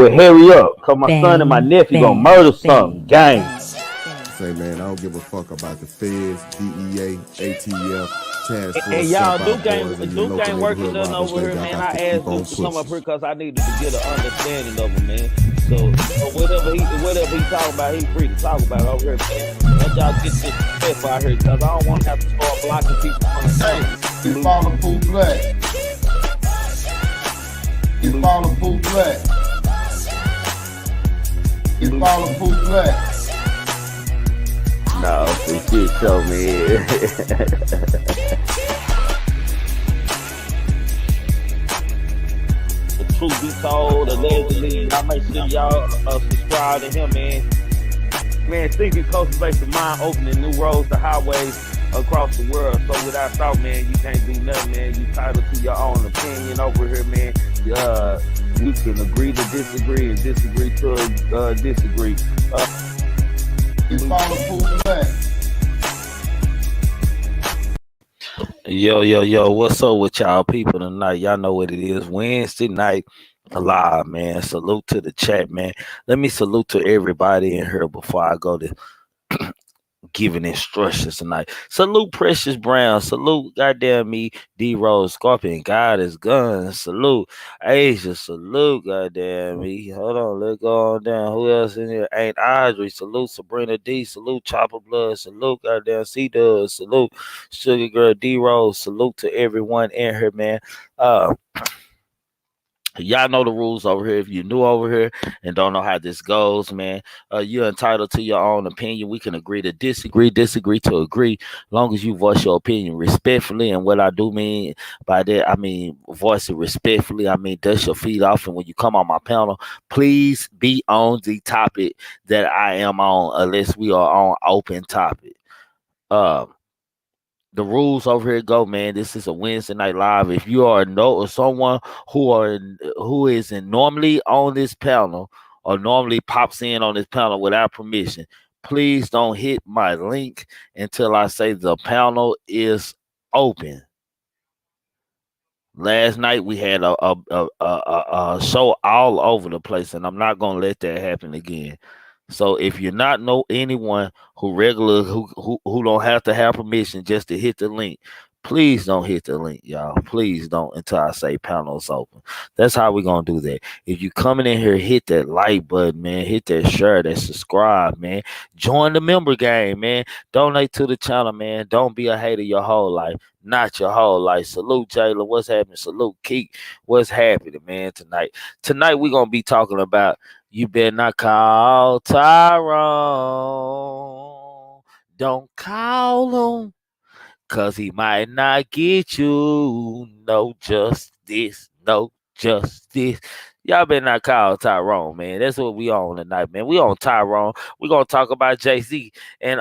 well, hurry up, cause my son and my nephew gonna murder something. Gang. Say, man, I don't give a fuck about the feds, DEA, ATF, task force. And y'all, Duke ain't working nothing over here, man. I asked Duke to come up here because I needed to get an understanding of him, man. So whatever he talking about, he free to talk about it over here, man. Let y'all get this stuff out here, because I don't want to have to start blocking people from the same. You follow full black. You follow full black. You follow full black. No, this shit show me. The truth be told, allegedly, y'all make sure y'all subscribe to him, man. Man, thinking cultivates the mind, opening new roads to highways across the world. So without thought, man, you can't do nothing, man. You entitled to your own opinion over here, man. You can agree to disagree and disagree to disagree. You follow full black. Yo, what's up with y'all people tonight? Y'all know what it is. Wednesday night live, man. Salute to the chat, man. Let me salute to everybody in here before I go to giving instructions tonight. Salute Precious Brown. Salute goddamn me, D Rose Scorpion. God is guns. Salute Asia. Salute goddamn me. Hold on, let's go on down. Who else in here? Ain't Audrey. Salute Sabrina D. Salute Chopper Blood. Salute goddamn C Dub. Salute Sugar Girl D Rose. Salute to everyone in here, man. Y'all know the rules over here. If you're new over here and don't know how this goes, man, you're entitled to your own opinion. We can agree to disagree to agree, long as you voice your opinion respectfully. And what I do mean by that, I mean voice it respectfully. I mean dust your feet off, and when you come on my panel, please be on the topic that I am on, unless we are on open topic. The rules over here go, man. This is a Wednesday night live. If you are someone who isn't normally on this panel or normally pops in on this panel without permission, please don't hit my link until I say the panel is open. Last night we had a show all over the place, and I'm not gonna let that happen again. So if you're not know anyone who don't have to have permission just to hit the link, please don't hit the link, y'all. Please don't until I say panels open. That's how we're gonna do that. If you coming in here, hit that like button, man. Hit that share, that subscribe, man. Join the member game, man. Donate to the channel, man. Don't be a hater your whole life. Not your whole life. Salute Jayla. What's happening? Salute Keek. What's happening, man, tonight? Tonight we're gonna be talking about you better not call Tyrone. Don't call him, cause he might not get you no justice. No justice. Y'all better not call Tyrone, man. That's what we on tonight, man. We on Tyrone. We're gonna talk about Jay-Z and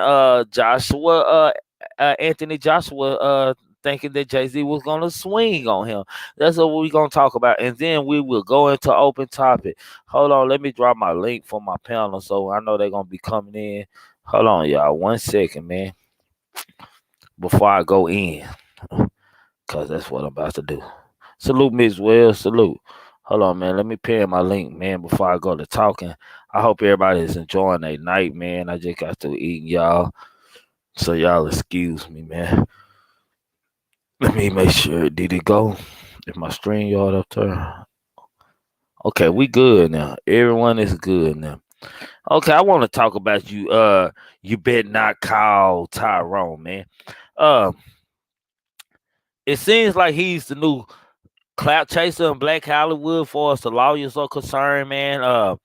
Joshua, Anthony Joshua thinking that Jay-Z was going to swing on him. That's what we're going to talk about. And then we will go into open topic. Hold on. Let me drop my link for my panel so I know they're going to be coming in. Hold on, y'all. 1 second, man. Before I go in. Because that's what I'm about to do. Salute, Miss Wells. Salute. Hold on, man. Let me pin my link, man, before I go to talking. I hope everybody is enjoying their night, man. I just got to eating, y'all. So y'all excuse me, man. Let me make sure. Did it go? If my stream yard up there. Okay, we good now. Everyone is good now. Okay, I want to talk about you. You better not call Tyrone, man. It seems like he's the new clout chaser in Black Hollywood for us the lawyers are concerned, man.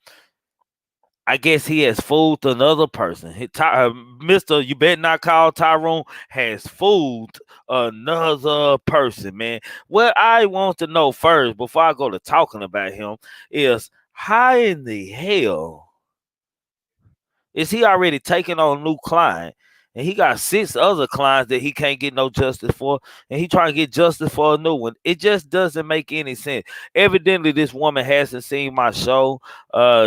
I guess he has fooled another person. Mr. You better not call Tyrone has fooled another person, man. What I want to know first, before I go to talking about him, is how in the hell is he already taking on a new client? And he got 6 other clients that he can't get no justice for, and he trying to get justice for a new one. It just doesn't make any sense. Evidently, this woman hasn't seen my show.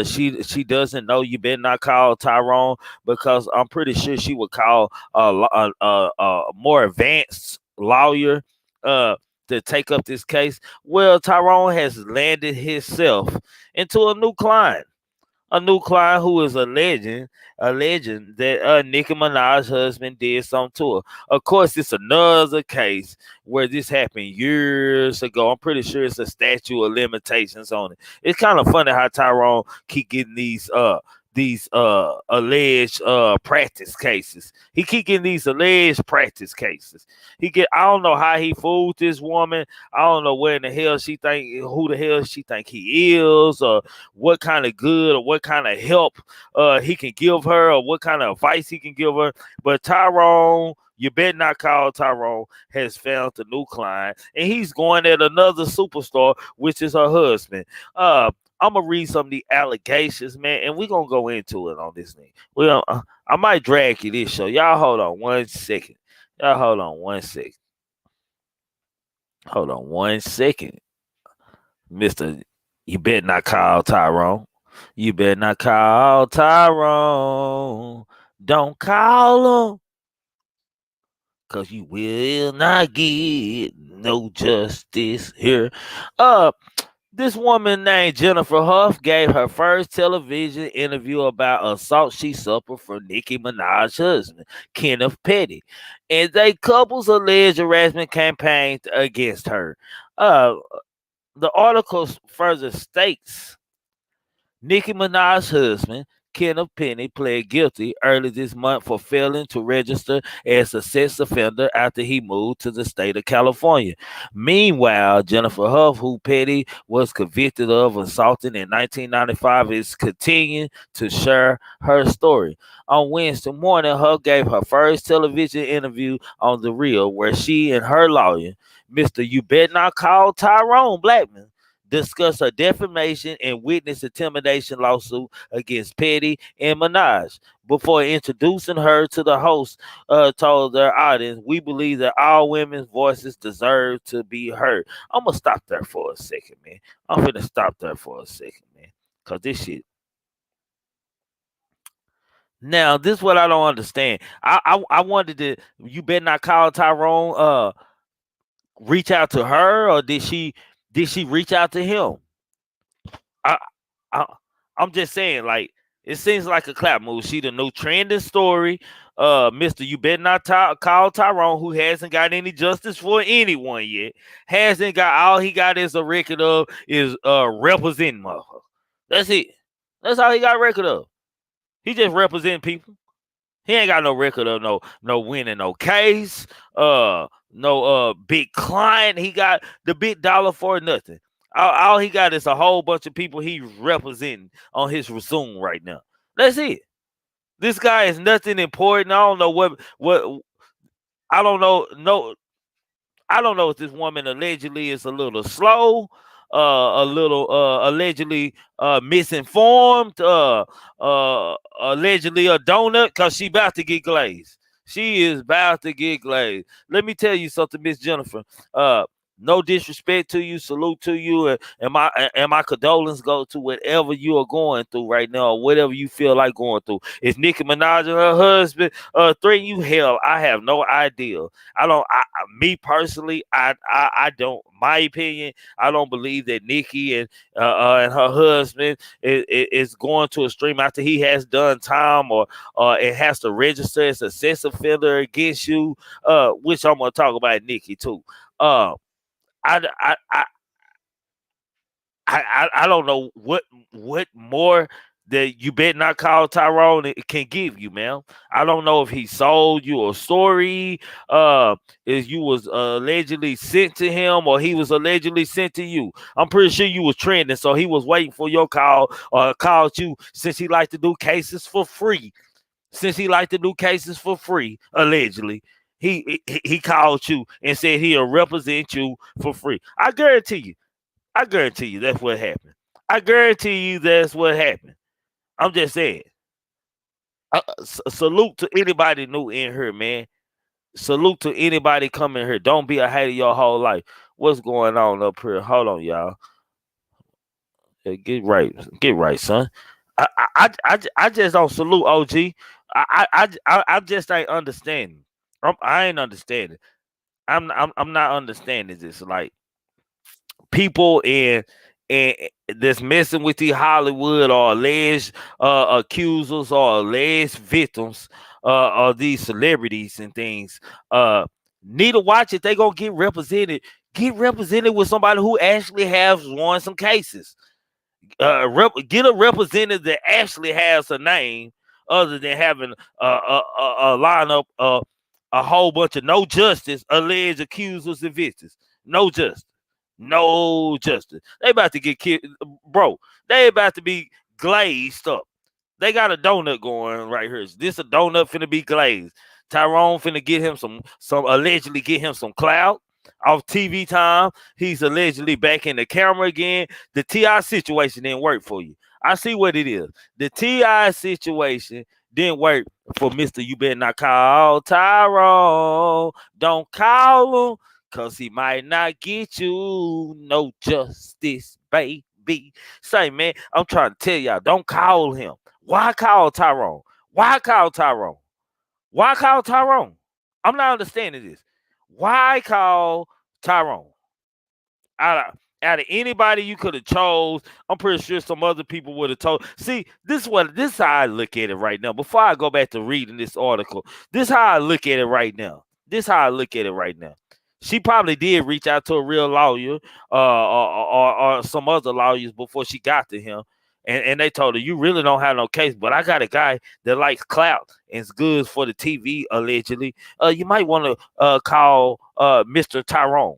She doesn't know you better not call Tyrone, because I'm pretty sure she would call a more advanced lawyer to take up this case. Well, Tyrone has landed himself into a new client who is alleging that Nicki Minaj's husband did something to her. Of course, it's another case where this happened years ago. I'm pretty sure it's a statute of limitations on it. It's kind of funny how Tyrone keep getting these alleged practice cases. He keep getting these alleged practice cases. I don't know how he fooled this woman. I don't know who the hell she think he is, or what kind of good or what kind of help he can give her, or what kind of advice he can give her. But Tyrone, you better not call Tyrone, has found a new client, and he's going at another superstar, which is her husband. I'm gonna read some of the allegations, man, and we're gonna go into it on this thing. I might drag you this show. Y'all hold on one second. Y'all hold on one second. Hold on one second. Mister, you better not call Tyrone. You better not call Tyrone. Don't call him, cause you will not get no justice here. This woman named Jennifer Huff gave her first television interview about assault she suffered from Nicki Minaj's husband, Kenneth Petty, and they couple's alleged harassment campaign against her. Uh, the article further states Nicki Minaj's husband, Kenneth Penny, pled guilty early this month for failing to register as a sex offender after he moved to the state of California. Meanwhile, Jennifer Huff, who Petty was convicted of assaulting in 1995, is continuing to share her story. On Wednesday morning, Huff gave her first television interview on The Real, where she and her lawyer, Mr. You Bet Not Call Tyrone Blackman, discuss a defamation and witness intimidation lawsuit against Petty and Minaj. Before introducing her to the host, told their audience, "We believe that all women's voices deserve to be heard." I'm gonna stop there for a second, man. I'm gonna stop there for a second, man, cause this shit. Now, this is what I don't understand. I wanted to. You better not call Tyrone. Reach out to her, or did she reach out to him? I, I I'm just saying, like, it seems like a clap move. She the new trending story. Mister, you better not call Tyrone, who hasn't got any justice for anyone yet. Hasn't got all he got is a record of is representing motherfucker. That's it. That's all he got a record of. He just representing people. He ain't got no record of no winning no case. No big client. He got the big dollar for nothing. All he got is a whole bunch of people he representing on his resume right now. That's it. This guy is nothing important. I don't know what I don't know. No, I don't know if this woman allegedly is a little slow, a little allegedly misinformed, allegedly a donut, because she about to get glazed. She is about to get glazed. Let me tell you something, Miss Jennifer. No disrespect to you, salute to you, and my condolence go to whatever you are going through right now, or whatever you feel like going through. If Nicki Minaj and her husband threaten you, hell, I have no idea. I don't. Me personally, I don't. My opinion, I don't believe that Nicki and her husband is going to a stream after he has done time, or it has to register as a sex offender against you. Which I'm gonna talk about Nicki too. I, I, I, I don't know what more that you better not call Tyrone can give you, man. I don't know if he sold you a story, if you was allegedly sent to him, or he was allegedly sent to you. I'm pretty sure you was trending, so he was waiting for your call, or called you, since he like to do cases for free. Allegedly. He called you and said he'll represent you for free. I guarantee you that's what happened. I guarantee you that's what happened. I'm just saying. Salute to anybody new in here, man. Salute to anybody coming here. Don't be a hater your whole life. What's going on up here? Hold on, y'all. Get right, son. I just don't salute OG. I just ain't understanding. I ain't understanding. I'm not understanding this. Like people in that's messing with the Hollywood or alleged accusers or alleged victims of these celebrities and things. Need to watch it. They gonna get represented. Get represented with somebody who actually has won some cases. Get a representative that actually has a name other than having a lineup a whole bunch of no justice alleged accusers and victims. No justice. No justice. They about to get killed, bro. They about to be glazed up. They got a donut going right here. This a donut finna be glazed. Tyrone finna get him some allegedly get him some clout off TV time. He's allegedly back in the camera again. The TI situation didn't work for you. I see what it is. The TI situation didn't work for Mr. You better not call Tyrone. Don't call him, cause he might not get you no justice, baby. Say, man, I'm trying to tell y'all, don't call him. Why call Tyrone? Why call Tyrone? Why call Tyrone? I'm not understanding this. Why call Tyrone? Out of anybody you could have chose, I'm pretty sure some other people would have told. See, this is how I look at it right now. Before I go back to reading this article, this is how I look at it right now. This is how I look at it right now. She probably did reach out to a real lawyer or some other lawyers before she got to him. And they told her, you really don't have no case, but I got a guy that likes clout and is good for the TV, allegedly. You might want to call Mr. Tyrone.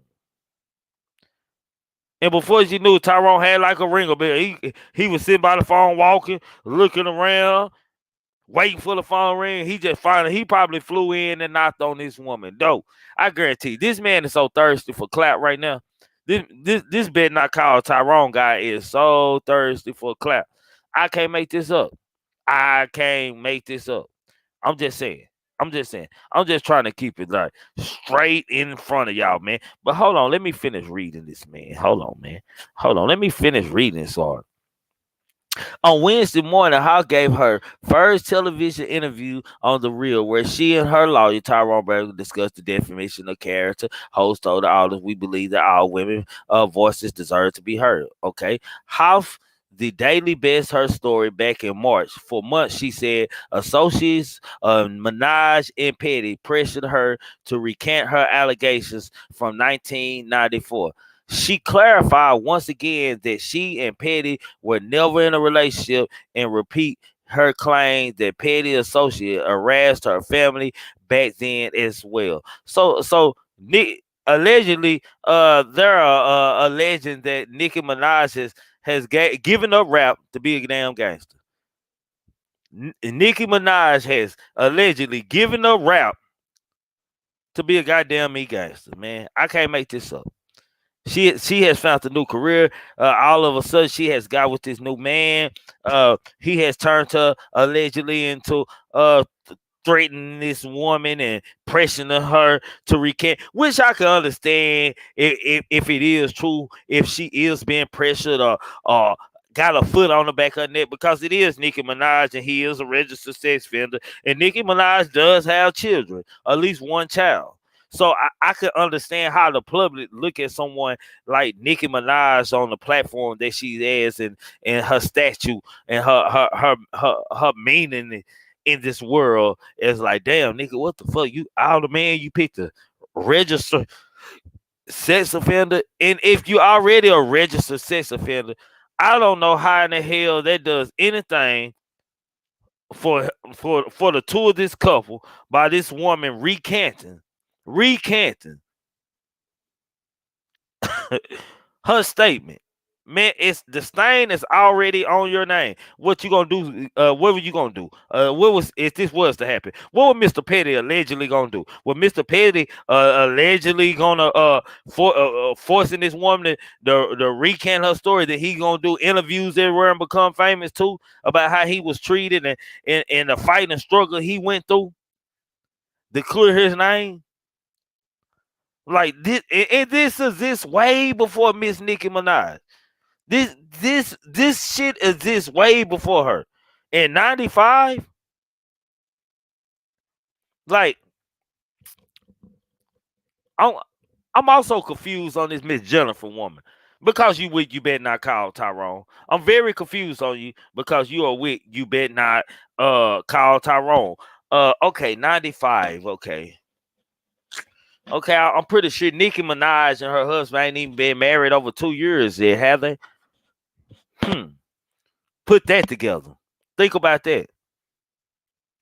And before she knew, Tyrone had like a ringer bell. He was sitting by the phone, walking, looking around, waiting for the phone ring. He probably flew in and knocked on this woman. Though I guarantee this man is so thirsty for clap right now. This better not call Tyrone guy is so thirsty for clap. I can't make this up. I can't make this up. I'm just saying. I'm just saying. I'm just trying to keep it like straight in front of y'all, man. But hold on, let me finish reading this, man. Hold on, man. Hold on, let me finish reading this. On Wednesday morning, Huff gave her first television interview on The Real, where she and her lawyer, Tyrone Berger, discussed the defamation of character. Host told the audience, we believe that all women voices deserve to be heard. Okay. Huff, the Daily Best, her story back in March. For months, she said associates Minaj and Petty pressured her to recant her allegations from 1994. She clarified once again that she and Petty were never in a relationship and repeat her claim that Petty associate harassed her family back then as well. So Nick allegedly, there are alleging that Nicki Minaj has given up rap to be a damn gangster. Nicki Minaj has allegedly given up rap to be a goddamn me gangster, man. I can't make this up. She has found a new career. All of a sudden, she has got with this new man. He has turned her allegedly into threatening this woman and pressuring her to recant, which I can understand if it is true, if she is being pressured or got a foot on the back of her neck, because it is Nicki Minaj and he is a registered sex offender, and Nicki Minaj does have children, at least one child. So I could understand how the public look at someone like Nicki Minaj on the platform that she has and her statue and her meaning in this world is like, damn, nigga, what the fuck? You all the man you picked a registered sex offender. And if you already a registered sex offender, I don't know how in the hell that does anything for the two of this couple by this woman recanting her statement. Man, it's the stain is already on your name. What you gonna do? What were you gonna do? What was if this was to happen? What was Mr. Petty allegedly gonna do? Was Mr. Petty allegedly gonna forcing this woman to recant her story? That he gonna do interviews everywhere and become famous too about how he was treated and the fight and struggle he went through to clear his name? Like this, and this way before Miss Nicki Minaj. This shit exists way before her. In 95, like I'm, I'm also confused on this Miss Jennifer woman. Because you with you better not call Tyrone. I'm very confused on you because you are with you better not call Tyrone. Okay, 95. Okay. Okay, I'm pretty sure Nicki Minaj and her husband ain't even been married over 2 years yet, have they? Hmm. Put that together. Think about that.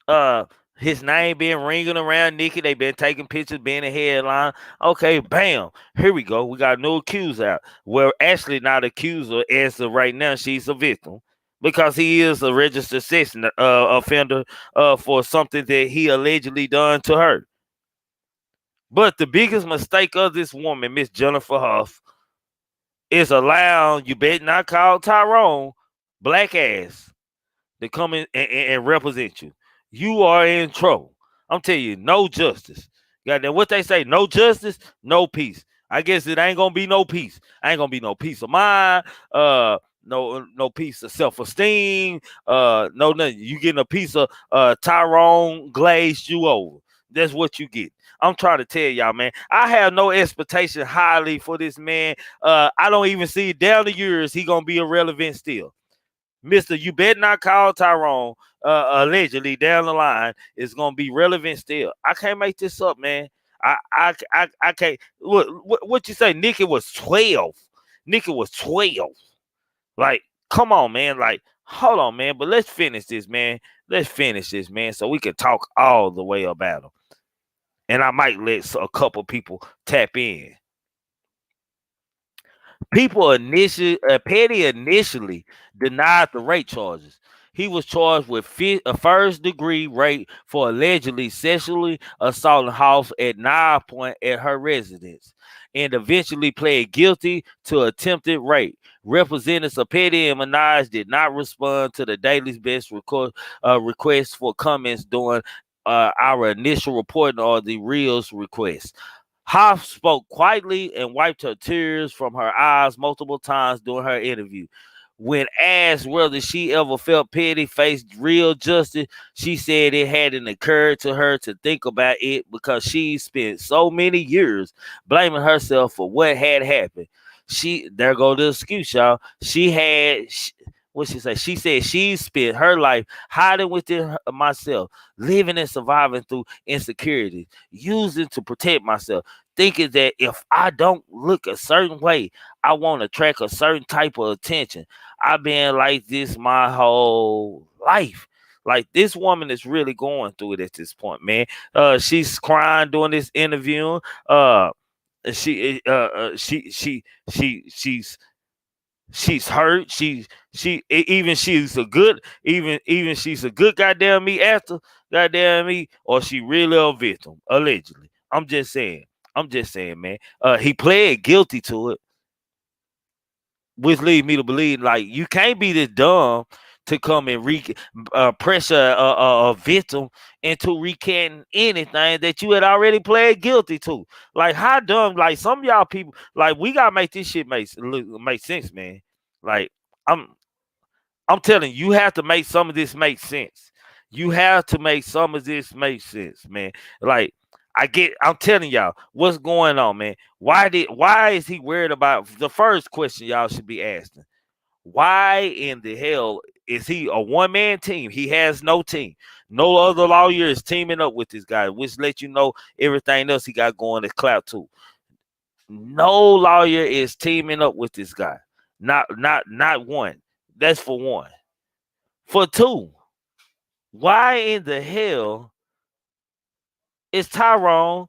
Uh his name been ringing around Nicki. They been taking pictures, being a headline. Okay, bam. Here we go. We got no accused out. Well, actually not accuser as of right now. She's a victim. Because he is a registered sex offender for something that he allegedly done to her. But the biggest mistake of this woman, Miss Jennifer Huff, is allowing you better not call Tyrone black ass to come in and represent you. You are in trouble. I'm telling you, no justice. Goddamn, what they say, no justice, no peace. I guess it ain't gonna be no peace. Ain't gonna be no peace of mind. No piece of self-esteem. No nothing. You getting a piece of Tyrone glazed you over. That's what you get. I'm trying to tell y'all, man. I have no expectation highly for this man. I don't even see down the years he gonna be irrelevant still. Mister, you better not call Tyrone. Allegedly down the line is gonna be relevant still. I can't make this up, man. I can't. What you say? Nikki was 12. Nikki was 12. Like, come on, man. Like, hold on, man. But let's finish this, man. Let's finish this, man, so we can talk all the way about him. And I might let a couple people tap in. Petty initially denied the rape charges. He was charged with a first degree rape for allegedly sexually assaulting Huff at 9 Point at her residence, and eventually pled guilty to attempted rape. Representatives of Petty and Minaj did not respond to the Daily's Best request for comments during our initial reporting or the Real's request. Huff spoke quietly and wiped her tears from her eyes multiple times during her interview. When asked whether she ever felt Petty faced real justice, she said it hadn't occurred to her to think about it because she spent so many years blaming herself for what had happened. There go the excuse, y'all. What she say? She said she spent her life hiding within myself, living and surviving through insecurity, using to protect myself, thinking that if I don't look a certain way, I won't attract a certain type of attention. I've been like this my whole life. Like, this woman is really going through it at this point, man. She's crying during this interview. She's hurt. Even she's a good goddamn me after goddamn me, or she really a victim allegedly. I'm just saying, man. He pled guilty to it, which leads me to believe like you can't be this dumb to come and pressure a victim into recanting anything that you had already pled guilty to. Like, how dumb? Like, some of y'all people, like, we gotta make this shit make sense, man. Like, I'm telling you, you have to make some of this make sense. You have to make some of this make sense, man. Like, I'm telling y'all what's going on, man. Why is he worried about the first question y'all should be asking? Why in the hell is he a one-man team? He has no team. No other lawyer is teaming up with this guy, which lets you know everything else he got going is Clout too. No lawyer is teaming up with this guy. Not one. That's for one. For two, why in the hell is Tyrone?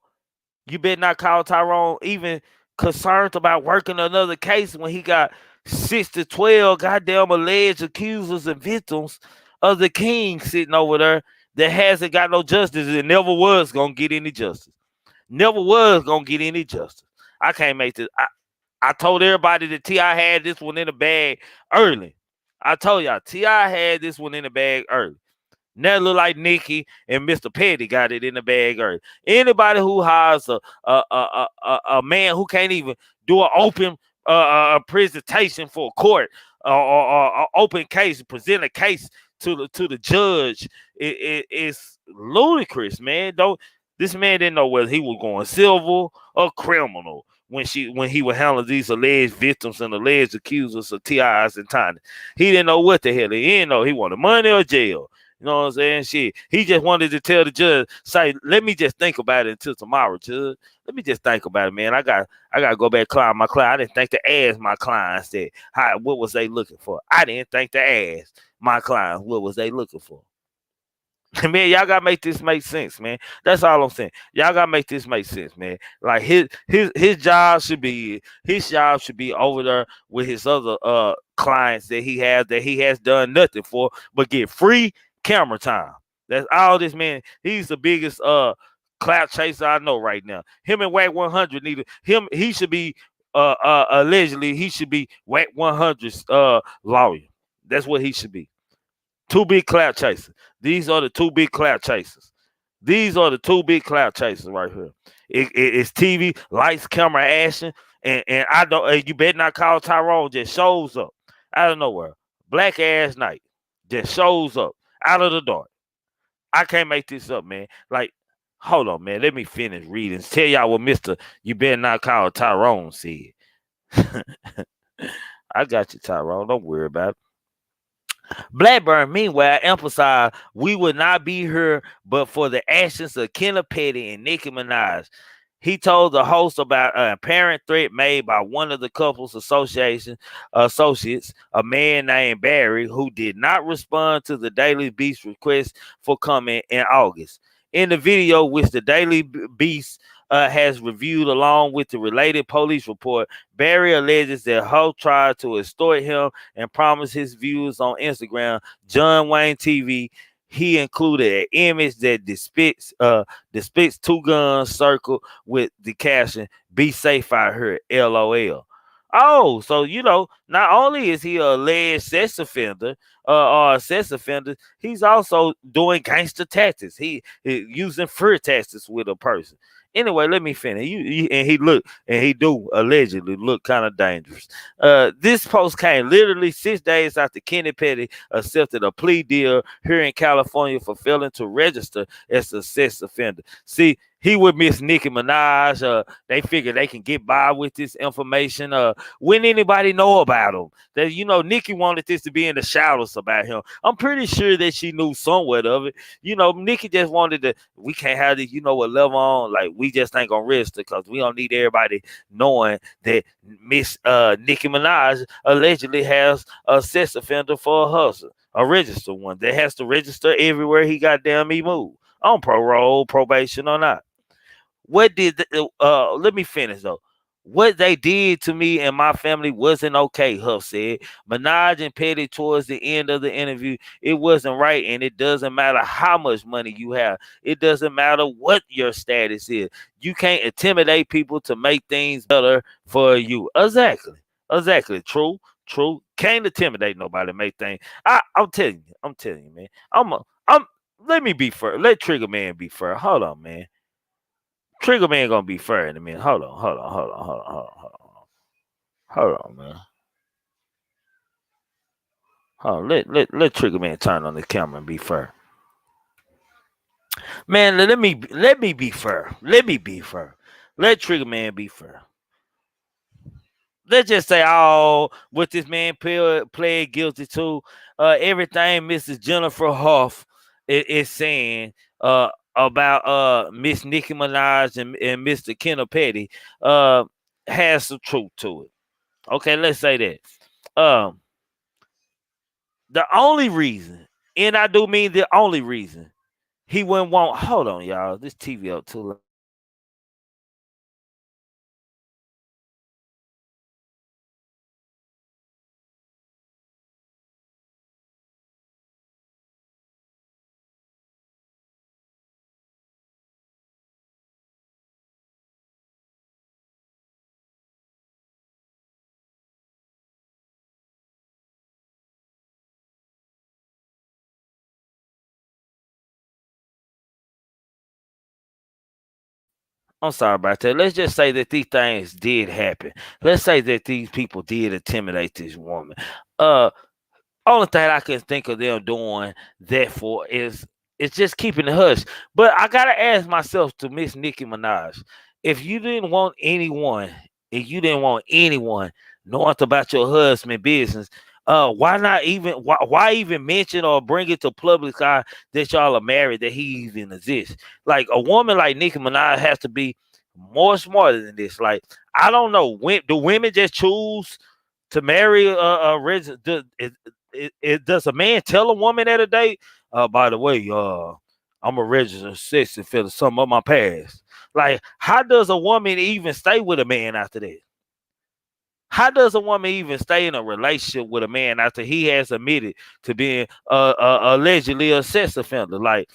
You better not call Tyrone even concerned about working another case when he got 6 to 12 goddamn alleged accusers and victims of the king sitting over there that hasn't got no justice and never was gonna get any justice. Never was gonna get any justice. I can't make this. I told everybody that T.I. had this one in the bag early. I told y'all T.I. had this one in the bag early. Now it look like Nikki and Mr. Petty got it in the bag early. Anybody who hires a man who can't even do an open presentation for a court or open case, present a case to the judge, it's ludicrous, man. This man didn't know whether he was going civil or criminal when he would handle these alleged victims and alleged accusers of TIs and Tiny. He didn't know what the hell. He didn't know he wanted money or jail. You know what I'm saying? Shit. He just wanted to tell the judge, say, let me just think about it until tomorrow, judge. Let me just think about it, man. I gotta go back client my client. I didn't think to ask my clients that what was they looking for. I didn't think to ask my clients what was they looking for. Man, y'all gotta make this make sense, man. That's all I'm saying. Y'all gotta make this make sense, man. Like his job should be over there with his other clients that he has done nothing for but get free camera time. That's all this man. He's the biggest clout chaser I know right now. Him and Whack 100 need him. He should be allegedly he should be Whack 100's lawyer. That's what he should be. Two big clout chasers. These are the two big clout chasers. These are the two big clout chasers right here. It's TV, lights, camera, action, and I don't. You better not call Tyrone. Just shows up out of nowhere. Black ass night just shows up out of the dark. I can't make this up, man. Like, hold on, man. Let me finish reading. Tell y'all what Mister You better not call Tyrone said. I got you, Tyrone. Don't worry about it. Blackburn, meanwhile, emphasized we would not be here but for the actions of Kenna Petty and Nicki Minaj. He told the host about an apparent threat made by one of the couple's associates, a man named Barry, who did not respond to the Daily Beast request for comment in August. In the video, which the Daily Beast has reviewed along with the related police report, Barry alleges that Huff tried to extort him and promised his views on Instagram, John Wayne TV. He included an image that depicts two guns circled with the caption, "Be safe out here, LOL." Oh, so not only is he a alleged sex offender or a sex offender, he's also doing gangster tactics. He using fear tactics with a person. Anyway, let me finish. He do allegedly look kind of dangerous. This post came literally 6 days after Kenny Petty accepted a plea deal here in California for failing to register as a sex offender. See, he would miss Nicki Minaj. They figure they can get by with this information. When anybody know about him? That Nicki wanted this to be in the shadows about him. I'm pretty sure that she knew somewhat of it. Nicki just wanted to. We can't have this, level on. Like we just ain't gonna register because we don't need everybody knowing that Miss Nicki Minaj allegedly has a sex offender for a hustle, a registered one that has to register everywhere he goddamn me move on parole, probation or not. What did let me finish though. What they did to me and my family wasn't okay, Huff said. Minaj and Petty towards the end of the interview, it wasn't right, and it doesn't matter how much money you have. It doesn't matter what your status is. You can't intimidate people to make things better for you. Exactly. True. Can't intimidate nobody to make things. I'm telling you, man. I'm let me be fair. Let Triggerman be fair. Hold on, man. Triggerman gonna be fair in a minute. Hold on, man. Hold on, let Triggerman turn on the camera and be fair. Man, let me be fair. Let me be fair. Let Triggerman be fair. Let's just say what this man pled guilty to. Everything Mrs. Jennifer Huff is saying about Miss Nicki Minaj and Mr. Kenna Petty has some truth to it. Okay, let's say that. The only reason, and I do mean the only reason, he wouldn't want. Hold on, y'all. This TV up too loud. I'm sorry about that. Let's just say that these things did happen. Let's say that these people did intimidate this woman. Only thing I can think of them doing that for is it's just keeping the hush. But I gotta ask myself to Miss Nicki Minaj, if you didn't want anyone, if you didn't want anyone knowing about your husband business, why not even why even mention or bring it to public eye that y'all are married, that he even exists? Like a woman like Nicki Minaj has to be more smarter than this. Like I don't know, when do women just choose to marry a resident? Does a man tell a woman at a date, by the way, I'm a registered sex offender, some of my past? Like, how does a woman even stay with a man after that? How does a woman even stay in a relationship with a man after he has admitted to being allegedly a sex offender? Like,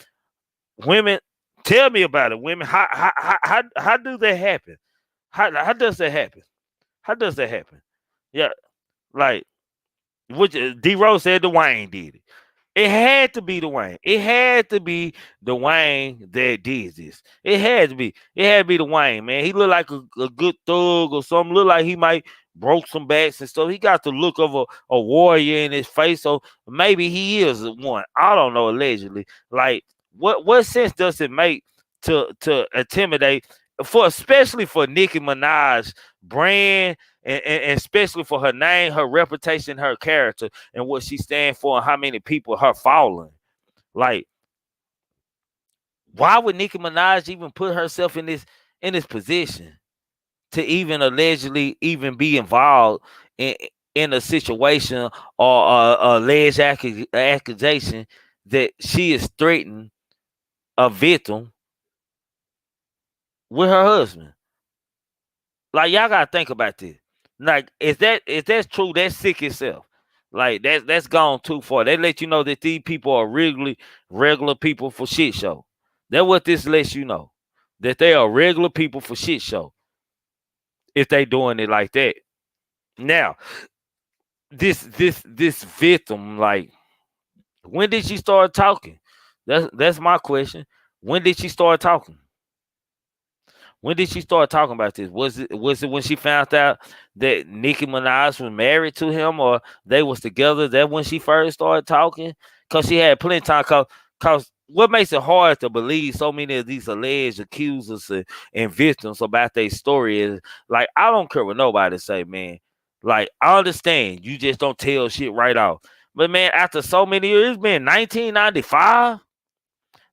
women, tell me about it. Women, how do that happen? How does that happen? How does that happen? Yeah, like which D Rose said Dwayne did it. It had to be Dwayne. It had to be Dwayne that did this. It had to be. It had to be Dwayne, man. He looked like a good thug or something. Looked like he might broke some backs and stuff. He got the look of a warrior in his face. So maybe he is one. I don't know, allegedly. Like, what sense does it make to intimidate, for especially for Nicki Minaj brand, and especially for her name, her reputation, her character, and what she stands for, and how many people her following? Like, why would Nicki Minaj even put herself in this position to even allegedly even be involved in a situation or alleged accusation that she is threatening a victim with her husband? Like, y'all gotta think about this. Like, is that true? That's sick itself. Like, that's gone too far. They let you know that these people are regular people for shit show. That's what this lets you know. That they are regular people for shit show. If they doing it like that. Now, this victim, like, when did she start talking? That's my question. When did she start talking? When did she start talking about this? Was it when she found out that Nicki Minaj was married to him, or they was together? That when she first started talking? Cause she had plenty of time. Cause what makes it hard to believe so many of these alleged accusers and victims about their story is, like, I don't care what nobody say, man. Like, I understand you just don't tell shit right off. But man, after so many years, it's been 1995.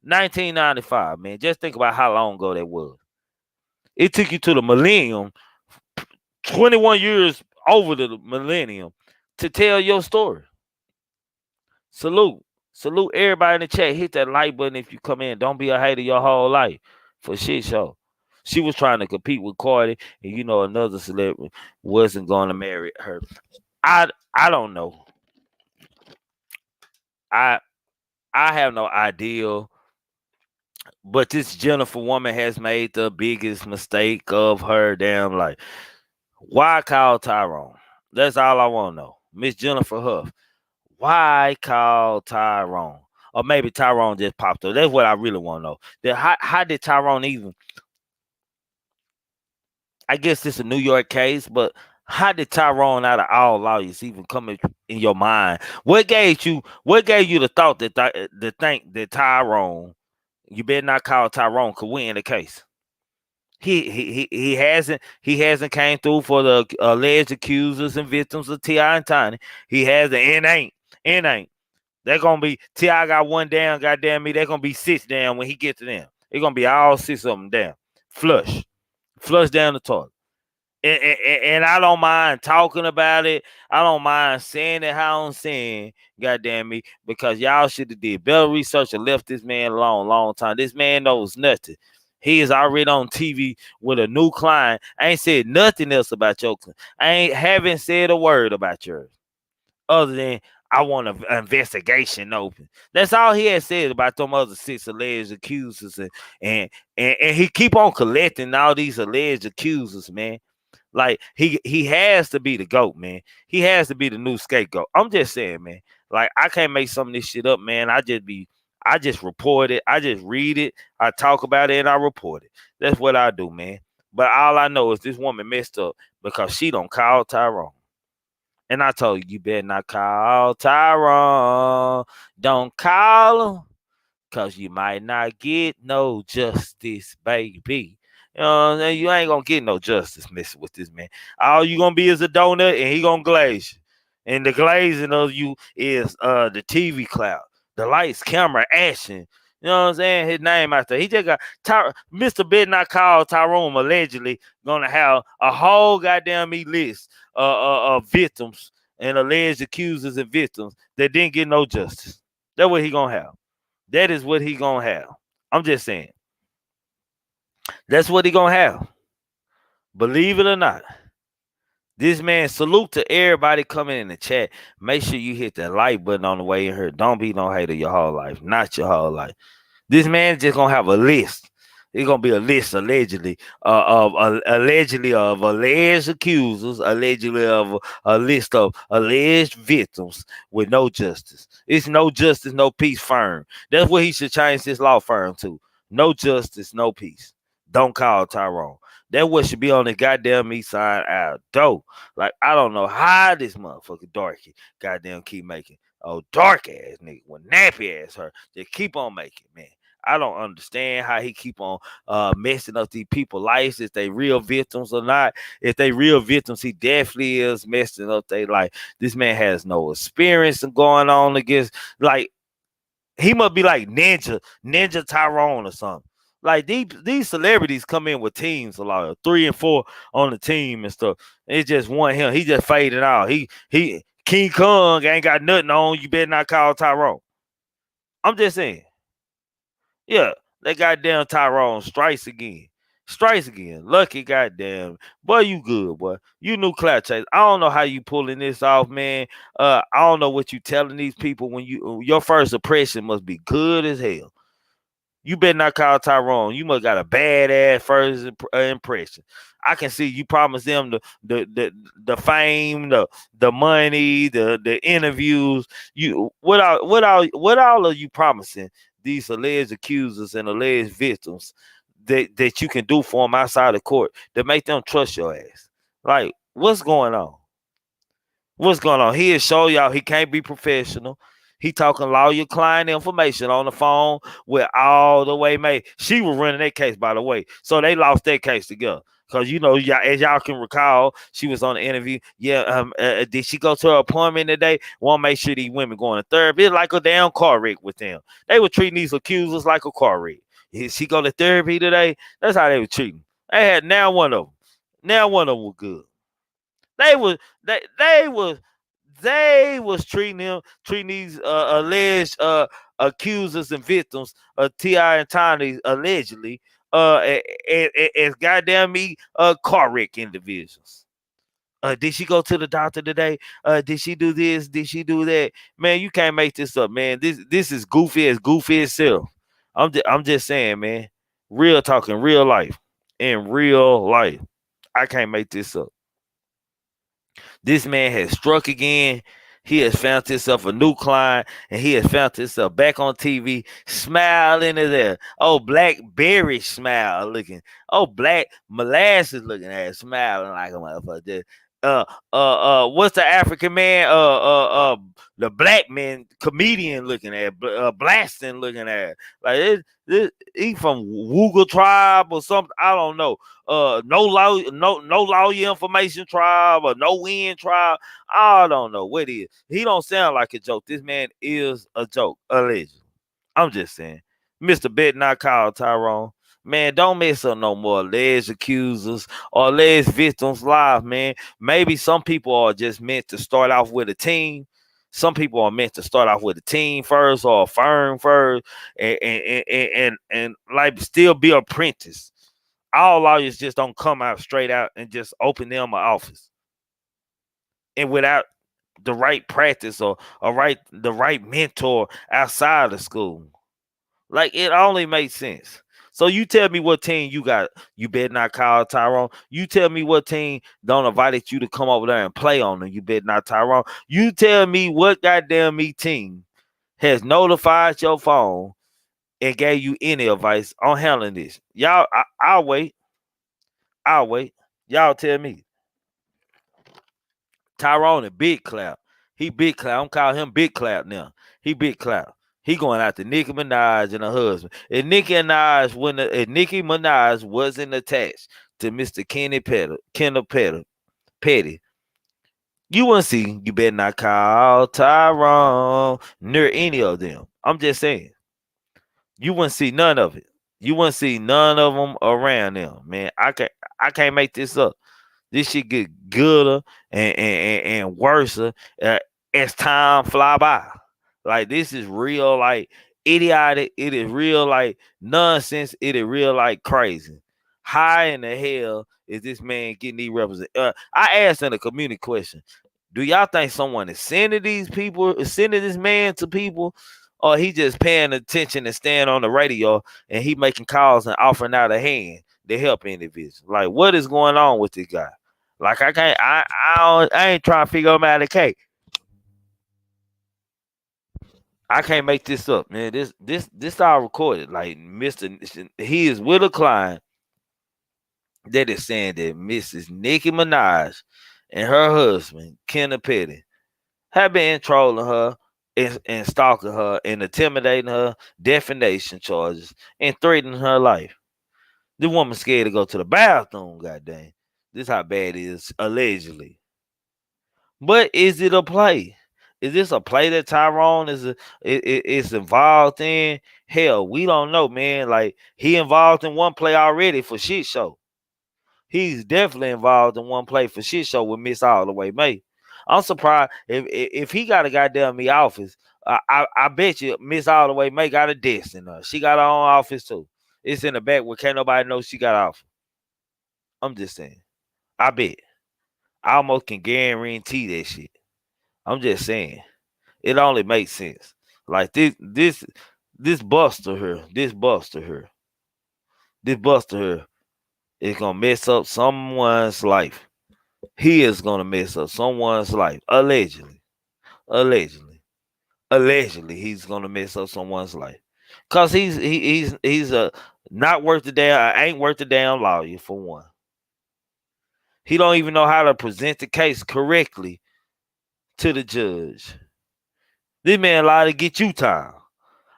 1995, man. Just think about how long ago that was. It took you to the millennium, 21 years over the millennium, to tell your story. Salute. Salute everybody in the chat. Hit that like button if you come in. Don't be a hater your whole life for shit show. She was trying to compete with Cardi, and another celebrity wasn't going to marry her. I don't know. I I have no idea, but this Jennifer woman has made the biggest mistake of her damn life. Why call Tyrone? That's all I want to know. Miss Jennifer Huff. Why call Tyrone? Or maybe Tyrone just popped up. That's what I really want to know. How did Tyrone even? I guess it's a New York case, but how did Tyrone, out of all lawyers, even come in your mind? What gave you? What gave you the thought to think that Tyrone? You better not call Tyrone could win the case. He hasn't came through for the alleged accusers and victims of T.I. and Tiny. He hasn't, and ain't. They're gonna be T.I. got one down, goddamn me. They're gonna be 6 down when he gets to them. It's gonna be all 6 of them down. Flush down the toilet. And I don't mind talking about it. I don't mind saying it how I'm saying, goddamn me, because y'all should have did better research and left this man alone long time. This man knows nothing. He is already on TV with a new client. I ain't said nothing else about your client. Haven't said a word about yours, other than I want an investigation open. That's all he had said about them other 6 alleged accusers, and he keep on collecting all these alleged accusers, man. Like, he has to be the GOAT, man. He has to be the new scapegoat. I'm just saying, man. Like, I can't make some of this shit up, man. I just report it. I just read it. I talk about it and I report it. That's what I do, man. But all I know is this woman messed up because she don't call Tyrone. And I told you better not call Tyrone. Don't call him, Cause you might not get no justice, baby. You know what I'm saying? You ain't gonna get no justice messing with this man. All you gonna be is a donut and he gonna glaze you. And the glazing of you is the TV cloud, the lights, camera, action. You know what I'm saying? His name out there. He just got Mr. Bednar called Tyrone allegedly gonna have a whole goddamn list of victims and alleged accusers and victims that didn't get no justice. That's what he gonna have. That is what he gonna have. I'm just saying. That's what he gonna have. Believe it or not. This man, salute to everybody coming in the chat. Make sure you hit that like button on the way in here. Don't be no hater your whole life. Not your whole life. This man just gonna have a list. It's gonna be a list allegedly of alleged accusers, allegedly of a list of alleged victims with no justice. It's no justice, no peace firm. That's what he should change his law firm to. No justice, no peace. Don't call Tyrone. That what should be on the goddamn me sign out. Dope. Like I don't know how this motherfucker darky goddamn keep making. Oh, dark ass nigga with nappy ass her. Just keep on making, man. I don't understand how he keep on messing up these people's lives, if they real victims or not. If they real victims, he definitely is messing up their life. This man has no experience going on against, like, he must be like Ninja Tyrone or something. Like these celebrities come in with teams a lot, 3 and 4 on the team and stuff. It's just one him. He just faded out. He King Kong ain't got nothing on. You better not call Tyrone. I'm just saying. Yeah, that goddamn Tyrone strikes again. Strikes again. Lucky goddamn. Boy, you good, boy. You knew Clout Chase. I don't know how you pulling this off, man. I don't know what you telling these people when your first impression must be good as hell. You better not call Tyrone. You must got a badass first impression. I can see you promise them the fame, the money, the interviews. You what all are you promising these alleged accusers and alleged victims that you can do for them outside the court to make them trust your ass? Like, what's going on? What's going on? He'll show y'all he can't be professional. He talking lawyer client information on the phone with all the way made. She was running that case, by the way. So they lost that case together. Because, as y'all can recall, she was on the interview. Yeah, did she go to her appointment today? Want to make sure these women going to therapy. It's like a damn car wreck with them. They were treating these accusers like a car wreck. Did she go to therapy today? That's how they were treating. They had now one of them. Now one of them was good. They was treating these alleged accusers and victims of T.I. and Tiny allegedly as goddamn me car wreck individuals. Did she go to the doctor today? Did she do this? Did she do that? Man, you can't make this up, man. This is goofy itself. I'm just saying, man. Real talking, real life. In real life. I can't make this up. This man has struck again. He has found himself a new client, and he has found himself back on TV, smiling at there. Oh, blackberry smile looking. Oh, black molasses looking at, smiling like a motherfucker. What's the African man? The black man comedian looking at, blasting looking at. Like he from Wooga tribe or something. I don't know. No lawyer information tribe or no win tribe. I don't know what it is. He don't sound like a joke. This man is a joke, allegedly. I'm just saying. Mr. Bednar called Tyrone. Man, don't mess up no more alleged accusers or alleged victims live, man. Maybe some people are just meant to start off with a team. Some people are meant to start off with a team first or a firm first and like still be apprentice. All lawyers just don't come out straight out and just open them an office. And without the right practice or the right mentor outside of school. Like, it only makes sense. So you tell me what team you got. You better not call Tyrone. You tell me what team don't invite you to come over there and play on them. You better not Tyrone. You tell me what goddamn me team has notified your phone and gave you any advice on handling this. Y'all, I'll wait. I'll wait. Y'all tell me. Tyrone and Big Clout. He Big Clout. I'm calling him Big Clout now. He Big Clout. He going after Nicki Minaj and her husband. If Nicki Minaj wasn't attached to Mr. Petty, you wouldn't see. You better not call Tyrone near any of them. I'm just saying. You wouldn't see none of it. You wouldn't see none of them around them, man. I can't make this up. This shit get gooder and worse as time fly by. Like this is real, like idiotic. It is real, like nonsense. It is real, like crazy. How in the hell is this man getting these represent? I asked in a community question: do y'all think someone is sending these people, sending this man to people, or he just paying attention and staying on the radio and he making calls and offering out a hand to help individuals? Like, what is going on with this guy? Like, I can't, I ain't trying to figure him out of the cake. I can't make this up, man. This all recorded. Like, he is with a client that is saying that Mrs. Nicki Minaj and her husband, Kenneth Petty, have been trolling her and stalking her and intimidating her, defamation charges, and threatening her life. The woman scared to go to the bathroom, goddamn. This how bad it is, allegedly. But is it a play? Is this a play that Tyrone is involved in? Hell, we don't know, man. Like, he involved in one play already for shit show. He's definitely involved in one play for shit show with Miss All the Way May. I'm surprised if he got a goddamn me office. I bet you Miss All the Way May got a desk in her. She got her own office too. It's in the back where can't nobody know she got office. I'm just saying. I bet. I almost can guarantee that shit. I'm just saying. It only makes sense. Like this buster here, is gonna mess up someone's life. He is gonna mess up someone's life. Allegedly, he's gonna mess up someone's life. Cause he's a not worth the damn, ain't worth the damn lawyer for one. He don't even know how to present the case correctly to the judge. This man lied to get you time.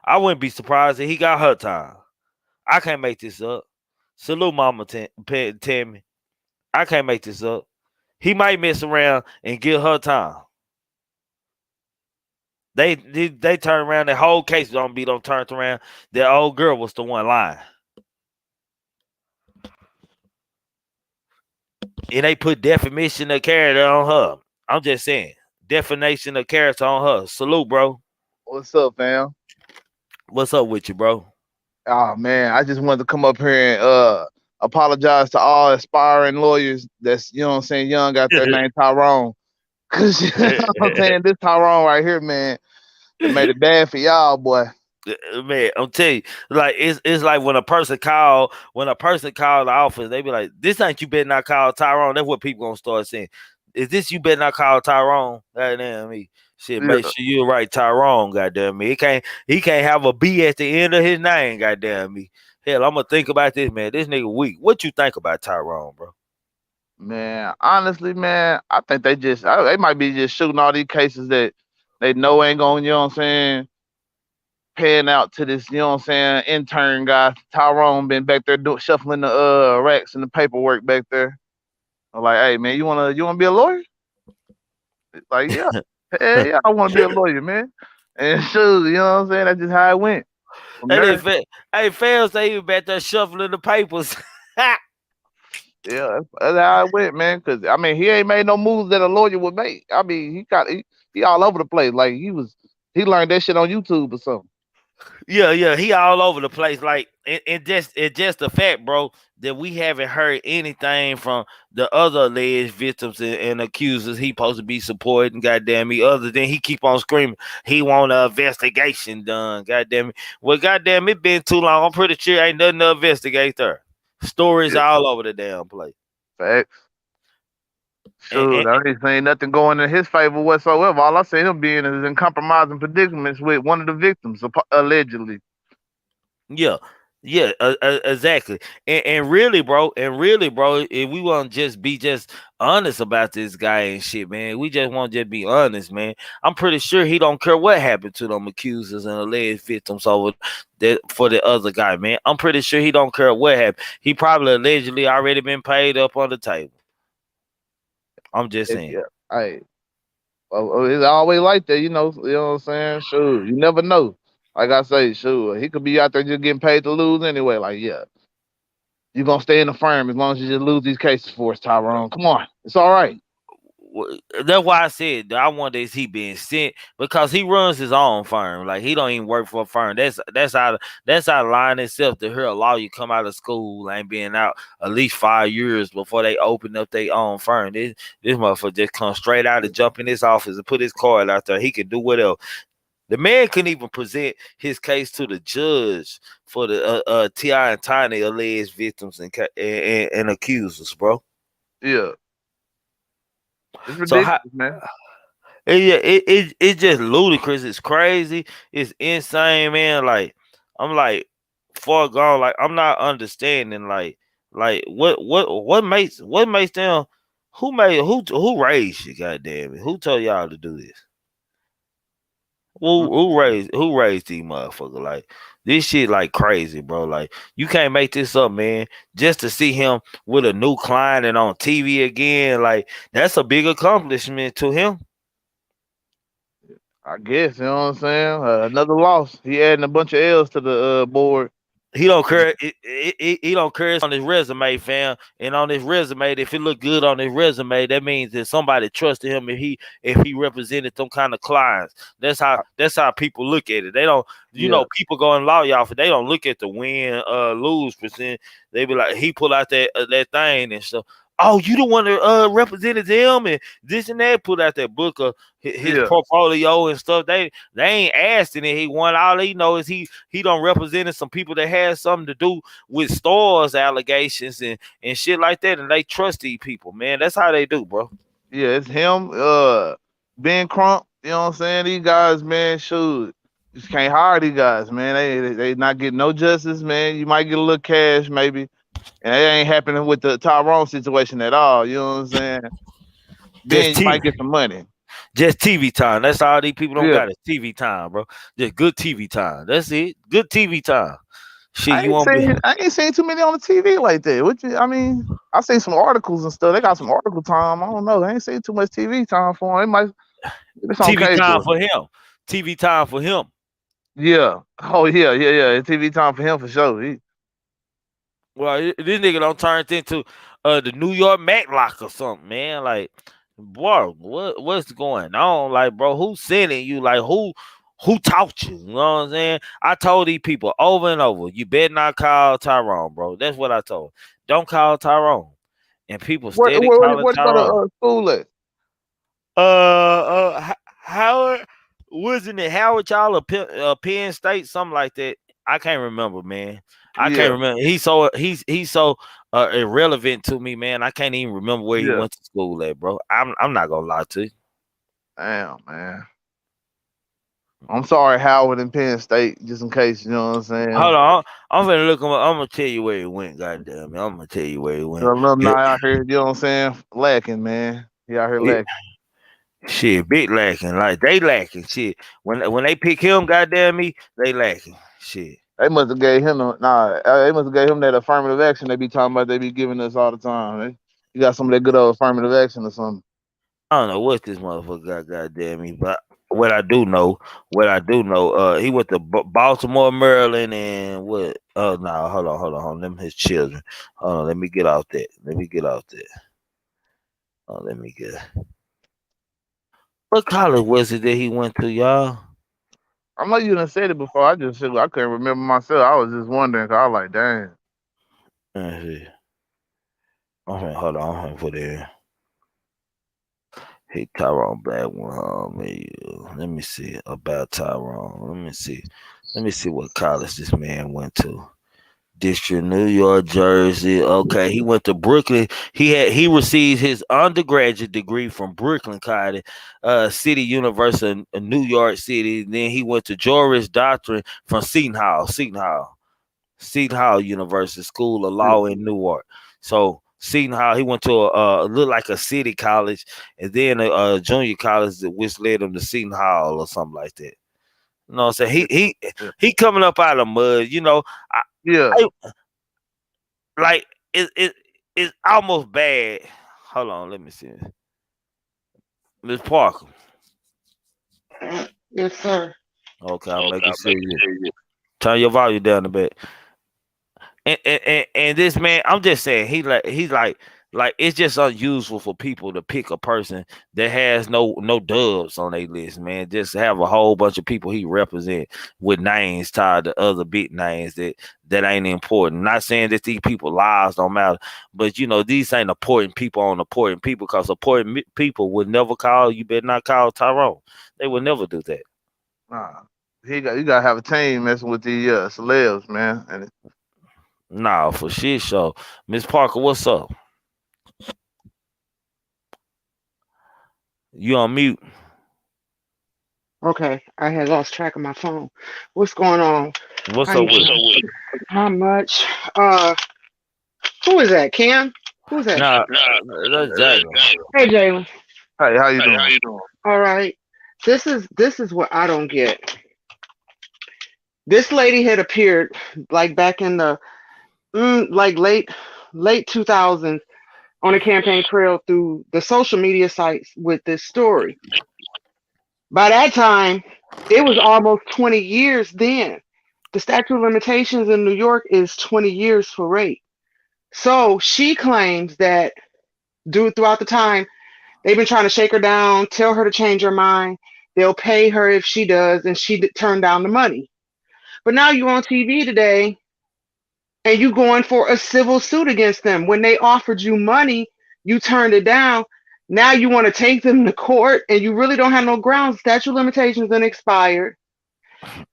I wouldn't be surprised if he got her time. I can't make this up. Salute Mama Tammy. I can't make this up. He might mess around and get her time. They turn around. The whole case don't turned around. The old girl was the one lying. And they put defamation of character on her. I'm just saying. Defamation of character on her. Salute, bro. What's up, fam? What's up with you, bro? Oh man, I just wanted to come up here and apologize to all aspiring lawyers that's, you know what I'm saying, young out there named Tyrone. Cause you know what I'm saying, this Tyrone right here, man, it made it bad for y'all, boy. Man, I'm telling you, like it's like when a person called the office, they be like, "This ain't you better not call Tyrone." That's what people gonna start saying. Is this you better not call Tyrone? Goddamn me. Shit, Yeah. make sure you write Tyrone, goddamn me. He can't have a B at the end of his name, goddamn me. Hell, I'm gonna think about this, man. This nigga weak. What you think about Tyrone, bro? Man, honestly, man, I think they might be just shooting all these cases that they know ain't going, you know what I'm saying, paying out to this, you know what I'm saying, intern guy. Tyrone been back there shuffling the racks and the paperwork back there. I'm like, hey man, you wanna be a lawyer? Like, yeah. Hey, yeah, I wanna be a lawyer, man. And shoot, you know what I'm saying? That's just how it went. Hey, fans, they even back there shuffling the papers. Yeah, that's how it went, man. Cause I mean, he ain't made no moves that a lawyer would make. I mean, he all over the place. Like he learned that shit on YouTube or something. Yeah, he all over the place. Like, it's just the fact, bro, that we haven't heard anything from the other alleged victims and accusers he supposed to be supporting, goddamn me, other than he keep on screaming he want an investigation done, goddamn it. Well, goddamn, it been too long. I'm pretty sure ain't nothing to investigate there. Stories all over the damn place. Facts. And, Shoot, I ain't saying nothing going in his favor whatsoever. All I see him being is in compromising predicaments with one of the victims, allegedly. yeah, Yeah, exactly. And really, bro, if we want to just be just honest about this guy and shit, man, we just want to just be honest, man. I'm pretty sure he don't care what happened to them accusers and alleged victims over that for the other guy, man. I'm pretty sure he don't care what happened. He probably allegedly already been paid up on the table. I'm just saying. Yeah. Hey, well, it's always like that, you know what I'm saying? Sure. You never know. Like I say, sure. He could be out there just getting paid to lose anyway. Like, yeah. You're gonna stay in the firm as long as you just lose these cases for us, Tyrone. Come on. It's all right. That's why I said I wonder is he being sent because he runs his own firm. Like he don't even work for a firm. That's out of line itself to hear a lawyer come out of school and being out at least 5 years before they open up their own firm. This motherfucker just come straight out and jump in his office and put his card out there. He can do whatever. The man couldn't even present his case to the judge for the T.I. and Tiny alleged victims and accusers, bro. Yeah. It's So how ridiculous, man. yeah, it's just ludicrous. It's crazy. It's insane, man. Like I'm like far gone. Like I'm not understanding. Like what makes them? Who raised you? Goddamn it! Who told y'all to do this? Who raised these motherfuckers? Like this shit like crazy, bro. Like you can't make this up, man. Just to see him with a new client and on TV again, like that's a big accomplishment to him. I guess, you know what I'm saying? Another loss. He adding a bunch of L's to the board. He don't care. He don't care. It's on his resume, fam. And on his resume, if it look good on his resume, that means that somebody trusted him. If he represented some kind of clients, that's how people look at it. They don't, Yeah. people go in law office. They don't look at the win, lose percent. They be like, he pull out that thing and stuff. Oh, you the one that represented him and this and that. Put out that book of his Yeah. portfolio and stuff. They ain't asking it. He won. All he know is he don't represented some people that had something to do with stores allegations and shit like that, and they trust these people, man. That's how they do, bro. Yeah, it's him, Ben Crump, you know what I'm saying? These guys, man, shoot. Just can't hire these guys, man. They not getting no justice, man. You might get a little cash, maybe. And it ain't happening with the Tyrone situation at all. You know what I'm saying? Just Ben, you TV, might get some money. just TV time. That's all these people don't Yeah. got is TV time, bro. Just good TV time. That's it. Good TV time. Shit, I you ain't won't be. seen I ain't seen too many on the TV like that. I mean, I seen some articles and stuff. They got some article time. I don't know. I ain't seen too much TV time for him. It might it's on TV time cable. for him. TV time for him. Yeah. Oh yeah. It's TV time for him for sure. Well, this nigga don't turn into the New York Matlock or something, man. Like, bro, what's going on? Like, bro, who's sending you? Like, who taught you? You know what I'm saying? I told these people over and over, you better not call Tyrone, bro. That's what I told. Don't call Tyrone. And people steady calling Where to go to Tyrone. school at? Howard, wasn't it Howard y'all or Penn State, something like that? I can't remember, man. I can't Yeah. remember. He's so irrelevant to me, man. I can't even remember where he Yeah. went to school at, bro. I'm not gonna lie to you. Damn, man. I'm sorry, Howard and Penn State, just in case, you know what I'm saying? Hold on, I'm gonna look him up. I'm gonna tell you where he went. Goddamn it, I'm gonna tell you where he The went. Yeah, alumni out here, you know what I'm saying? Lacking, man. He out here yeah, lacking. shit, big lacking. Like they lacking. Shit, when they pick him, goddamn me, they lacking. Shit. They must have gave him they must have gave him that affirmative action they be talking about they be giving us all the time. You got some of that good old affirmative action or something. I don't know what this motherfucker got, goddamn me, but what I do know, he went to Baltimore, Maryland, and what? Oh no, hold on, them his children. Hold on, let me get out there. Oh, let me get. What college was it that he went to, y'all? I know you done said it before. I couldn't remember myself. I was just wondering, cause I was like, dang. Let me see. Hold on, I'm gonna put it in. Hey, Tyrone Black one. Let me see about Tyrone. Let me see what college this man went to. District, New York, Jersey. Okay, he went to Brooklyn. He received his undergraduate degree from Brooklyn College, City University in New York City. Then he went to Juris Doctorate from Seton Hall. Seton Hall University School of Law in Newark. So Seton Hall, he went to a look like a city college, and then a junior college which led him to Seton Hall or something like that. You know what I'm saying? He coming up out of mud. You know, I, like it's almost bad. Hold on, let me see. Miss Parker. Yes, sir. Okay, I'm making sure you turn your volume down a bit. And this man, I'm just saying, he's like it's just unusual for people to pick a person that has no dubs on their list, man. Just have a whole bunch of people he represent with names tied to other big names that ain't important. Not saying that these people lives don't matter, but you know, these ain't important people on important people, because important people would never call. You better not call Tyrone. They would never do that. Nah, you gotta have a team messing with the celebs, man. And Nah, for shit show. Miss Parker, what's up? You on mute. Okay, I had lost track of my phone. What's going on? What's How up you with doing? How much? Who is that? Cam? Who's that? Nah, that's Jalen. Hey, Jalen. hey, how you doing? All right. This is what I don't get. This lady had appeared like back in the like late 2000s on a campaign trail through the social media sites with this story. By that time, it was almost 20 years then. The statute of limitations in New York is 20 years for rape. So she claims that throughout the time, they've been trying to shake her down, tell her to change her mind. They'll pay her if she does, and she turned down the money. But now you're on TV today, and you going for a civil suit against them. When they offered you money, you turned it down. Now you want to take them to court, and you really don't have no grounds. Statute of limitations then expired.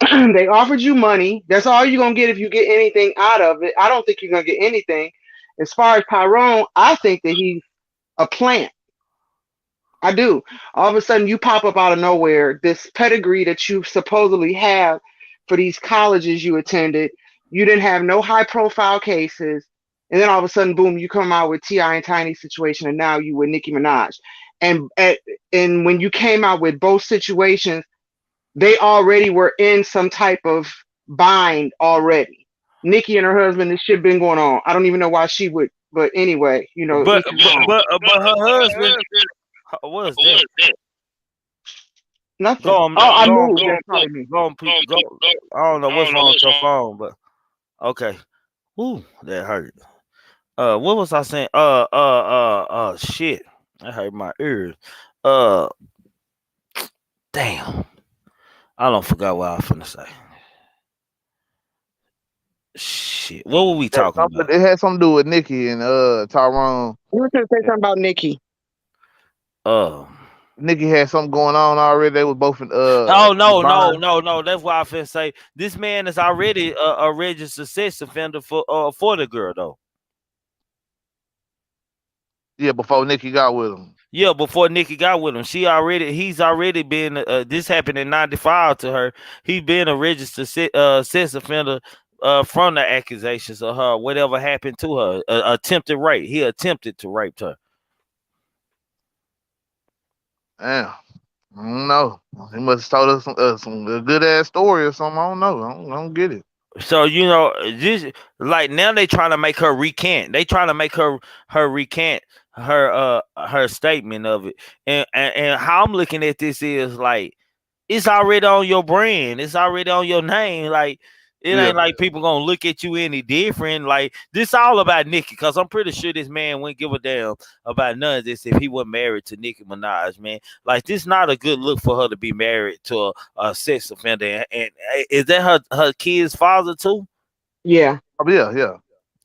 They offered you money. That's all you're going to get if you get anything out of it. I don't think you're going to get anything. As far as Tyrone, I think that he's a plant. I do. All of a sudden, you pop up out of nowhere. This pedigree that you supposedly have for these colleges you attended, you didn't have no high-profile cases, and then all of a sudden, boom, you come out with T.I. and Tiny situation, and now you with Nicki Minaj. And when you came out with both situations, they already were in some type of bind already. Nicki and her husband, this shit been going on. I don't even know why she would, but anyway, you know. But her husband. What is that? Nothing. Go on, I go on, moved. go That's on, probably me. go on, go. I don't know what's wrong with your phone, but okay. Ooh, that hurt. What was I saying? Shit, that hurt my ears. Damn, I don't forgot what I was finna say. Shit, what were we talking about? It had something to do with Nikki and Tyrone. You were going to say something about Nicki. Nikki had something going on already. They were both in Oh no. bond. That's why I finna say this man is already a registered sex offender for the girl though. Yeah, before Nikki got with him. Yeah, before Nikki got with him, he's already been. This happened in '95 to her. He's been a registered sex offender from the accusations of her, whatever happened to her, attempted rape. He attempted to rape her. Damn. I don't know. He must have told us some good ass story or something. I don't know. I don't get it. So you know, this like now they trying to make her recant. They trying to make her recant her statement of it. And how I'm looking at this is like it's already on your brand. It's already on your name. Like it ain't like people gonna look at you any different. Like this all about Nicki, because I'm pretty sure this man wouldn't give a damn about none of this if he wasn't married to Nicki Minaj, man. Like this not a good look for her to be married to a sex offender. And is that her kid's father too? Yeah. Oh, yeah.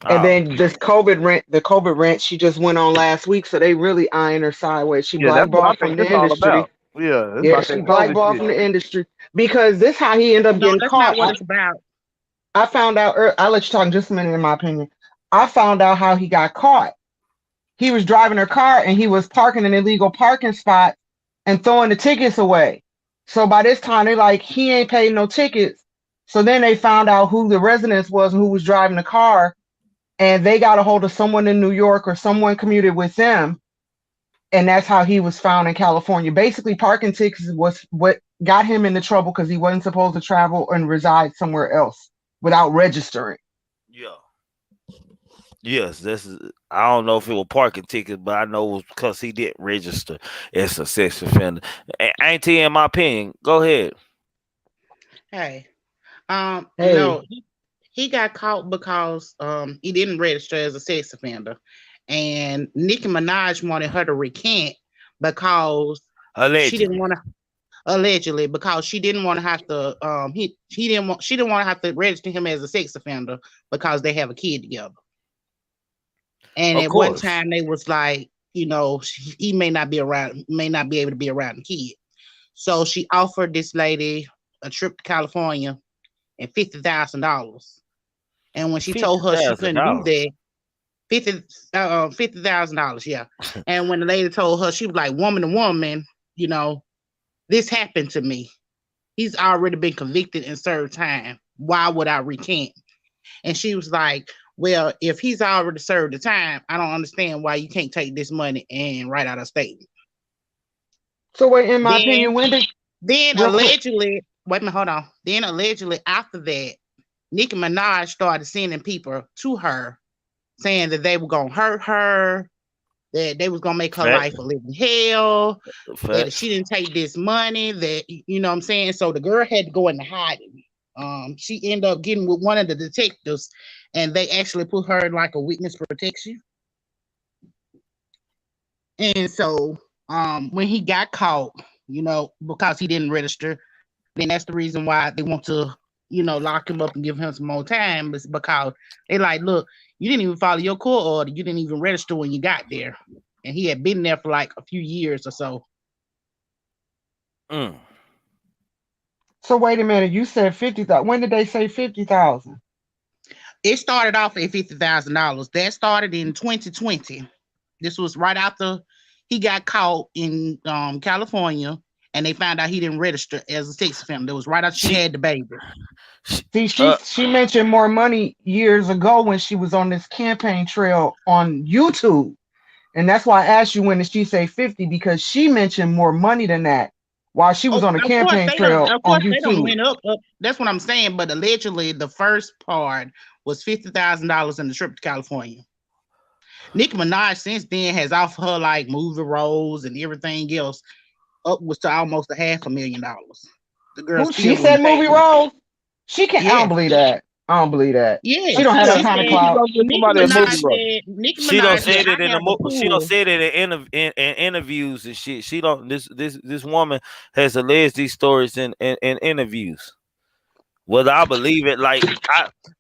And then this the COVID rent she just went on last week, so they really eyeing her sideways. She blackballed from the industry. Yeah, she blackballed from the industry because this how he ended up getting that's caught. not what it's about. I found out. I'll let you talk in just a minute. In my opinion, I found out how he got caught. He was driving her car and he was parking in an illegal parking spot and throwing the tickets away. So by this time, they're like, he ain't paid no tickets. So then they found out who the residence was and who was driving the car, and they got a hold of someone in New York or someone commuted with them, and that's how he was found in California. Basically, parking tickets was what got him into trouble because he wasn't supposed to travel and reside somewhere else without registering. Yeah. Yes, this is. I don't know if it was parking tickets, but I know it was because he didn't register as a sex offender. Auntie, in my opinion, go ahead. Hey, Hey, no, he got caught because he didn't register as a sex offender, and Nicki Minaj wanted her to recant because she didn't Allegedly. want to allegedly because she didn't want to have to he didn't want she didn't want to have to register him as a sex offender because they have a kid together. And Of at one course. time they was like, he may not be able to be around the kid. So she offered this lady a trip to California and $50,000. And when she told her she couldn't do $50,000. that, $50,000, yeah. And when the lady told her, she was like, woman to woman, this happened to me. He's already been convicted and served time. Why would I recant? And she was like, well, if he's already served the time, I don't understand why you can't take this money and write out a statement. so wait, in my Then, opinion, when did then real quick? allegedly, wait a minute, hold on. Then allegedly after that, Nicki Minaj started sending people to her saying that they were gonna hurt her, that they was gonna make her Fact. life a living hell, that if she Facts. didn't take this money, that you know what I'm saying. So the girl had to go into hiding. She ended up getting with one of the detectives, and they actually put her in like a witness protection. And so, when he got caught, because he didn't register, then that's the reason why they want to, lock him up and give him some more time. Is because they like, look, you didn't even follow your court order, you didn't even register when you got there, and he had been there for like a few years or so. Mm. So wait a minute, you said 50,000. When did they say 50,000? It started off at $50,000. That started in 2020. This was right after he got caught in California, and they found out he didn't register as a sex offender. That was right after she She, had the baby. See, she uh, she mentioned more money years ago when she was on this campaign trail on YouTube. And that's why I asked you when did she say 50, because she mentioned more money than that while she was Oh, on the of course campaign they don't. trail Of on course they don't YouTube. went up. That's what I'm saying. But allegedly, the first part was $50,000 in the trip to California. Nicki Minaj since then has offered her like movie roles and everything else upwards to almost $500,000. The girl Who she still said wouldn't pay movie her. role? She can't. I don't Yes, believe that. I don't believe that. She yes. don't have that Yeah, She kind of said she clout. gonna get somebody a movie role. Nicki she don't Minaj said, said it in I the have the she don't pool. said it in interviews and shit. She don't this woman has alleged these stories in interviews. Whether I believe it, like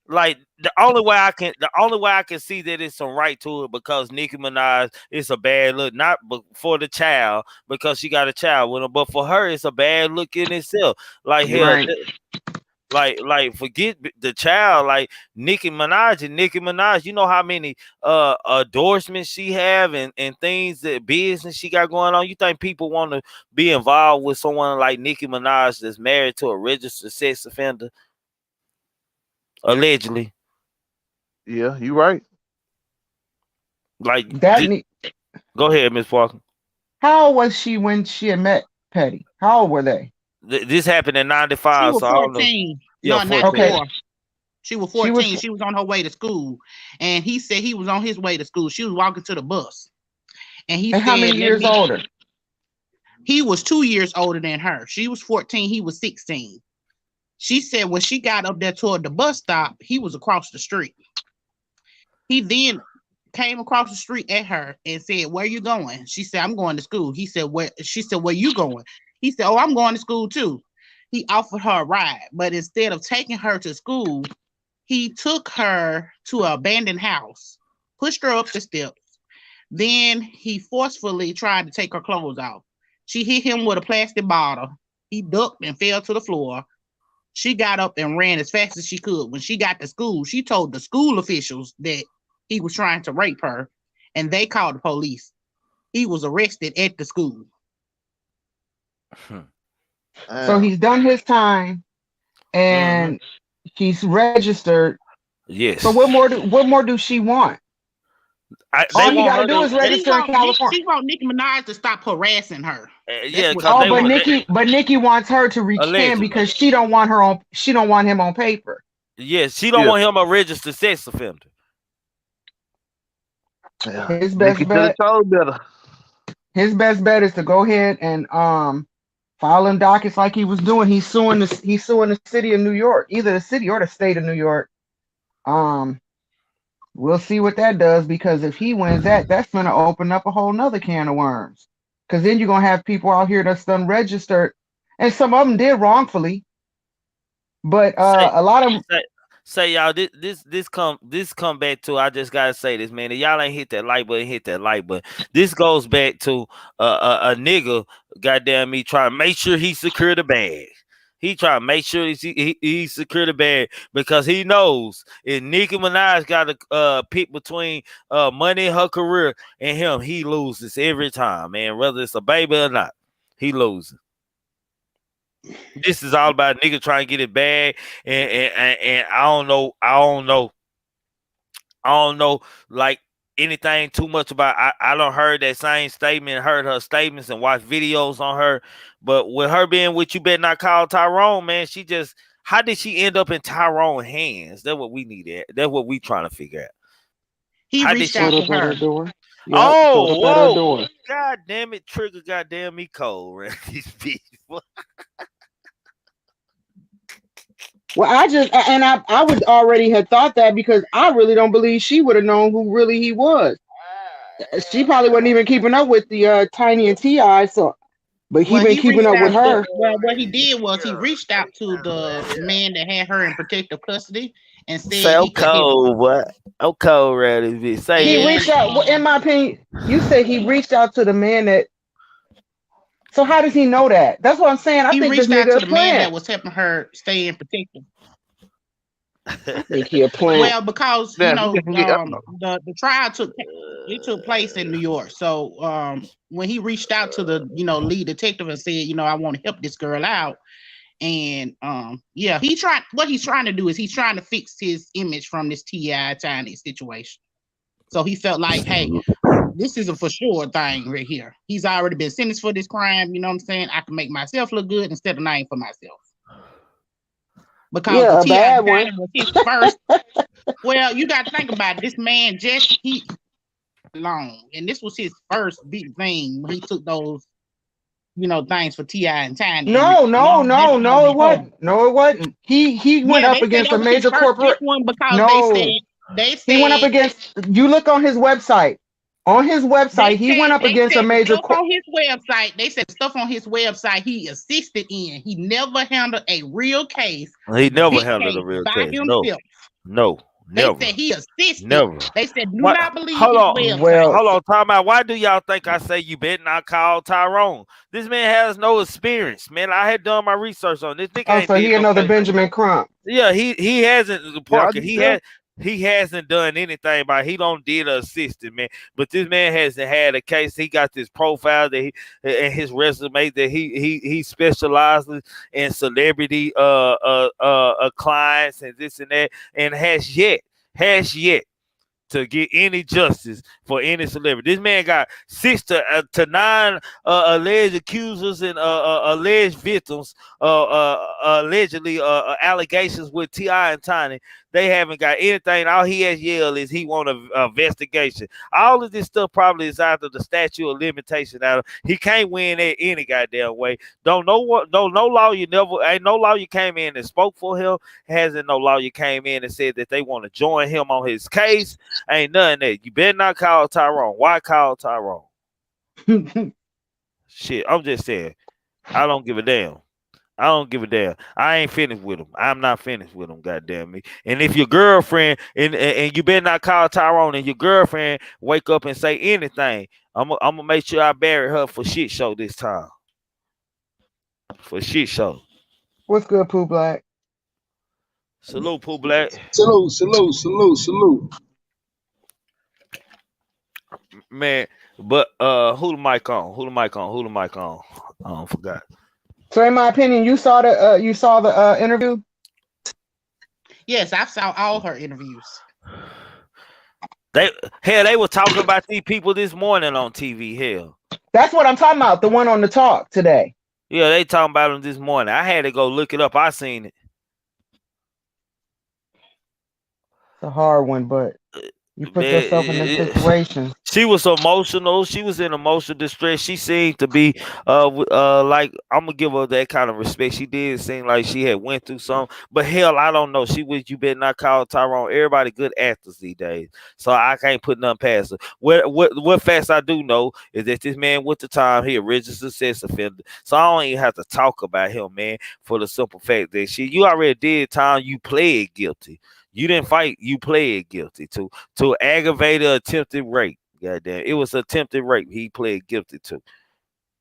the only way I can see that it's some right to it because Nicki Minaj it's a bad look, not for the child because she got a child with her, but for her it's a bad look in itself. Like hell, Right. forget the child, like Nicki Minaj, you know how many endorsements she have and things that business she got going on. You think people want to be involved with someone like Nicki Minaj that's married to a registered sex offender? Allegedly. Yeah, you right. Like That ne- go ahead, Miss Parker. How old was she when she had met Petty? How old were they? This happened in She '95, was so I don't know. 14. Yeah, No, 14. Okay. 94. She was She was 14. She was on her way to school. And he said he was on his way to school. She was walking to the bus. And he and how said, many years older? he was 2 years older than her. She was 14. He was 16. She said when she got up there toward the bus stop, he was across the street. He then came across the street at her and said, where you going? She said, I'm going to school. He said, where? She said, where you going? He said, oh, I'm going to school too. He offered her a ride, but instead of taking her to school, he took her to an abandoned house, pushed her up the steps. Then he forcefully tried to take her clothes off. She hit him with a plastic bottle. He ducked and fell to the floor. She got up and ran as fast as she could. When she got to school, she told the school officials that he was trying to rape her, and they called the police. He was arrested at the school. So Damn. he's done his time, and she's registered. Yes. So what more do she want? They All he want got to her do is to. register in California. She want Nicki Minaj to stop harassing her. Yeah, what because Oh, they want. but Nicki wants her to recant Allegedly. because she don't want her on. She don't want him on paper. Yes, she don't want him a registered sex offender. Yeah. His best Nikki should have bet. told better. His best bet is to go ahead and file them dockets like he was doing. He's suing the city of New York, either the city or the state of New York. We'll see what that does, because if he wins that, that's gonna open up a whole nother can of worms. Because then you're gonna have people out here that's done registered, and some of them did wrongfully, but a lot of say y'all, this come back to, I just gotta say this, man. If y'all ain't hit that like button, hit that like button. This goes back to a nigga, goddamn me, trying to make sure he secure the bag. He trying to make sure he secure the bag, because he knows if Nicki Minaj got to pick between money in her career and him, he loses every time, man. Whether it's a baby or not, he loses. This is all about nigga trying to get it bag, and I don't know like anything too much about. I don't heard that same statement, heard her statements, and watched videos on her. But with her being with You Better Not Call Tyrone, man, she just, how did she end up in Tyrone's hands? That's what we need at. That's what we trying to figure out. He reached out to her. Door. Yep, Whoa! God damn it, Trigger! Goddamn me cold, man. These people. Well, I would already have thought that, because I really don't believe she would have known who really he was. She probably wasn't even keeping up with the Tiny and T.I. So, but he been keeping up with her. What he did was he reached out to the man that had her in protective custody and said, "So cold, what? I'm cold, ready to say." He reached out. In my opinion, you say he reached out to the man that. So how does he know that? That's what I'm saying. I think reached this out nigga to the man that was helping her stay in protection. I think he a plan. Well, because the trial took place in New York. So when he reached out to the lead detective and said, I want to help this girl out, and he's trying to do is he's trying to fix his image from this T.I. Tiny situation. So he felt like, hey, this is a for sure thing right here. He's already been sentenced for this crime. You know what I'm saying? I can make myself look good instead of lying for myself. Because the T.I. was his first. Well, you got to think about it. This man he long, and this was his first big thing when he took those, things for T.I. and Tiny. No, it wasn't. No, it wasn't. He went up against a major corporate one because they said he went up against. You look on his website. On his website, he went up against a major on his website. They said stuff on his website he assisted in. He never handled a real case. He never handled a real case. No. Never. They said he assisted. Never. They said do not believe hold on. his website. Well, hold on, time out. Why do y'all think I say you better not call Tyrone? This man has no experience, man. I had done my research on this. So he another Benjamin Crump. Yeah, he hasn't. Parker. He hasn't done anything about it. He don't did a assistant, man. But this man hasn't had a case. He got this profile that and his resume that he specializes in celebrity clients and this and that, and has yet to get any justice for any celebrity. This man got 6 to 9 alleged accusers and alleged victims, allegedly allegations with T.I. and Tiny. They haven't got anything. All he has yelled is he want an investigation. All of this stuff probably is out of the statute of limitation. He can't win it any goddamn way. Don't know what. No lawyer ain't no lawyer came in and spoke for him. Hasn't no lawyer came in and said that they want to join him on his case. Ain't nothing that. You better not call Tyrone. Why call Tyrone? Shit, I'm just saying. I don't give a damn. I ain't finished with him. I'm not finished with him, goddamn me. And if your girlfriend and you better not call Tyrone, and your girlfriend wake up and say anything, I'm gonna make sure I bury her for shit show this time. For shit show. What's good, Pooh Black? Salute, Pooh Black. Salute. Man, but who the mic on? I forgot. So in my opinion, you saw the interview? Yes, I saw all her interviews. They were talking about these people this morning on TV. Hell, That's what I'm talking about. The one on the talk today. yeah, they talking about them this morning. I had to go look it up. I seen it. It's a hard one, but you put yourself in this Man, situation. she was emotional. She was in emotional distress. She seemed to be like, I'm gonna give her that kind of respect. She did seem like she had went through something, but hell, I don't know. She was, you better not call Tyrone. Everybody good actors these days, so I can't put nothing past her. What facts I do know is that this man with the time, he a registered sex offender, so I don't even have to talk about him, man, for the simple fact that you already did time. You pled guilty. You didn't fight. You pled guilty to aggravated attempted rape. Goddamn, it was attempted rape. He pled guilty to.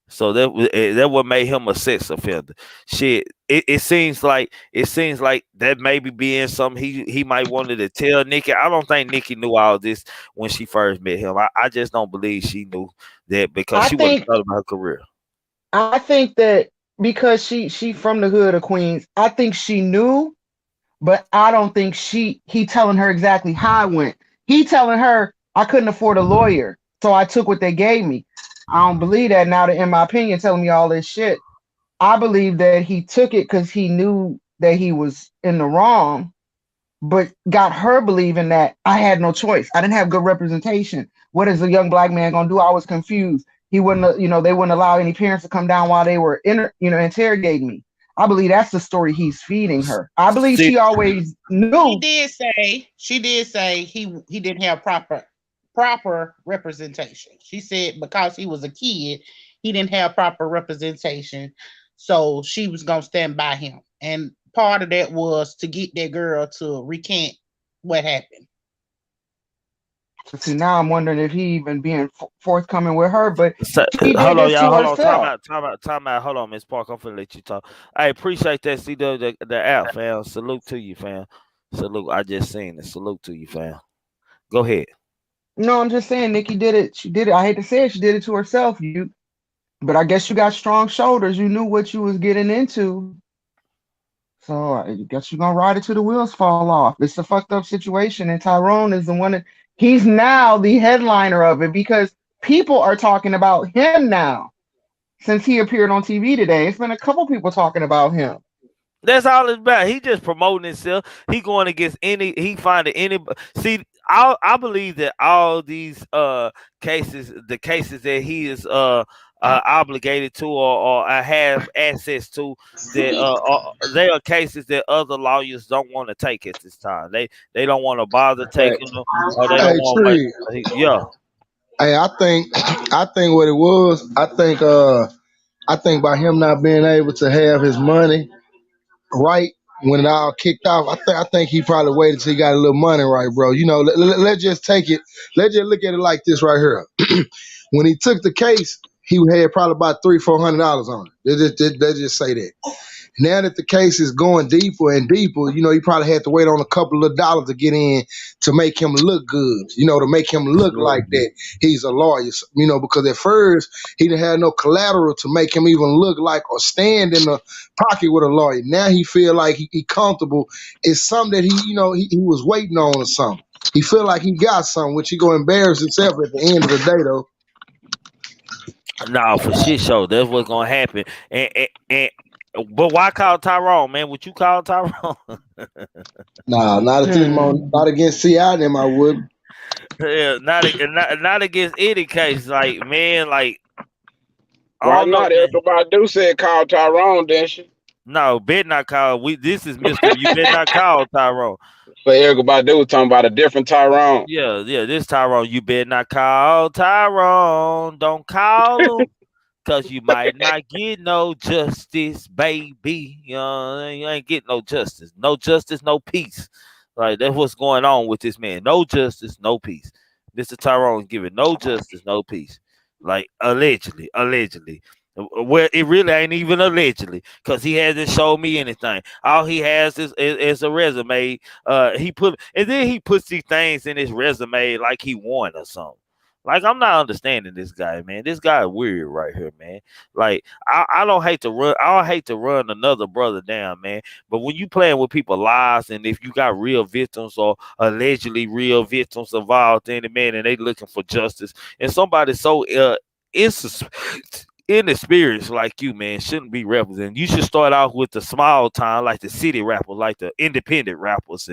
So that what made him a sex offender. Shit, it seems like that maybe being something he might wanted to tell Nikki. I don't think Nikki knew all this when she first met him. I just don't believe she knew that, because I she would have think thought about her career. I think that because she from the hood of Queens, I think she knew, but I don't think he telling her exactly how it went. He telling her I couldn't afford a lawyer, so I took what they gave me. I don't believe that now that, in my opinion, telling me all this shit. I believe that he took it because he knew that he was in the wrong, but got her believing that I had no choice. I didn't have good representation. What is a young black man gonna do? I was confused. He wouldn't, they wouldn't allow any parents to come down while they were interrogating me. I believe that's the story he's feeding her. I believe See, she always knew. She did say he didn't have proper representation. She said because he was a kid, he didn't have proper representation. So she was gonna stand by him. And part of that was to get that girl to recant what happened. So see, now I'm wondering if he even being forthcoming with her, but so, she did hold on, this y'all. to Hold on. herself. Time out. Hold on, Miss Park. I'm finna let you talk. I appreciate that. See the app, fam. Salute to you, fam. Salute. I just seen it. Salute to you, fam. Go ahead. No, I'm just saying Nikki did it. She did it. I hate to say it, she did it to herself. But I guess you got strong shoulders. You knew what you was getting into. So I guess you're gonna ride it till the wheels fall off. It's a fucked up situation, and Tyrone is the one that he's now the headliner of it because people are talking about him now since he appeared on TV today. It's been a couple people talking about him. That's all it's about. He just promoting himself. He going against any. He finding any. See, I believe that all these cases, the cases that he is obligated to or have access to, that they are cases that other lawyers don't want to take at this time. They don't want to bother taking them, or they don't Hey, want Tree. to. Yeah. Hey, I think what it was. I think by him not being able to have his money right when it all kicked off, I think he probably waited till he got a little money right, bro. Let's just take it. Let's just look at it like this right here. When he took the case, he had probably about $300-400 on it. Let's just say that. Now that the case is going deeper and deeper, he probably had to wait on a couple of dollars to get in to make him look good, to make him look like that he's a lawyer, because at first he didn't have no collateral to make him even look like or stand in the pocket with a lawyer. Now he feel like he comfortable. It's something that he was waiting on or something. He feel like he got something, which he gonna embarrass himself at the end of the day, though. No, for shit show. That's what's gonna happen. And but why call Tyrone, man? Would you call Tyrone? Nah, not at this moment. Not against CI them, I would. Yeah, not against any case. Like, man, like, I Why don't know, not? man. Erica Badu said call Tyrone, didn't she? No, bet not call. This is Mister. You bet not call Tyrone. But Erica Badu was talking about a different Tyrone. Yeah. This Tyrone. You bet not call Tyrone. Don't call him. Cause you might not get no justice, baby. You ain't getting no justice. No justice, no peace. Like, that's what's going on with this man. No justice, no peace. Mr. Tyrone giving no justice, no peace. Like, allegedly. Well, it really ain't even allegedly, because he hasn't showed me anything. All he has is a resume. And then he puts these things in his resume like he won or something. Like, I'm not understanding this guy, man. This guy is weird right here, man. Like, I don't hate to run. I don't hate to run another brother down, man. But when you playing with people's lives, and if you got real victims or allegedly real victims involved in it, man, and they looking for justice, and somebody so insus- inexperienced like you, man, shouldn't be represented. You should start off with the small time, like the city rappers, like the independent rappers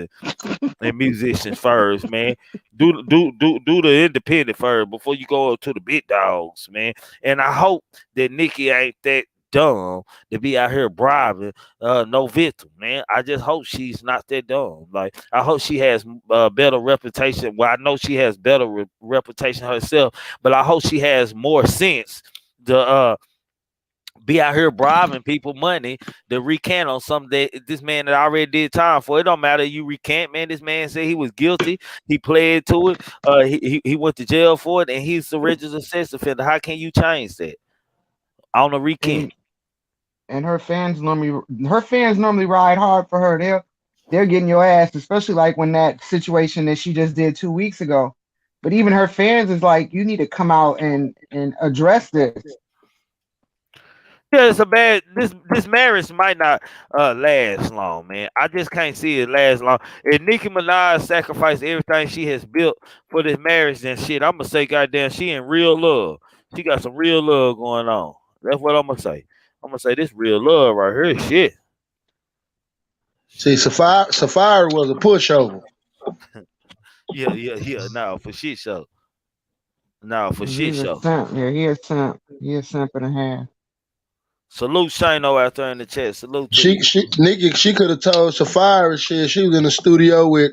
and musicians first, man. Do the independent first before you go up to the big dogs, man. And I hope that Nikki ain't that dumb to be out here bribing no victim, man. I just hope she's not that dumb. Like, I hope she has better reputation. Well, I know she has better reputation herself, but I hope she has more sense to be out here bribing people money to recant on something that this man that already did time for. It don't matter you recant, man. This man said he was guilty. He pled to it. He went to jail for it, and he's the registered sex offender. How can you change that on a recant? And her fans normally ride hard for her. They're getting your ass, especially like when that situation that she just did 2 weeks ago. But even her fans is like, you need to come out and address this. Yeah, it's a bad. This marriage might not last long, man. I just can't see it last long. If Nicki Minaj sacrificed everything she has built for this marriage, then shit, I'm gonna say, goddamn, she in real love. She got some real love going on. That's what I'm gonna say. I'm gonna say this real love right here. Shit. See, Sapphire was a pushover. Yeah. No, for shit show. No, for shit He's a show. simp. Yeah, he a simp. He a simp and a half. Salute Shano out there in the chat. Salute to She you. she Nikki she could have told Sapphire shit. She was in the studio with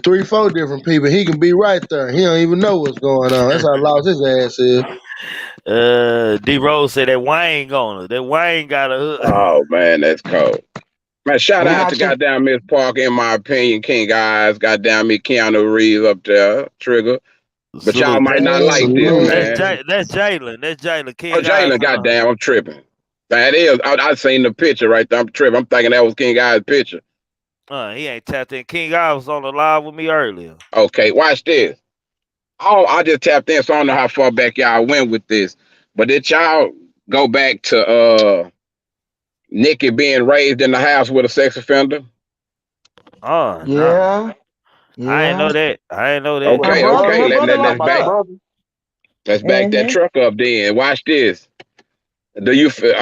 3, 4 different people. He can be right there. He don't even know what's going on. That's how lost his ass is. D Rose said that Wayne gonna. That Wayne got a hook. Oh man, that's cold. Man, shout They out to not think. goddamn Miss Park, in my opinion, King Eyes, goddamn me, Keanu Reeves up there, Trigger. But y'all Salute. might not like this, Salute. Yeah. man. That's Jalen. That's Jalen. Oh, King Eyes Jalen, son. goddamn, I'm tripping. That is, I seen the picture right there. I'm tripping. I'm thinking that was King Eyes' picture. He ain't tapped in. King Eyes was on the live with me earlier. Okay, watch this. Oh, I just tapped in, so I don't know how far back y'all went with this. But did y'all go back to Nikki being raised in the house with a sex offender? Oh no. Yeah. I ain't know Yeah. that. I ain't know that. Her Okay, brother. okay. Her brother Let's locked back up. that Mm-hmm. truck up then. Watch this. Do you feel?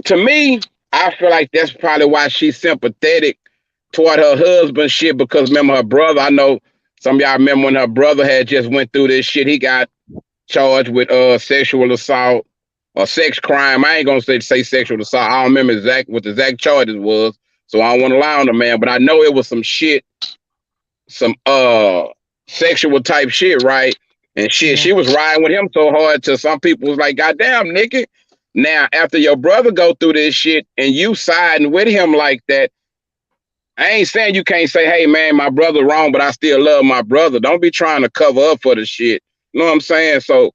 To me, I feel like that's probably why she's sympathetic toward her husband shit. Because remember her brother. I know some of y'all remember when her brother had just went through this shit. He got charged with sexual assault or sex crime. I ain't gonna say sexual assault. I don't remember what the exact charges was, so I don't want to lie on the man. But I know it was some shit, some sexual type shit, right? And shit, Yeah. she was riding with him so hard till some people was like, "God damn, Nikki." Now, after your brother go through this shit and you siding with him like that, I ain't saying you can't say, "Hey man, my brother wrong, but I still love my brother." Don't be trying to cover up for the shit. You know what I'm saying? So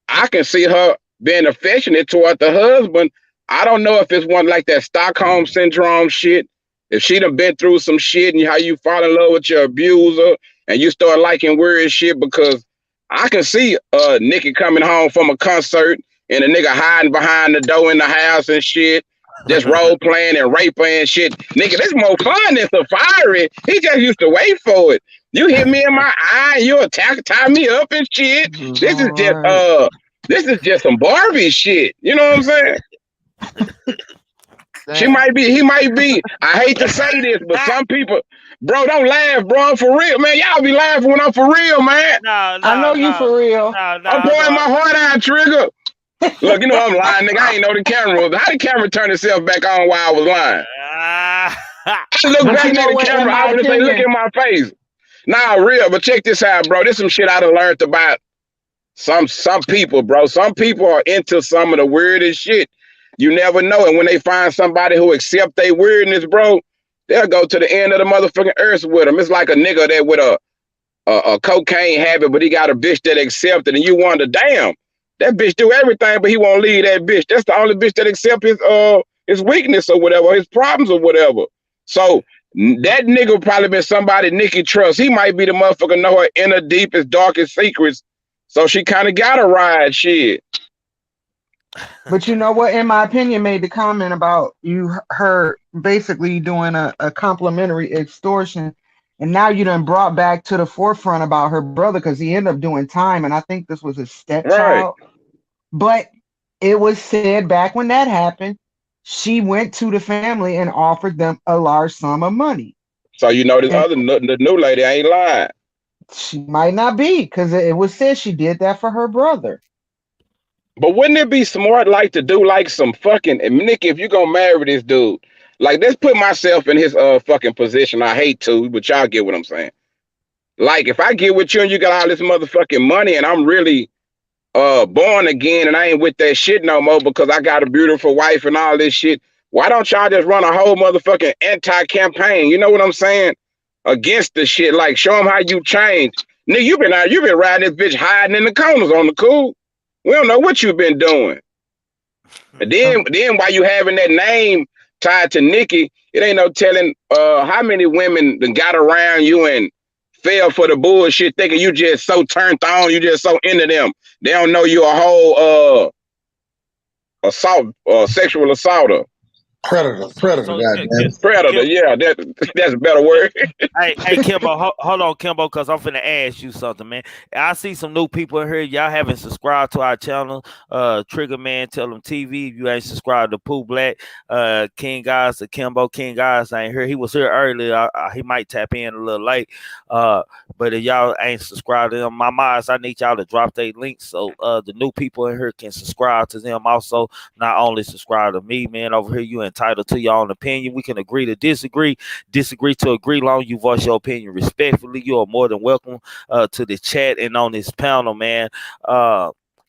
I can see her being affectionate toward the husband. I don't know if it's one like that Stockholm syndrome shit. If she done been through some shit and how you fall in love with your abuser and you start liking weird shit, because I can see Nikki coming home from a concert and a nigga hiding behind the door in the house and shit, just role playing and raping and shit. Nigga, this more fun than Safari. He just used to wait for it. You hit me in my eye, you attack, tie me up and shit. This is just Lord. this is just some Barbie shit. You know what I'm saying? She Damn. might be, he might be. I hate to say this, but some people, bro, don't laugh, bro. I'm for real, man. Y'all be laughing when I'm for real, man. No, I know no, you no, for real. no, I'm no, pouring no. my heart out, Trigger. Look, you know I'm lying, nigga. I ain't know the camera was. How the camera turn itself back on while I was lying? Ah, I look But back you at know the what? In camera. I my was gonna say, look opinion, in my face. Nah, real, but check this out, bro. This some shit I done learned about some people, bro. Some people are into some of the weirdest shit. You never know. And when they find somebody who accept their weirdness, bro, they'll go to the end of the motherfucking earth with them. It's like a nigga that with a cocaine habit, but he got a bitch that accepted, and you wonder, damn, that bitch do everything, but he won't leave that bitch. That's the only bitch that accept his weakness or whatever, his problems or whatever. So that nigga probably been somebody Nikki trusts. He might be the motherfucker know her inner deepest, darkest secrets, So she kind of got a ride. Shit. But you know what? In my opinion, made the comment about her basically doing a complimentary extortion, and now you done brought back to the forefront about her brother because he ended up doing time, and I think this was his Right. stepchild. But it was said back when that happened, she went to the family and offered them a large sum of money, So you know this and other the new lady ain't lying. she might not be because it was said she did that for her brother. But wouldn't it be smart like to do like some fucking and Nikki, if you gonna marry this dude, like let's put myself in his fucking position. I hate to, but y'all get what I'm saying. Like if I get with you and you got all this motherfucking money and I'm really born again and I ain't with that shit no more because I got a beautiful wife and all this shit. Why don't y'all just run a whole motherfucking anti-campaign? You know what I'm saying? Against the shit. Like show them how you change. Nigga, you been riding this bitch hiding in the corners on the cool. We don't know what you've been doing. And then while you having that name tied to Nikki, it ain't no telling how many women that got around you and fell for the bullshit thinking you just so turned on, you just so into them. They don't know you a whole sexual assaulter. Predator, goddamn. Predator, yeah, that's a better word. Hey, Kimbo, hold on, Kimbo, because I'm finna ask you something, man. I see some new people in here. Y'all haven't subscribed to our channel, TRIGGMANTellmtv. If you ain't subscribed to Pooh Black, King Guys, the Kimbo King Guys ain't here. He was here earlier. He might tap in a little late. But if y'all ain't subscribed to them, my mods, I need y'all to drop their links so the new people in here can subscribe to them. Also, not only subscribe to me, man. Over here, you entitled to your own opinion. We can agree to disagree to agree. Long you voice your opinion respectfully, you are more than welcome to the chat and on this panel, man.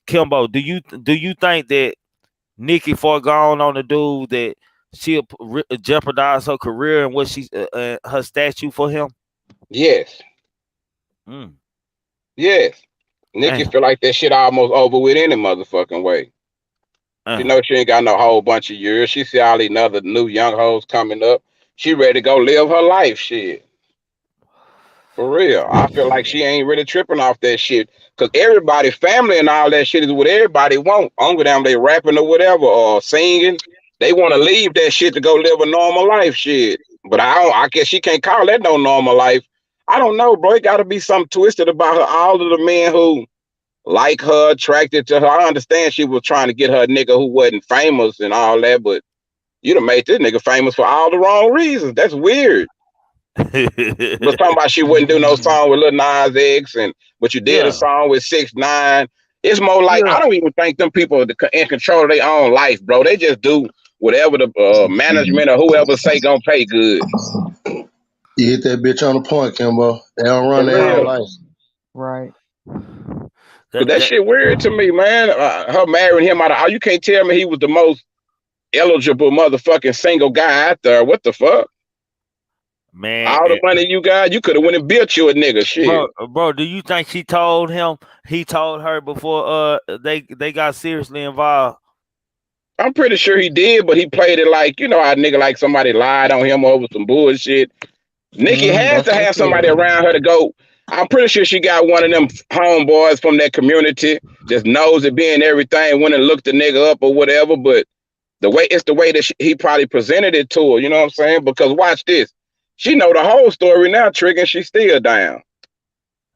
Kimbo, do you think that Nikki foregone on the dude that she'll jeopardize her career and what she her statue for him? Yes. Mm. Yes. Nikki feel like that shit almost over with any motherfucking way. You know she ain't got no whole bunch of years. She see all these other new young hoes coming up. She ready to go live her life, shit. For real. I feel like she ain't really tripping off that shit. Cause everybody, family and all that shit is what everybody want. Uncle them they rapping or whatever or singing. They want to leave that shit to go live a normal life, shit. But I guess she can't call that no normal life. I don't know, bro. It gotta be something twisted about her. All of the men who like her, attracted to her. I understand she was trying to get her nigga who wasn't famous and all that, but you done made this nigga famous for all the wrong reasons. That's weird. But talking about she wouldn't do no song with Lil Nas X, but you did a song with 6ix9ine. It's more like I don't even think them people in control of their own life, bro. They just do whatever the management or whoever say gonna pay good. You hit that bitch on the point, Kimbo. They don't run their own life. Right. Cause that shit weird to me, man. Her marrying him you can't tell me he was the most eligible motherfucking single guy out there. What the fuck? Man, all the money you got, you could have went and built you a nigga. Shit. Bro, do you think he told her before they got seriously involved? I'm pretty sure he did, but he played it like, you know how nigga like somebody lied on him over some bullshit. Nikki has to have somebody around her to go. I'm pretty sure she got one of them homeboys from that community, just knows it being everything, went and looked the nigga up or whatever, but the way that he probably presented it to her, you know what I'm saying? Because watch this. She know the whole story now, Trigger, and she's still down.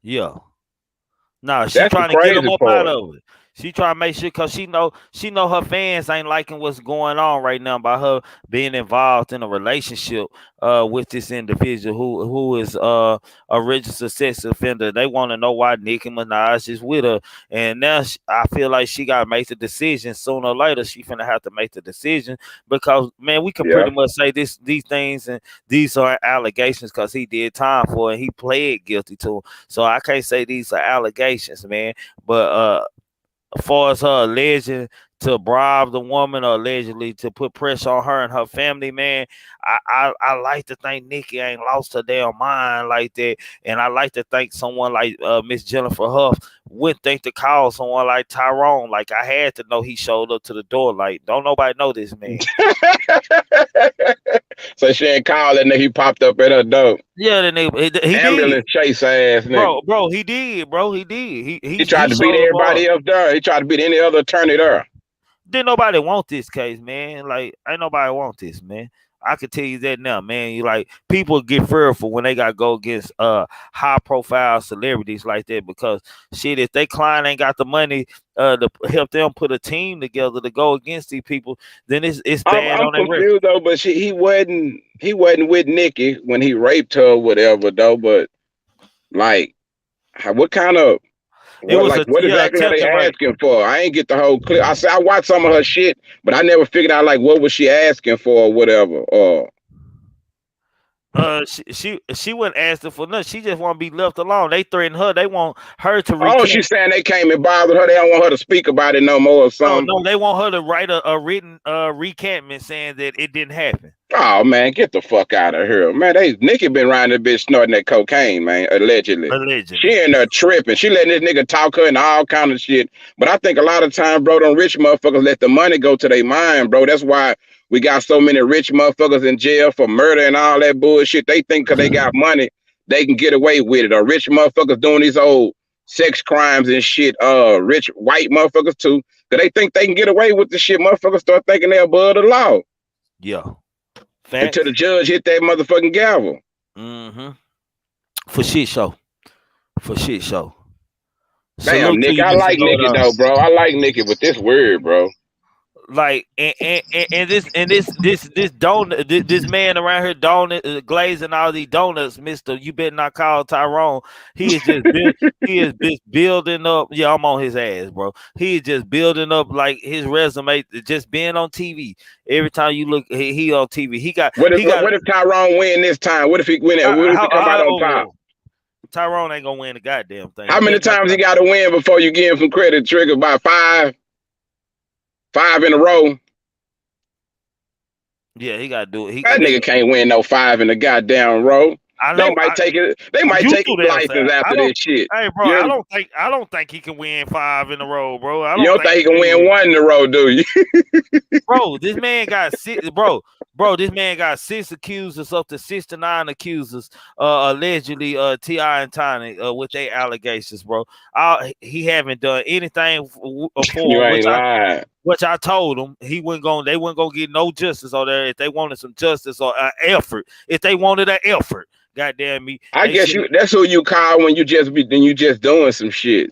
Yeah. No, she trying to get him up out of it. She trying to make sure because she know her fans ain't liking what's going on right now by her being involved in a relationship with this individual who is a registered sex offender. They want to know why Nicki Minaj is with her, and now I feel like she got to make the decision sooner or later. She finna have to make the decision because man, we can pretty much say these things and these are allegations because he did time for it and he pled guilty to them. So I can't say these are allegations, man. But as far as her alleging to bribe the woman or allegedly to put pressure on her and her family, man, I like to think Nikki ain't lost her damn mind like that. And I like to think someone like Miss Jennifer Huff would think to call someone like Tyrone. Like I had to know he showed up to the door. Like, don't nobody know this man. So she ain't called that nigga. He popped up at her door. Yeah, the nigga, he Ambulance did, chase ass nigga. bro. He did, bro. He did. He He tried to beat showed up. everybody else there. He tried to beat any other attorney there. Didn't nobody want this case, man. Like, ain't nobody want this, man. I can tell you that now, man. You like people get fearful when they got to go against high profile celebrities like that because shit, if they client ain't got the money to help them put a team together to go against these people, then it's bad I'm on their record. confused though, but he wasn't with Nikki when he raped her or whatever though. But like, what kind of what exactly are they asking for? I ain't get the whole clip. I watched some of her shit, but I never figured out like what was she asking for or whatever. She wasn't asking for nothing. She just want to be left alone. They threatened her. They want her to recant. Oh, she's saying they came and bothered her. They don't want her to speak about it no more or something. No, they want her to write a written recantment saying that it didn't happen. Oh man, get the fuck out of here, man. Nikki been riding this bitch snorting that cocaine, man. Allegedly. She in there tripping. She letting this nigga talk her and all kind of shit. But I think a lot of times, bro, them rich motherfuckers let the money go to their mind, bro. That's why we got so many rich motherfuckers in jail for murder and all that bullshit. They think because they got money, they can get away with it. Or rich motherfuckers doing these old sex crimes and shit. Rich white motherfuckers too. Because they think they can get away with the shit. Motherfuckers start thinking they're above the law. Yeah. Facts. Until the judge hit that motherfucking gavel. Mm-hmm. For shit show. Damn, Nick. I like Nikki though, bro. I like Nikki, but this weird, bro. Like and this donut, this man around here glazing all these donuts, Mister. You better not call Tyrone. He is just building up. Yeah, I'm on his ass, bro. He is just building up like his resume, just being on TV. Every time you look, he on TV. What if Tyrone win this time? What if he win it? What if he come out on top? Tyrone ain't gonna win the goddamn thing. How many times he got to win before you give him some credit? Trigger by 5 in a row. Yeah, he gotta do it. That nigga can't win no 5 in a goddamn row. They might take his license after this shit. Hey, bro, I don't think he can win 5 in a row, bro. You don't think he can win 1 in a row, do you? Bro, this man got 6. Bro, this man got 6 accusers up to 6 to 9 accusers, allegedly, T.I. and Tiny, with their allegations, bro. He haven't done anything for you ain't lying. Which I told him they wasn't gonna get no justice on there if they wanted some justice or effort. If they wanted an effort, goddamn me. I guess that's who you call when you just doing some shit.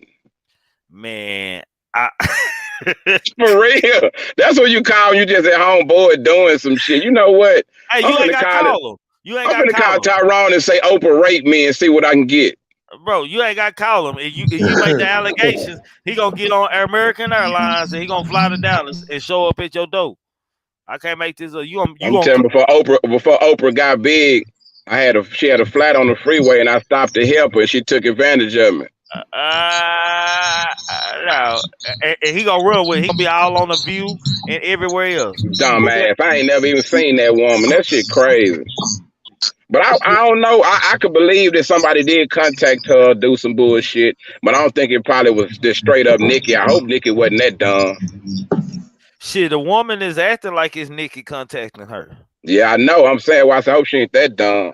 Man, for real. That's what you call when you just at home bored doing some shit. You know what? Hey, you ain't got to call him. I'm gonna call Tyrone and say Oprah raped me and see what I can get. Bro, you ain't got to call him. If you make the allegations, he gonna get on American Airlines and he gonna fly to Dallas and show up at your door. I can't make this. I'm telling before Oprah got big, she had a flat on the freeway and I stopped to help her and she took advantage of me. No, and he gonna run with it. He gonna be all on The View and everywhere else. Dumbass. I ain't never even seen that woman. That shit crazy. But I don't know. I could believe that somebody did contact her, do some bullshit, but I don't think it probably was just straight up Nikki. I hope Nikki wasn't that dumb. Shit, the woman is acting like it's Nikki contacting her. Yeah, I know. I'm saying, well, I hope she ain't that dumb.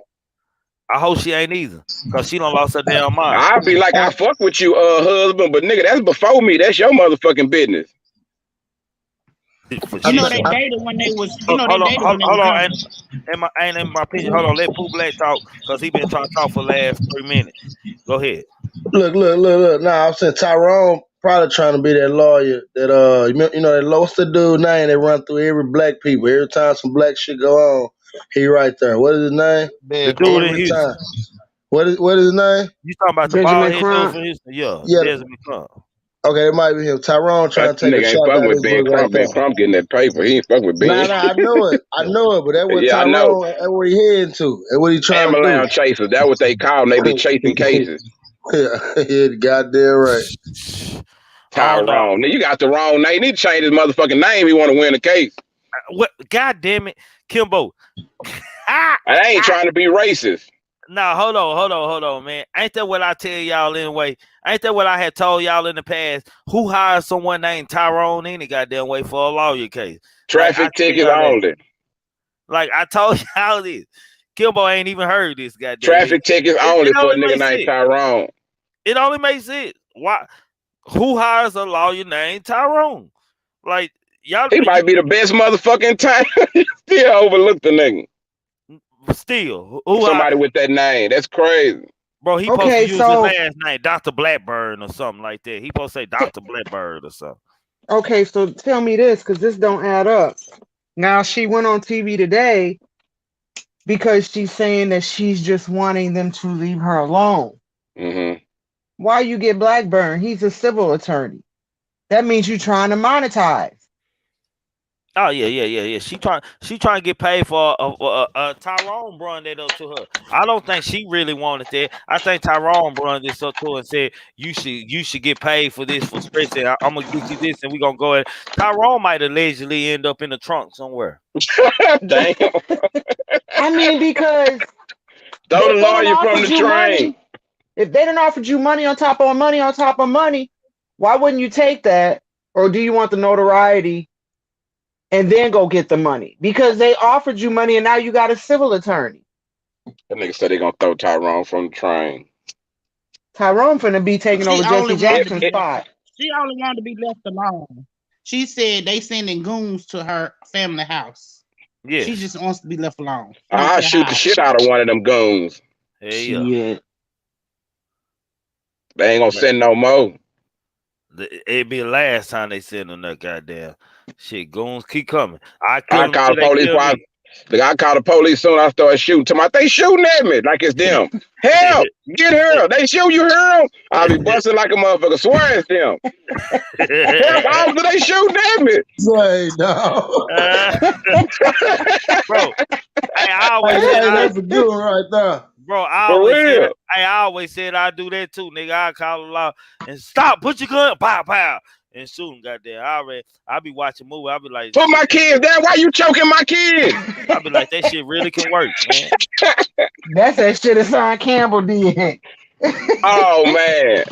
I hope she ain't either, cause she done lost her damn mind. I'll be like, I fuck with you, husband, but nigga, that's before me. That's your motherfucking business. You know they dated when they was. You know hold they dated when they on. was. Ain't in my picture. Hold on, let Pooh Black talk, cause he been trying to talk for the last 3 minutes. Go ahead. Look. Nah, I'm saying Tyrone probably trying to be that lawyer that you know that what's the dude name that run through every black people every time some black shit go on. He right there. What is his name? The dude in Houston. What is his name? You talking about the bald head dude from Houston? Yeah. Benjamin Crump. Okay, it might be him. Tyrone trying to take a shot at his Ben Crump. Ben Crump getting that paper. He ain't fuck with Ben. Nah, I know it, but that's what Tyrone. That's what he heading to. That's what he trying to do. Chasers. That's what they call them. They be chasing cases. Yeah, goddamn right. Tyrone. Now you got the wrong name. You need to change his motherfucking name. He want to win the case. What? God damn it, Kimbo. I ain't trying to be racist. Nah, hold on, man. Ain't that what I tell y'all anyway? Ain't that what I had told y'all in the past? Who hires someone named Tyrone any goddamn way for a lawyer case? Traffic tickets only. Like I told y'all this. Kimbo ain't even heard this goddamn. Traffic tickets only it for a only nigga makes named sense. Tyrone. It only makes sense. Why? Who hires a lawyer named Tyrone? Like y'all, He might be the best motherfucking time. Still overlooked the nigga. still who Somebody with that name. That's crazy. bro? He supposed to Okay, use his so last name, Dr. Blackburn or something like that. He supposed to say Dr. Blackburn or something. okay, so tell me this, because this don't add up. Now she went on TV today because she's saying that she's just wanting them to leave her alone. Mm-hmm. Why you get Blackburn? He's a civil attorney. That means you're trying to monetize. Oh yeah. She trying to get paid for a Tyrone brung that up to her. I don't think she really wanted that. I think Tyrone brung this up to her and said you should get paid for this for stressing. I'm gonna get you this and we gonna go ahead. Tyrone might allegedly end up in the trunk somewhere. Damn. I mean, because Throw the if they done lawyer from offered the you train. money, if they done offered you money on top of money on top of money, why wouldn't you take that? Or do you want the notoriety and then go get the money? Because they offered you money and now you got a civil attorney. That nigga said they gonna throw Tyrone from the train. Tyrone finna be taking She over only Jesse wanted to Jackson's be left. spot. She only wanted to be left alone. She said they sending goons to her family house. Yes. She just wants to be left alone. I'll shoot the shit out of one of them goons. Hey, yeah. Shit. They ain't gonna send no more. It'd be the last time they send them that goddamn shit. Goons keep coming. I I kill them call till the they police. kill me. I call the police soon. I start shooting. To my, they shooting at me like it's them. Help! Get her! They shoot you, hear them? I'll be busting like a motherfucker. Swear it's them. Help! Officer, they shooting at me. Say no. Bro, I always Hey, said that's a good one right there. bro, For real. I always said I do that too, nigga. I call the law and stop, put your gun, pow, pow, and shoot him, goddamn. I be watching movie. I be like, Put my kids down. Why you choking my kids? I be like, that shit really can work, man. That's that shit that Son Campbell did. Oh man.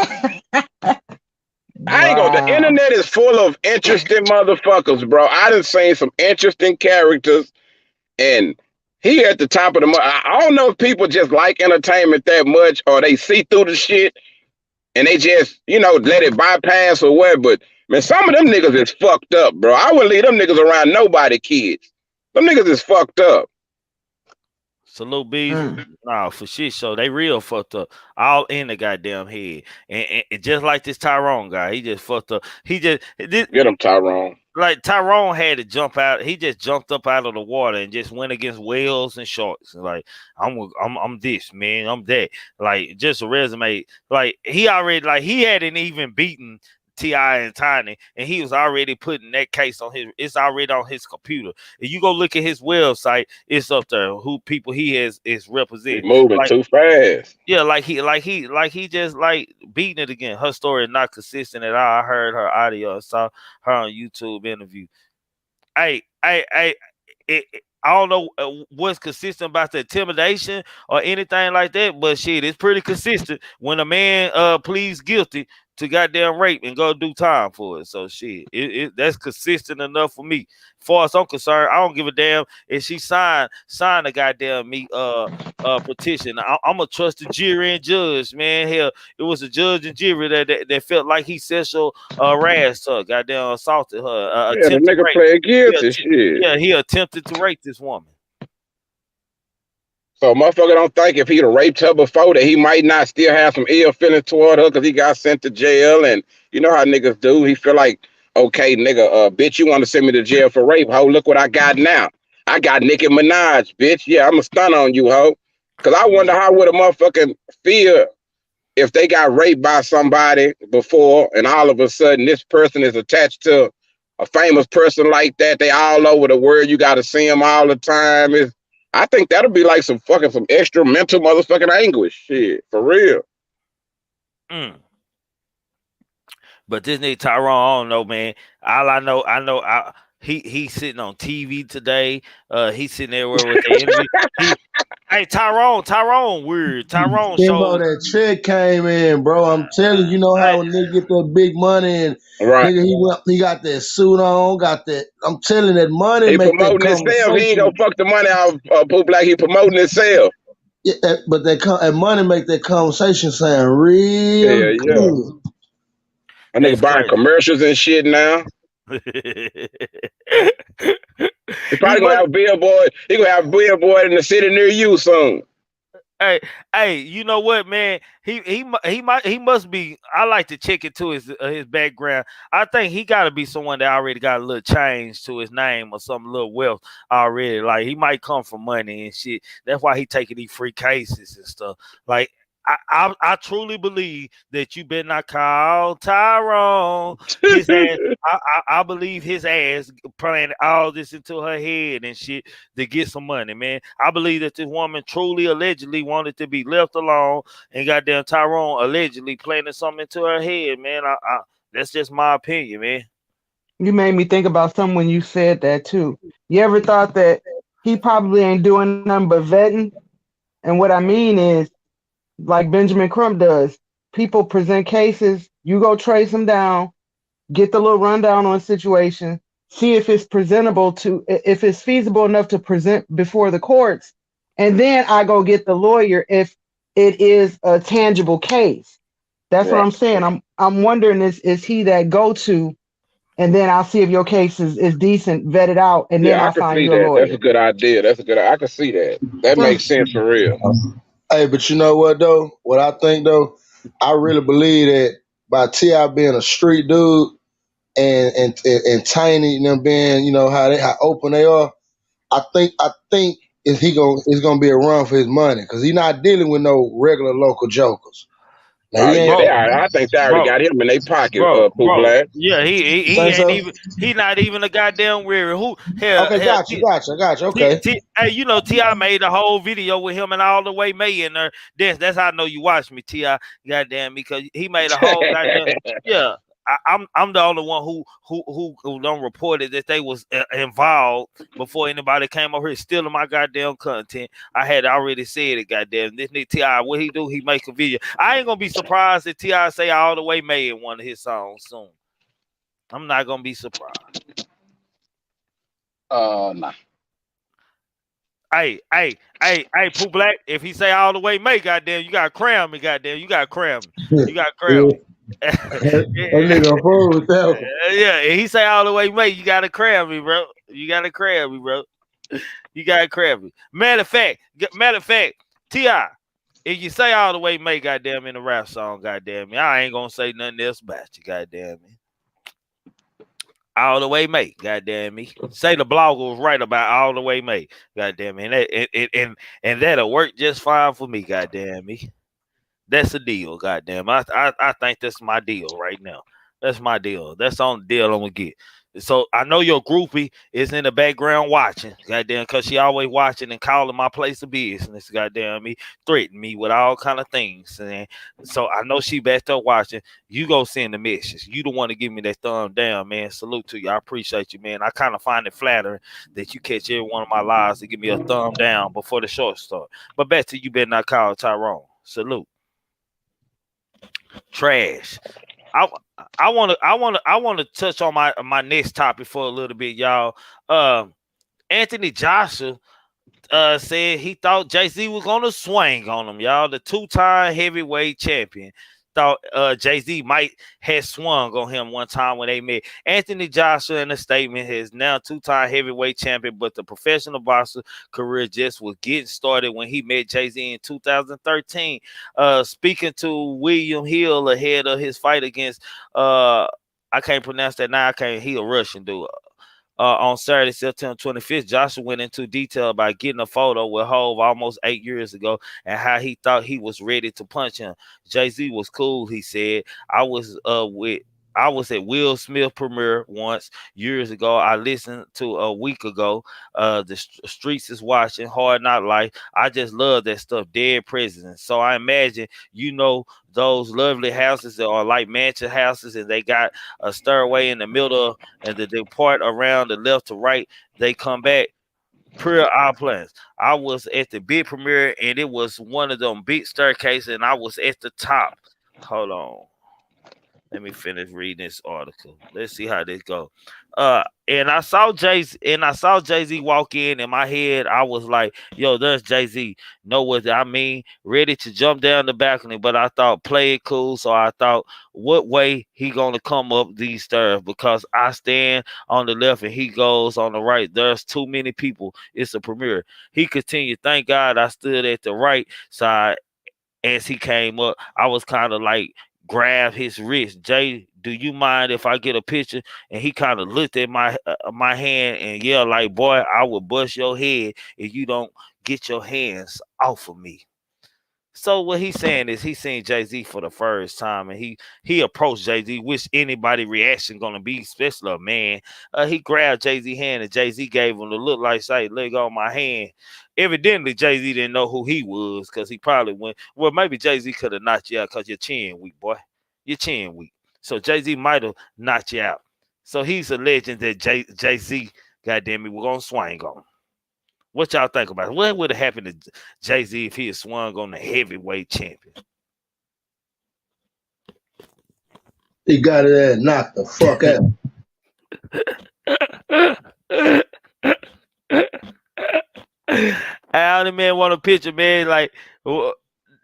I ain't gonna. The internet is full of interesting motherfuckers, bro. I done seen some interesting characters, and he at the top of the. I don't know if people just like entertainment that much, or they see through the shit and they just, let it bypass or what. But man, some of them niggas is fucked up, bro. I wouldn't leave them niggas around nobody, kids. Them niggas is fucked up. Salute Bees. Nah, for shit show. They real fucked up. All in the goddamn head. And just like this Tyrone guy, he just fucked up. Get him, Tyrone. Like Tyrone had to jump out. He just jumped up out of the water and just went against whales and sharks. Like I'm this, man. I'm that. Like just a resume. Like he hadn't even beaten T.I. and Tiny, and he was already putting that case on it's already on his computer. If you go look at his website, it's up there who people he is representing. He's moving too fast. Yeah, like he just like beating it again. Her story is not consistent at all. I heard her audio and saw her on YouTube interview. I don't know what's consistent about the intimidation or anything like that, but shit, it's pretty consistent when a man pleads guilty to goddamn rape and go do time for it. So shit, that's consistent enough for me. As far as I'm concerned, I don't give a damn if she signed a goddamn petition. I'm gonna trust the jury and judge, man. Hell, it was a judge and jury that felt like he sexual harassed her, goddamn assaulted her. Yeah, the nigga played guilty. Shit. Yeah, he attempted to rape this woman. So motherfucker don't think if he'd have raped her before that he might not still have some ill feelings toward her because he got sent to jail. And you know how niggas do. He feel like, okay, nigga, bitch, you want to send me to jail for rape, ho? Look what I got now. I got Nicki Minaj, bitch. Yeah, I'm a stun on you, ho. Because I wonder how would a motherfucking feel if they got raped by somebody before and all of a sudden this person is attached to a famous person like that. They all over the world. You got to see them all the time. I think that'll be like some extra mental motherfucking anguish. Shit, for real. But this nigga Tyrone, I don't know, man. All I know, He's sitting on TV today. He's sitting there with the enemy. He, hey Tyrone, weird. Tyrone Timbo, showed. that check came in, bro. I'm telling you, you know how Hey, when nigga get that big money and Right. nigga he got that suit on, got that. I'm telling that money He make that promoting himself. He ain't gonna conversation. fuck the money out of Poop like he promoting himself. Yeah, but that money make that conversation sound real Yeah, yeah. good. A nigga that's buying crazy. commercials and shit now. He he probably gonna must. have a billboard. He gonna have a billboard in the city near you soon. Hey, hey, you know what, man? He must be. I like to check into his background. I think he got to be someone that already got a little change to his name or some little wealth already. Like he might come from money and shit. That's why he taking these free cases and stuff. Like I truly believe that you better not call Tyrone. His ass. I believe his ass planning all this into her head and shit to get some money, man. I believe that this woman truly allegedly wanted to be left alone, and goddamn Tyrone allegedly planted something into her head, man. That's just my opinion, man. You made me think about something when you said that too. You ever thought that he probably ain't doing nothing but vetting? And what I mean is, like Benjamin Crump does, people present cases, you go trace them down, get the little rundown on a situation, see if it's presentable to, if it's feasible enough to present before the courts, and then I go get the lawyer if it is a tangible case. That's what Right. I'm saying. I'm wondering is he that go to, and then I'll see if your case is decent, vet it out, and then Yeah, I I'll can find see you a that. That's a lawyer. good idea. I can see that. That makes sense for real. Hey, but you know what though? What I think though, I really believe that by Ti being a street dude and Tiny and them being, you know how open they are. I think is he going it's gonna be a run for his money because he's not dealing with no regular local jokers. Now Oh he yeah, ain't. they Bro, are. I think they already bro, got him in their pocket, Pooh bro. Black. Yeah, You he think ain't so? even. He not even a goddamn weary. Who hell Okay, hell. got you. Okay. Hey, you know Ti made a whole video with him and all the way May in there. That's how I know you watch me, Ti. Goddamn, because he made a whole goddamn yeah. I'm the only one who don't reported that they was involved before anybody came over here stealing my goddamn content. I had already said it, goddamn. This nigga Ti, what he do? He make a video. I ain't gonna be surprised if Ti say all the way May in one of his songs soon. I'm not gonna be surprised. Nah. Hey, Pooh Black. If he say all the way, May, goddamn, you gotta cram me, goddamn, you gotta cram me, Yeah, you gotta cram me. that nigga fool with that one. Yeah, if he say all the way, May, you gotta cram me, bro. You gotta cram me, bro. You gotta cram me. Matter of fact, Ti. If you say all the way, May, goddamn, in the rap song, goddamn me, I ain't gonna say nothing else about you, goddamn me. All the way May, goddamn me. Say the blogger was right about all the way May, goddamn me. And that'll work just fine for me, goddamn me. That's a deal, goddamn. I think that's my deal right now. That's my deal. That's the only deal I'm gonna get. So I know your groupie is in the background watching, goddamn, cause she always watching and calling my place of business, goddamn me, threatening me with all kind of things. And so I know she back there watching. You go send the message. You the one to give me that thumb down, man. Salute to you. I appreciate you, man. I kind of find it flattering that you catch every one of my lives to give me a thumb down before the short start. But back to you, better not call Tyrone. Salute. Trash. I I want to touch on my next topic for a little bit, y'all. Anthony Joshua said he thought Jay-Z was gonna swing on him, y'all. The two-time heavyweight champion thought Jay-Z might have swung on him one time when they met. Anthony Joshua in a statement has now two-time heavyweight champion, but the professional boxer career just was getting started when he met Jay-Z in 2013. Speaking to William Hill ahead of his fight against I can't pronounce that now. I can't. He a Russian dude. On Saturday, September 25th, Joshua went into detail about getting a photo with Hove almost 8 years ago and how he thought he was ready to punch him. Jay-Z was cool, he said. I was with I was at Will Smith premiere once years ago. I listened to a week ago. Streets is watching Hard Not Life. I just love that stuff. Dead Presidents. So I imagine those lovely houses that are like mansion houses, and they got a stairway in the middle, and the part around the left to right. They come back per our plans. I was at the big premiere, and it was one of them big staircases, and I was at the top. Hold on. Let me finish reading this article. Let's see how this go. And I saw Jay Z walk in. In my head, I was like, "Yo, there's Jay Z." Know what I mean? Ready to jump down the balcony, but I thought play it cool. So I thought, what way he gonna come up these stairs? Because I stand on the left and he goes on the right. There's too many people. It's a premiere. He continued. Thank God I stood at the right side as he came up. I was kind of like grab his wrist. Jay, do you mind if I get a picture? And he kind of looked at my hand and yelled like, "Boy, I will bust your head if you don't get your hands off of me." So what he's saying is he seen Jay Z for the first time, and he approached Jay Z. Which anybody reaction gonna be, especially a man. He grabbed Jay Z hand, and Jay Z gave him the look like, "Say, let go of my hand." Evidently, Jay Z didn't know who he was because he probably went. Well, maybe Jay Z could have knocked you out because your chin weak, boy. Your chin weak. So Jay Z might have knocked you out. So he's a legend that Jay Z, goddamn it, we're gonna swing on. What y'all think about it? What would have happened to Jay Z if he had swung on the heavyweight champion? He got it and knocked the fuck out. How the man want a picture, man? Like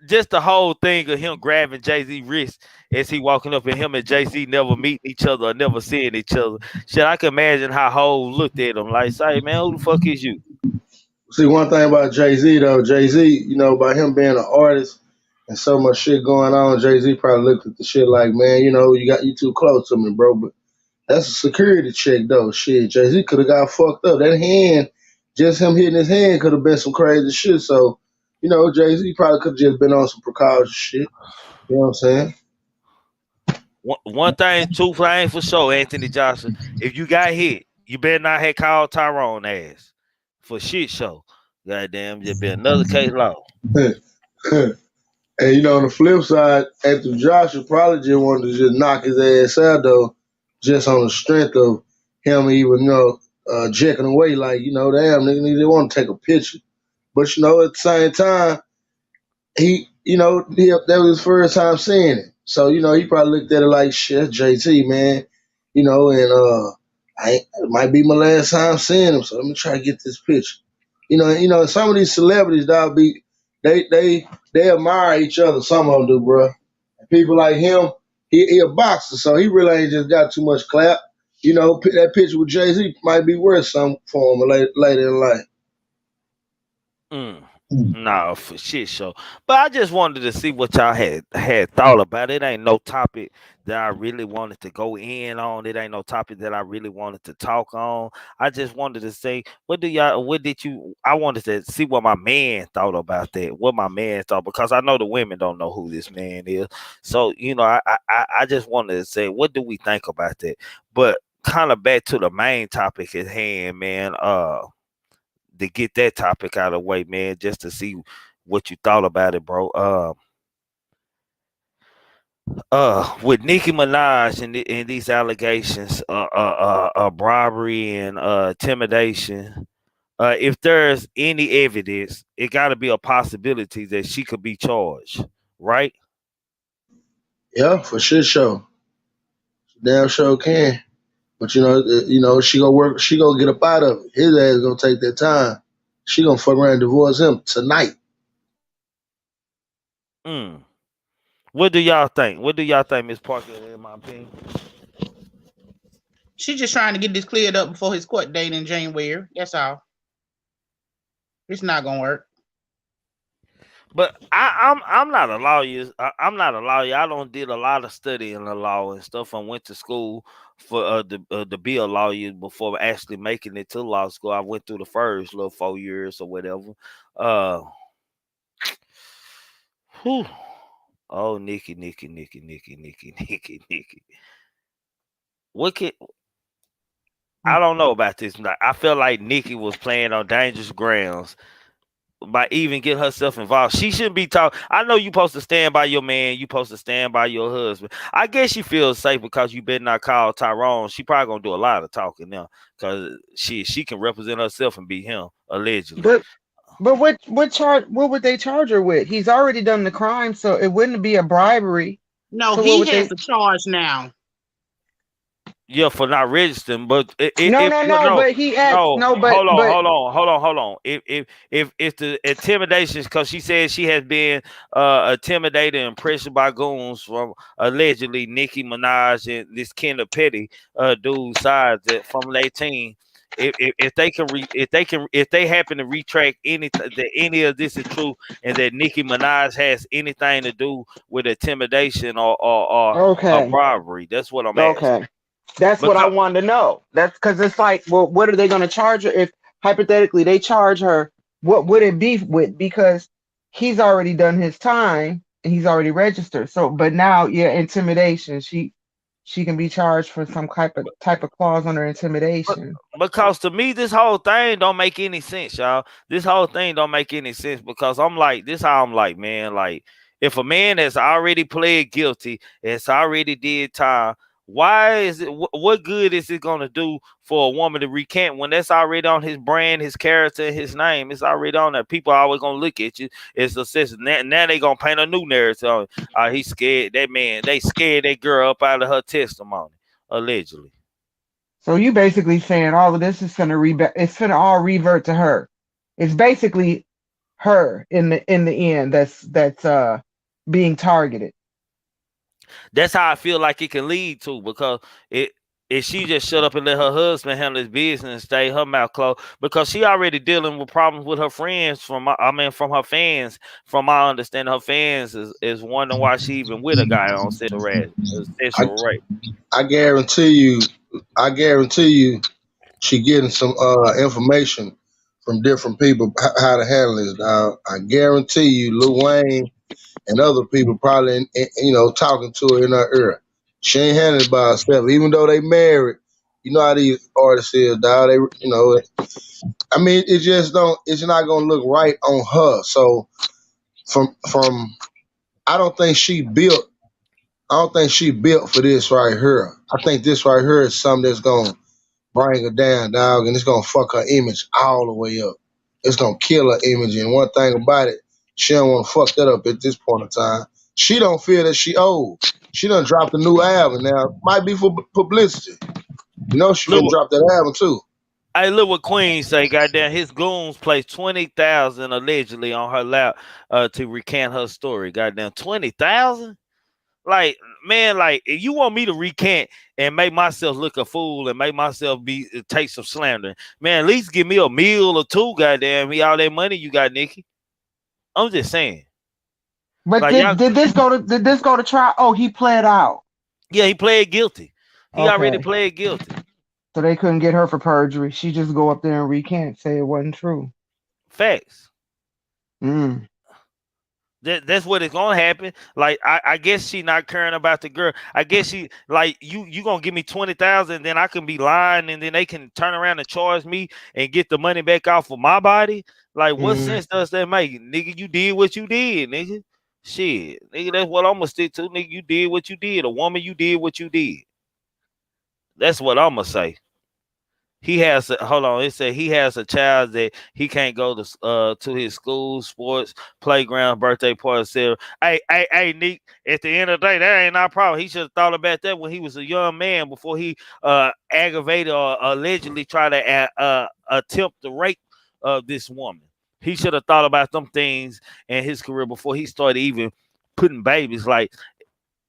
just the whole thing of him grabbing Jay Z wrist as he walking up, and him and Jay Z never meeting each other or never seeing each other. Shit, I can imagine how Hov looked at him like, "Say, man, who the fuck is you?" See, one thing about Jay Z though, Jay Z, by him being an artist and so much shit going on, Jay Z probably looked at the shit like, man, you too close to me, bro. But that's a security check though. Shit, Jay Z could have got fucked up. That hand, just him hitting his hand, could have been some crazy shit. So, Jay Z probably could have just been on some precaution shit. You know what I'm saying? One thing, two things for sure, Anthony Johnson. If you got hit, you better not have called Tyrone ass for shit show. Goddamn, there be another case law. And on the flip side, Anthony Joshua probably just wanted to just knock his ass out though, just on the strength of him even checking away like damn nigga, they want to take a picture, but at the same time that was his first time seeing it, so he probably looked at it like shit, JT man, and it might be my last time seeing him, so let me try to get this picture. Some of these celebrities, they admire each other. Some of them do, bro. People like him, he a boxer, so he really ain't just got too much clap. That picture with Jay Z might be worth something for him later in life. Mm. No, for shit show. But I just wanted to see what y'all had thought about it. Ain't no topic that I really wanted to go in on. It ain't no topic that I really wanted to talk on. I just wanted to say, I wanted to see what my man thought about that. What my man thought, because I know the women don't know who this man is. So, I just wanted to say, what do we think about that? But kind of back to the main topic at hand, man. To get that topic out of the way, man, just to see what you thought about it, bro. With Nicki Minaj and these allegations, robbery and intimidation. If there's any evidence, it got to be a possibility that she could be charged, right? Yeah, for sure. Damn sure can. But she gonna work. She gonna get up out of it. His ass gonna take that time. She gonna fuck around and divorce him tonight. Mm. What do y'all think? What do y'all think, Miss Parker? In my opinion. She's just trying to get this cleared up before his court date in January. That's all. It's not gonna work. But I'm not a lawyer. I'm not a lawyer. I don't did a lot of study in the law and stuff. I went to school for to be a lawyer before actually making it to law school. I went through the first little 4 years or whatever. Uh, whew. Oh, Nikki. what can I don't know about this. Like, I feel like Nikki was playing on dangerous grounds by even getting herself involved. She shouldn't be talking. I know you supposed to stand by your man. You supposed to stand by your husband. I guess she feels safe because you better not call Tyrone. She probably gonna do a lot of talking now because she can represent herself and be him allegedly. But what would they charge her with? He's already done the crime, so it wouldn't be a bribery. No, So what he would has they? a charge now. Yeah, for not registering, but No, if no, no, no. no, But he asked. no, No, hold on. If the intimidation, because she said she has been intimidated and pressured by goons from allegedly Nicki Minaj and this Kendall Petty dude sides that from their team. If they happen to retract that any of this is true and that Nicki Minaj has anything to do with intimidation or a okay, bribery, that's what I'm asking. okay. That's what I Because wanted to know. That's because it's like, well, what are they going to charge her if hypothetically they charge her? What would it be with? Because he's already done his time and he's already registered. So, but now, yeah, intimidation. She can be charged for some type of clause under intimidation. Because to me, this whole thing don't make any sense, y'all. This whole thing don't make any sense because I'm like, this how I'm like, man, like if a man has already pled guilty, has already did time, why is it? What good is it gonna do for a woman to recant when that's already on his brand, his character, his name? It's already on there. People are always gonna look at you. It's a sense. Now they gonna paint a new narrative. He's scared. That man, they scared that girl up out of her testimony, allegedly. So you basically saying all of this is going to it's going to all revert to her. It's basically her in the end that's being targeted. That's how I feel like it can lead to because it if she just shut up and let her husband handle his business and stay her mouth closed because she already dealing with problems with her friends from her fans. From my understanding, her fans is wondering why she even with a guy on I, sexual rape. I guarantee you, she getting some information from different people how to handle this. Now, I guarantee you, Lil Wayne and other people probably, talking to her in her ear. She ain't handling it by herself, even though they married. You know how these artists is, dog. I mean, it just don't. It's not gonna look right on her. So from, I don't think she built. I don't think she built for this right here. I think this right here is something that's gonna bring her down, dog, and it's gonna fuck her image all the way up. It's gonna kill her image. And one thing about it, she don't want to fuck that up at this point in time. She don't feel that she old. She done dropped a new album now. Might be for publicity. You know she finna Look, drop that album too. I look what Queen say. Goddamn, his goons placed 20,000 allegedly on her lap to recant her story. Goddamn, 20,000. Like, man, like if you want me to recant and make myself look a fool and make myself be take some slandering, man, at least give me a meal or two, goddamn me, all that money you got, Nikki. I'm just saying. But Like y'all, did this go to trial? Oh, he pled out. yeah, he played guilty. He already Okay. played guilty. So they couldn't get her for perjury. She just go up there and recant, say it wasn't true. Facts. Mm. That's what it's gonna happen. Like I guess she not caring about the girl. I guess she like you gonna give me 20,000, then I can be lying, and then they can turn around and charge me and get the money back off of my body. Like what Mm. sense does that make, nigga? You did what you did, nigga. Shit, nigga. That's what I'm gonna stick to, nigga. You did what you did. A woman, you did what you did. That's what I'm gonna say. He has hold on. It said he has a child that he can't go to his school, sports, playground, birthday party, etc. Hey, Nick. At the end of the day, that ain't our problem. He should have thought about that when he was a young man before he aggravated or allegedly tried to attempt to rape this woman. He should have thought about them things in his career before he started even putting babies. Like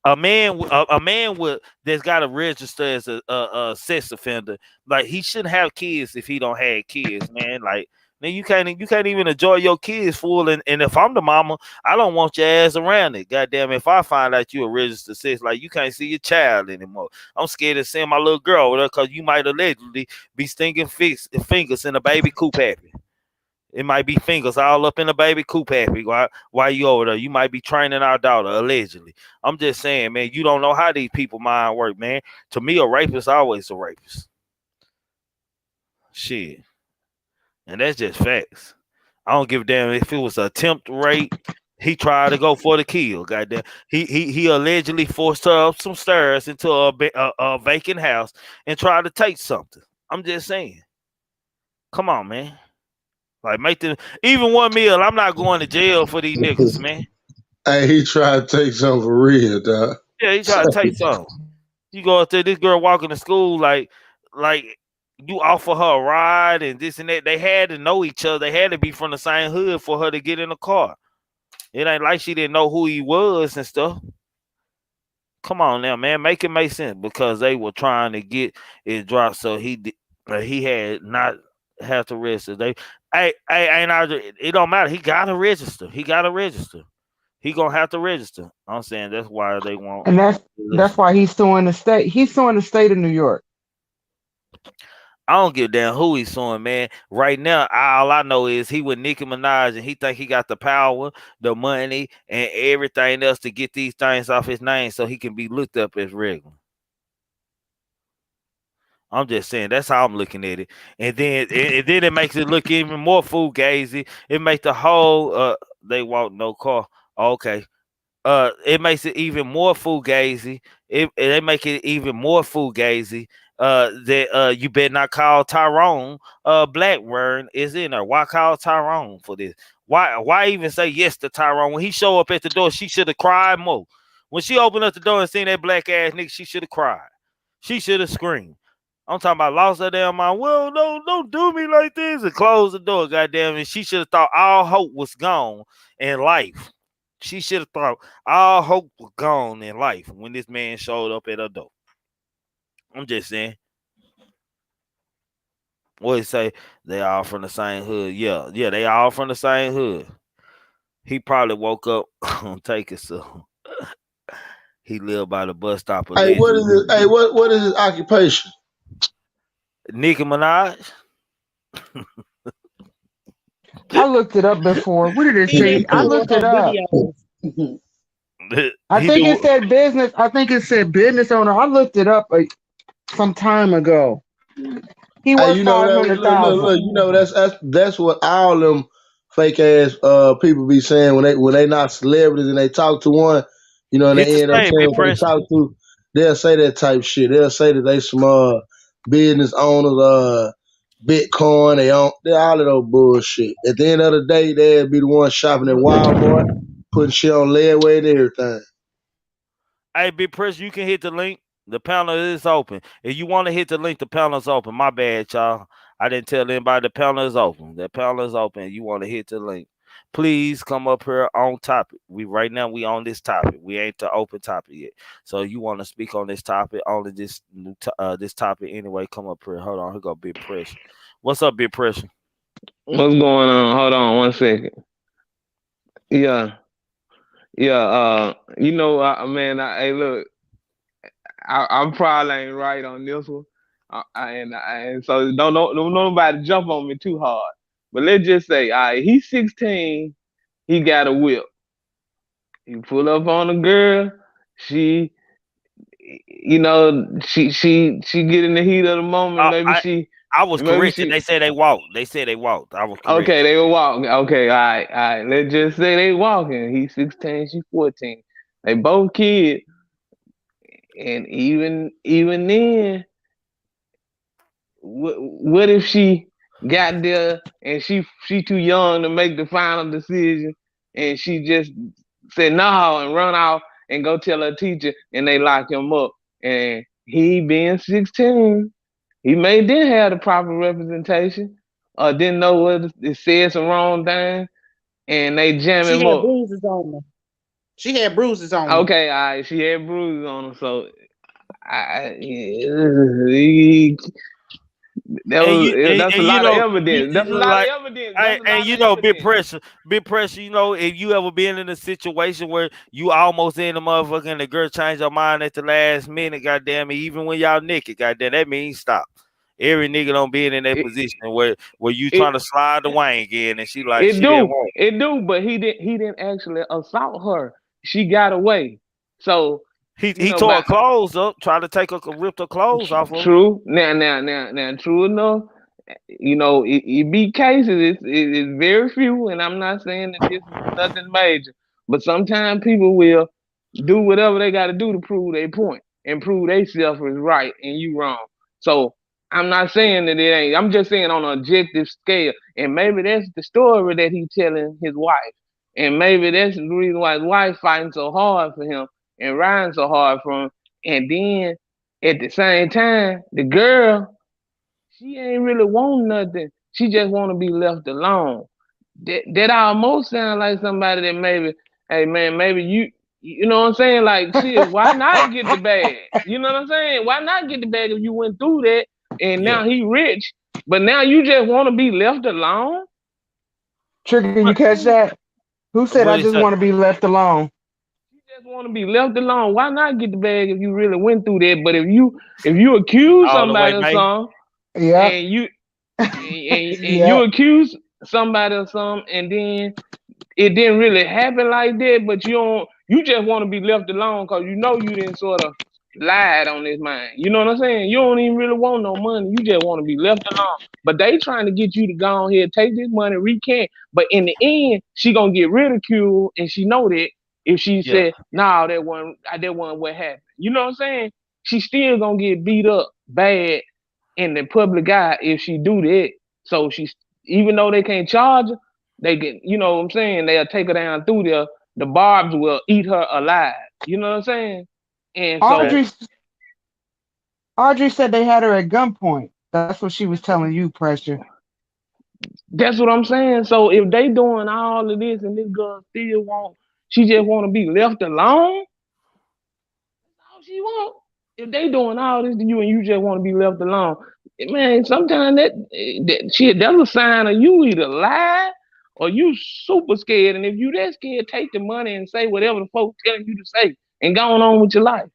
a man with that's got to register as a sex offender, like he shouldn't have kids if he don't have kids, man. Like man, you can't even enjoy your kids full. And if I'm the mama, I don't want your ass around it. Goddamn, if I find out you a registered sex, like you can't see your child anymore. I'm scared of seeing my little girl with her because you might allegedly be stinking fingers in a baby coop happy. It might be fingers all up in the baby coop happy. Why you over there? You might be training our daughter, allegedly. I'm just saying, man, you don't know how these people mind work, man. To me, a rapist always a rapist. Shit. And that's just facts. I don't give a damn if it was an attempt rape. He tried to go for the kill. Goddamn. He allegedly forced her up some stairs into a vacant house and tried to take something. I'm just saying. Come on, man. Like make them even 1 meal. I'm not going to jail for these niggas, man. Hey, he tried to take something for real, dog. Yeah, he tried to take something. You go up there, this girl walking to school like you offer her a ride and this and that. They had to know each other. They had to be from the same hood for her to get in the car. It ain't like she didn't know who he was and stuff. Come on now, man, make it make sense because they were trying to get it dropped, so he had not have to register. It don't matter. He got to register. He got to register. He gonna have to register. I'm saying that's why they want. And that's why he's suing the state. He's suing the state of New York. I don't give a damn who he's suing, man. Right now, all I know is he with Nicki Minaj and he think he got the power, the money, and everything else to get these things off his name so he can be looked up as regular. I'm just saying that's how I'm looking at it. And then it makes it look even more fugazi. It makes the whole they walk no car. Okay. It makes it even more fugazi. They make it even more fugazi. That you better not call Tyrone Blackburn is in there. Why call Tyrone for this? Why even say yes to Tyrone? When he show up at the door, she should have cried more. When she opened up the door and seen that black ass nigga, she should have cried. She should have screamed. I'm talking about lost her damn mind. Well, no, don't do me like this and close the door, goddamn. And she should have thought all hope was gone in life. She should have thought all hope was gone in life when this man showed up at her door. I'm just saying. What he say? They all from the same hood. Yeah, they all from the same hood. He probably woke up on Taker, so he lived by the bus stop. Hey, what is it? Hey, what is his occupation? Nicki Minaj. I looked it up before. What did it say? I looked it up. I think it said business. I think it said business owner. I looked it up some time ago. He worth Hey, you know that, look, you know that's what all them fake ass people be saying when they not celebrities and they talk to one, you know, and It's the they end up same, saying Big what they Pressure. talk to. They'll say that type shit. They'll say that they some business owners, Bitcoin. They're all of those bullshit. At the end of the day, they'll be the ones shopping at Walmart, putting shit on layaway and everything. Hey, Big Pressure, you can hit the link. The panel is open. If you want to hit the link, the panel is open. My bad, y'all. I didn't tell anybody the panel is open. The panel is open. You want to hit the link. Please come up here on topic. Right now we on this topic. We ain't the open topic yet. So you want to speak on this topic, only this this topic anyway, come up here. Hold on, here go Big Pressure. What's up, Big Pressure? What's going on? Hold on 1 second. Yeah. You know, man. Hey, look, I'm probably ain't right on this one, and so don't nobody jump on me too hard. But let's just say, all right, he's 16. He got a whip. He pull up on a girl. She, you know, she get in the heat of the moment. I was corrected. They said they walked. They said they walked. I was correct. Okay, they were walking. Okay, all right. Let's just say they walking. He's 16, she's 14. They both kids. And even then, what if she got there and she too young to make the final decision, and she just said no and run off and go tell her teacher, and they lock him up, and he being 16, he may didn't have the proper representation or didn't know what it said some wrong thing, and they jam him up. Bruises on her. She had bruises on her. Okay, all right, she had bruises on her, so that's a lot of evidence. That's a lot of evidence. And you know, Big Pressure. You know, if you ever been in a situation where you almost in the motherfucker and the girl changed her mind at the last minute, goddamn it, even when y'all naked, goddamn, that means stop. Every nigga don't be in that It, position where you it trying to slide the wang in, and she like it she didn't do. want. It do, but he didn't actually assault her. She got away. So, He tore her by clothes up, tried to take her, ripped her clothes off of her. true. Now, true enough, it be cases. It's very few, and I'm not saying that this is nothing major, but sometimes people will do whatever they got to do to prove their point and prove they self is right and you wrong. So I'm not saying that it ain't. I'm just saying on an objective scale, and maybe that's the story that he's telling his wife, and maybe that's the reason why his wife fighting so hard for him and riding so hard for him, and then at the same time, the girl she ain't really want nothing. She just want to be left alone. That almost sound like somebody that maybe, hey man, maybe you know what I'm saying? Like, shit, why not get the bag? You know what I'm saying? Why not get the bag if you went through that and Yeah. now he rich, but now you just want to be left alone? Trigger, you catch that? Who said What I is just that? want to be left alone? You just want to be left alone. Why not get the bag if you really went through that? But if you accuse All the way, somebody of May. something Yep. and you Yep. accuse somebody of something and then it didn't really happen like that, but you just want to be left alone because you didn't sort of lied on this mind. You know what I'm saying? You don't even really want no money. You just want to be left alone. But they trying to get you to go on here, take this money, recant. But in the end, she gonna get ridiculed, and she know that if she Yeah. said, "No, that wasn't what happened." You know what I'm saying? She still gonna get beat up bad in the public eye if she do that. So she's even though they can't charge her, they can, you know what I'm saying, they'll take her down through there. The barbs will eat her alive. You know what I'm saying? And Okay. so Audrey said they had her at gunpoint. That's what she was telling you, Pressure. that's what I'm saying. So if they doing all of this and this girl still she just want to be left alone. That's all she want. If they doing all this to you and you just want to be left alone, man, sometimes that shit, that's a sign of you either lie or you super scared. And if you that scared, take the money and say whatever the folks telling you to say and go on with your life.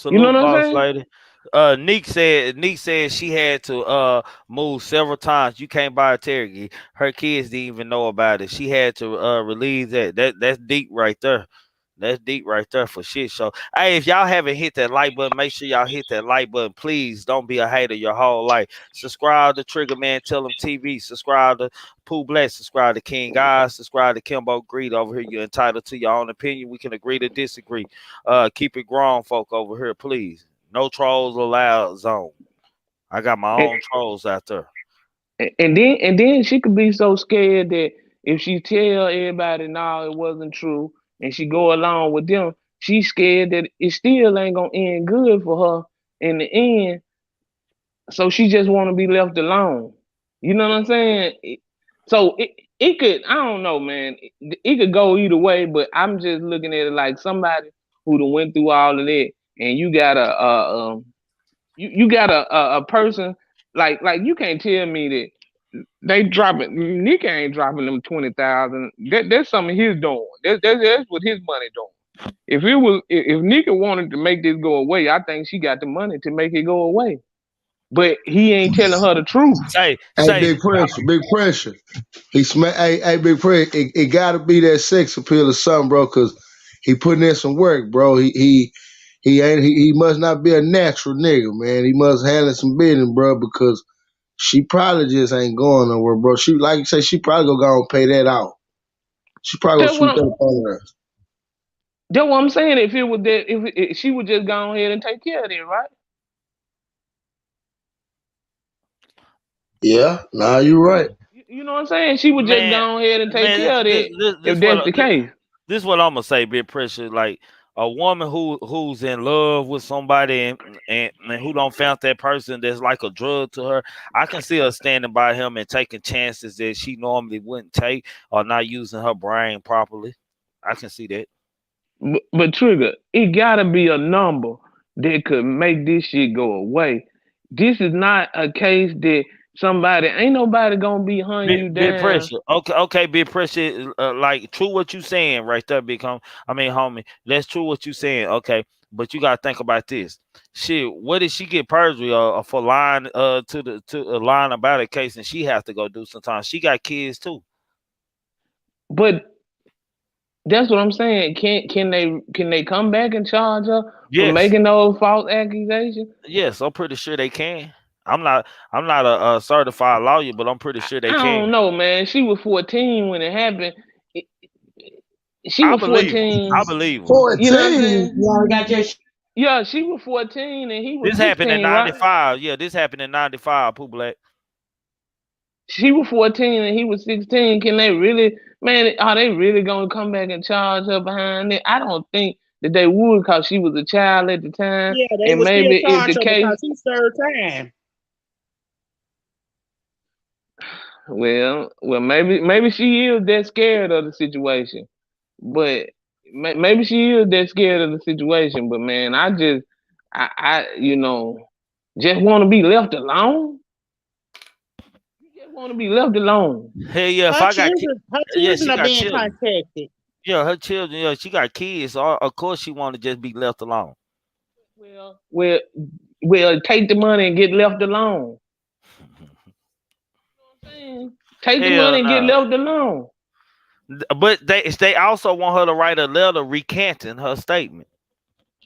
You know what Salute, I'm boss saying? lady. Neek said she had to move several times. You can't buy a turkey. Her kids didn't even know about it. She had to release that. That's deep right there. That's deep right there for shit. So, hey, if y'all haven't hit that like button, make sure y'all hit that like button. Please don't be a hater your whole life. Subscribe to TriggamanTellemtv. Subscribe to Pooh Black. Subscribe to King Guys. Subscribe to Kimbo Greed over here. You're entitled to your own opinion. We can agree to disagree. Keep it grown, folk over here, please. No trolls allowed zone. I got my And, own trolls out there. and then she could be so scared that if she tell everybody no, it wasn't true, and she go along with them, she's scared that it still ain't gonna end good for her in the end. So she just want to be left alone. You know what I'm saying? So it could, I don't know, man. It could go either way, but I'm just looking at it like somebody who done went through all of that, and you got you got a person like you can't tell me that they dropping Nick ain't dropping them 20,000. That's something he's doing. That's what his money doing. If Nika wanted to make this go away, I think she got the money to make it go away. But he ain't telling her the truth. Hey, Say, big pressure, big pressure. Hey, big pressure. It got to be that sex appeal or something, bro. Cause he putting in some work, bro. He must not be a natural nigga, man. He must handle some business, bro. Because she probably just ain't going nowhere, bro. She like you say, she probably gonna go and pay that out. She probably gonna That's what sweep I'm. that up on her. That's what I'm saying. If it was that, if she would just go ahead and take care of it, right? Yeah, nah, you right. You know what I'm saying? She would just man, go ahead and take man, care of that if that's the case. this what I'm gonna say, big pressure. Like a woman who's in love with somebody and who don't found that person that's like a drug to her. I can see her standing by him and taking chances that she normally wouldn't take or not using her brain properly. I can see that. But Trigger, it gotta be a number that could make this shit go away. This is not a case that somebody ain't nobody gonna be hunting you Big down. pressure. Okay, big pressure. Like true what you saying right there, big homie. I mean, homie, that's true what you saying. Okay, But you gotta think about this. Shit, what did she get perjury for lying to lying about a case, and she has to go do sometimes. She got kids too. But that's what I'm saying. Can they come back and charge her for Yes, making those false accusations? yes, I'm pretty sure they can. I'm not a certified lawyer, but I'm pretty sure I they can. don't know, man. She was 14 when it happened. It- She I was believe her. 14. I believe her. 14. You know what I'm saying? You already got your Yeah, she was 14 and he was This happened in 16, right? '95. Yeah, this happened in '95. Pooh Black. She was 14 and he was 16. Can they really, man, are they really gonna come back and charge her behind it? I don't think that they would, because she was a child at the time. Yeah, they And would still maybe if charge the her case, because he served time. well, maybe she is that scared of the situation. But maybe she is that scared of the situation. But man, I just want to be left alone. You just want to be left alone. Hell yeah, if Her I got children, her yeah, children she are got being children. contacted. Yeah, her children. Yeah, she got kids. So of course, she want to just be left alone. Well, take the money and get left alone. You know what I'm saying? Take the Hell money and get no. left alone. But they also want her to write a letter recanting her statement.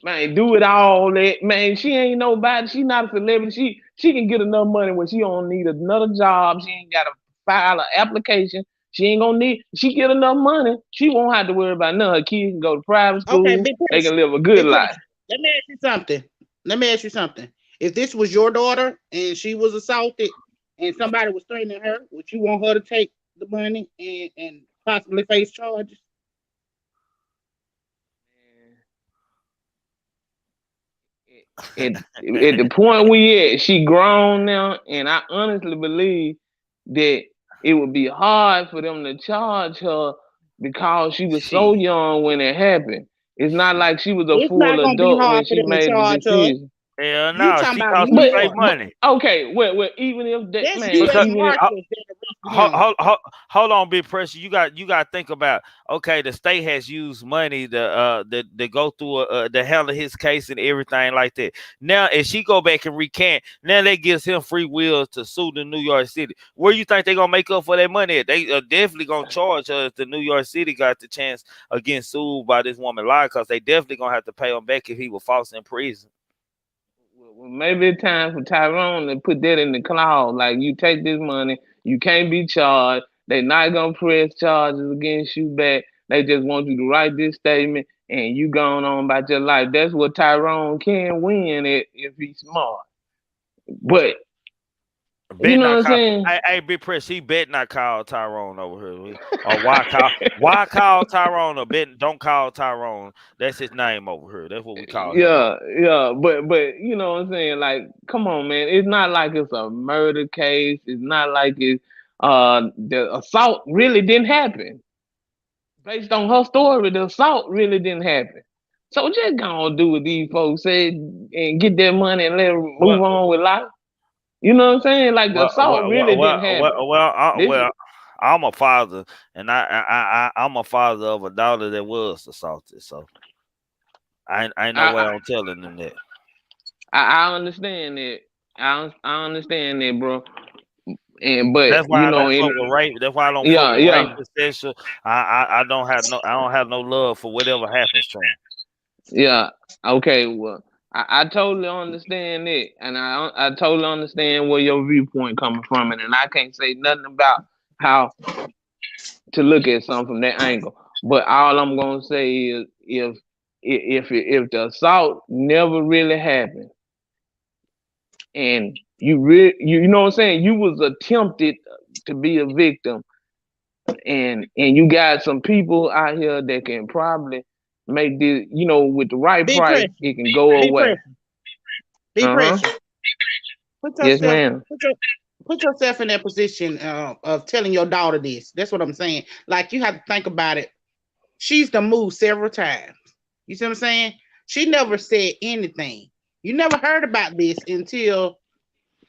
Man, do it all that. Man, she ain't nobody. She not a celebrity. She can get enough money when she don't need another job. She ain't got to file an application. She ain't gonna need. She get enough money. She won't have to worry about none. Her kids can go to private Okay, school. big They pressure. can live a good Big life. pressure. Let me ask you something. Let me ask you something. If this was your daughter and she was assaulted and somebody was threatening her, would you want her to take the money and possibly face charges? At the point we at, she grown now, and I honestly believe that it would be hard for them to charge her because she was so Shit. young when it happened. It's not like she was a It's full not gonna be adult when hard for she them to made the charge her. decision. Hell You no, talking she about got New some But, straight York. money. okay, well, even if that That's man, U.S. Because even if Marshals that hold, arrested him. hold on, big pressure. You got to think about. Okay, the state has used money to go through to handle his case and everything like that. Now, if she go back and recant, now that gives him free will to sue the New York City. Where you think they gonna make up for that money at? They are definitely gonna charge her if the New York City got the chance of getting sued by this woman lie, because they definitely gonna have to pay him back if he was false in prison. well, maybe it's time for Tyrone to put that in the cloud. Like, you take this money, you can't be charged. They not gonna press charges against you back. They just want you to write this statement and you going on about your life. That's what Tyrone can win if he's smart. But you Bet know not what I'm call. saying? Hey, big press. He bet not call Tyrone over here. Or why call Tyrone? Or bet don't call Tyrone. That's his name over here. That's what we call him over. Yeah, but you know what I'm saying? Like, come on, man. It's not like it's a murder case. It's not like the assault really didn't happen. Based on her story, the assault really didn't happen. So just go and do what these folks said and get that money and let her Well, move on with life. You know what I'm saying? Like, the well, assault well, really well, didn't well, happen. well, well, I, This, well I'm a father, and I'm a father of a daughter that was assaulted. So I ain't no way I, I'm telling them that. I understand that. I understand that, bro. And but That's why you I know, don't fuck with rape. That's why I don't fuck yeah, with rape yeah, and sexual. I don't have no love for whatever happens to them. yeah. Okay, well, I totally understand it, and I totally understand where your viewpoint coming from, and I can't say nothing about how to look at something from that angle. But all I'm gonna say is if the assault never really happened, and you know what I'm saying, you was attempted to be a victim, and you got some people out here that can probably make this, with the right Big price, pressure. it can go Big away. pressure. Big Uh-huh. pressure. Put Yes, yourself. ma'am. Put yourself in that position of telling your daughter this. That's what I'm saying. Like, you have to think about it. She's done moved several times. You see what I'm saying? She never said anything. You never heard about this until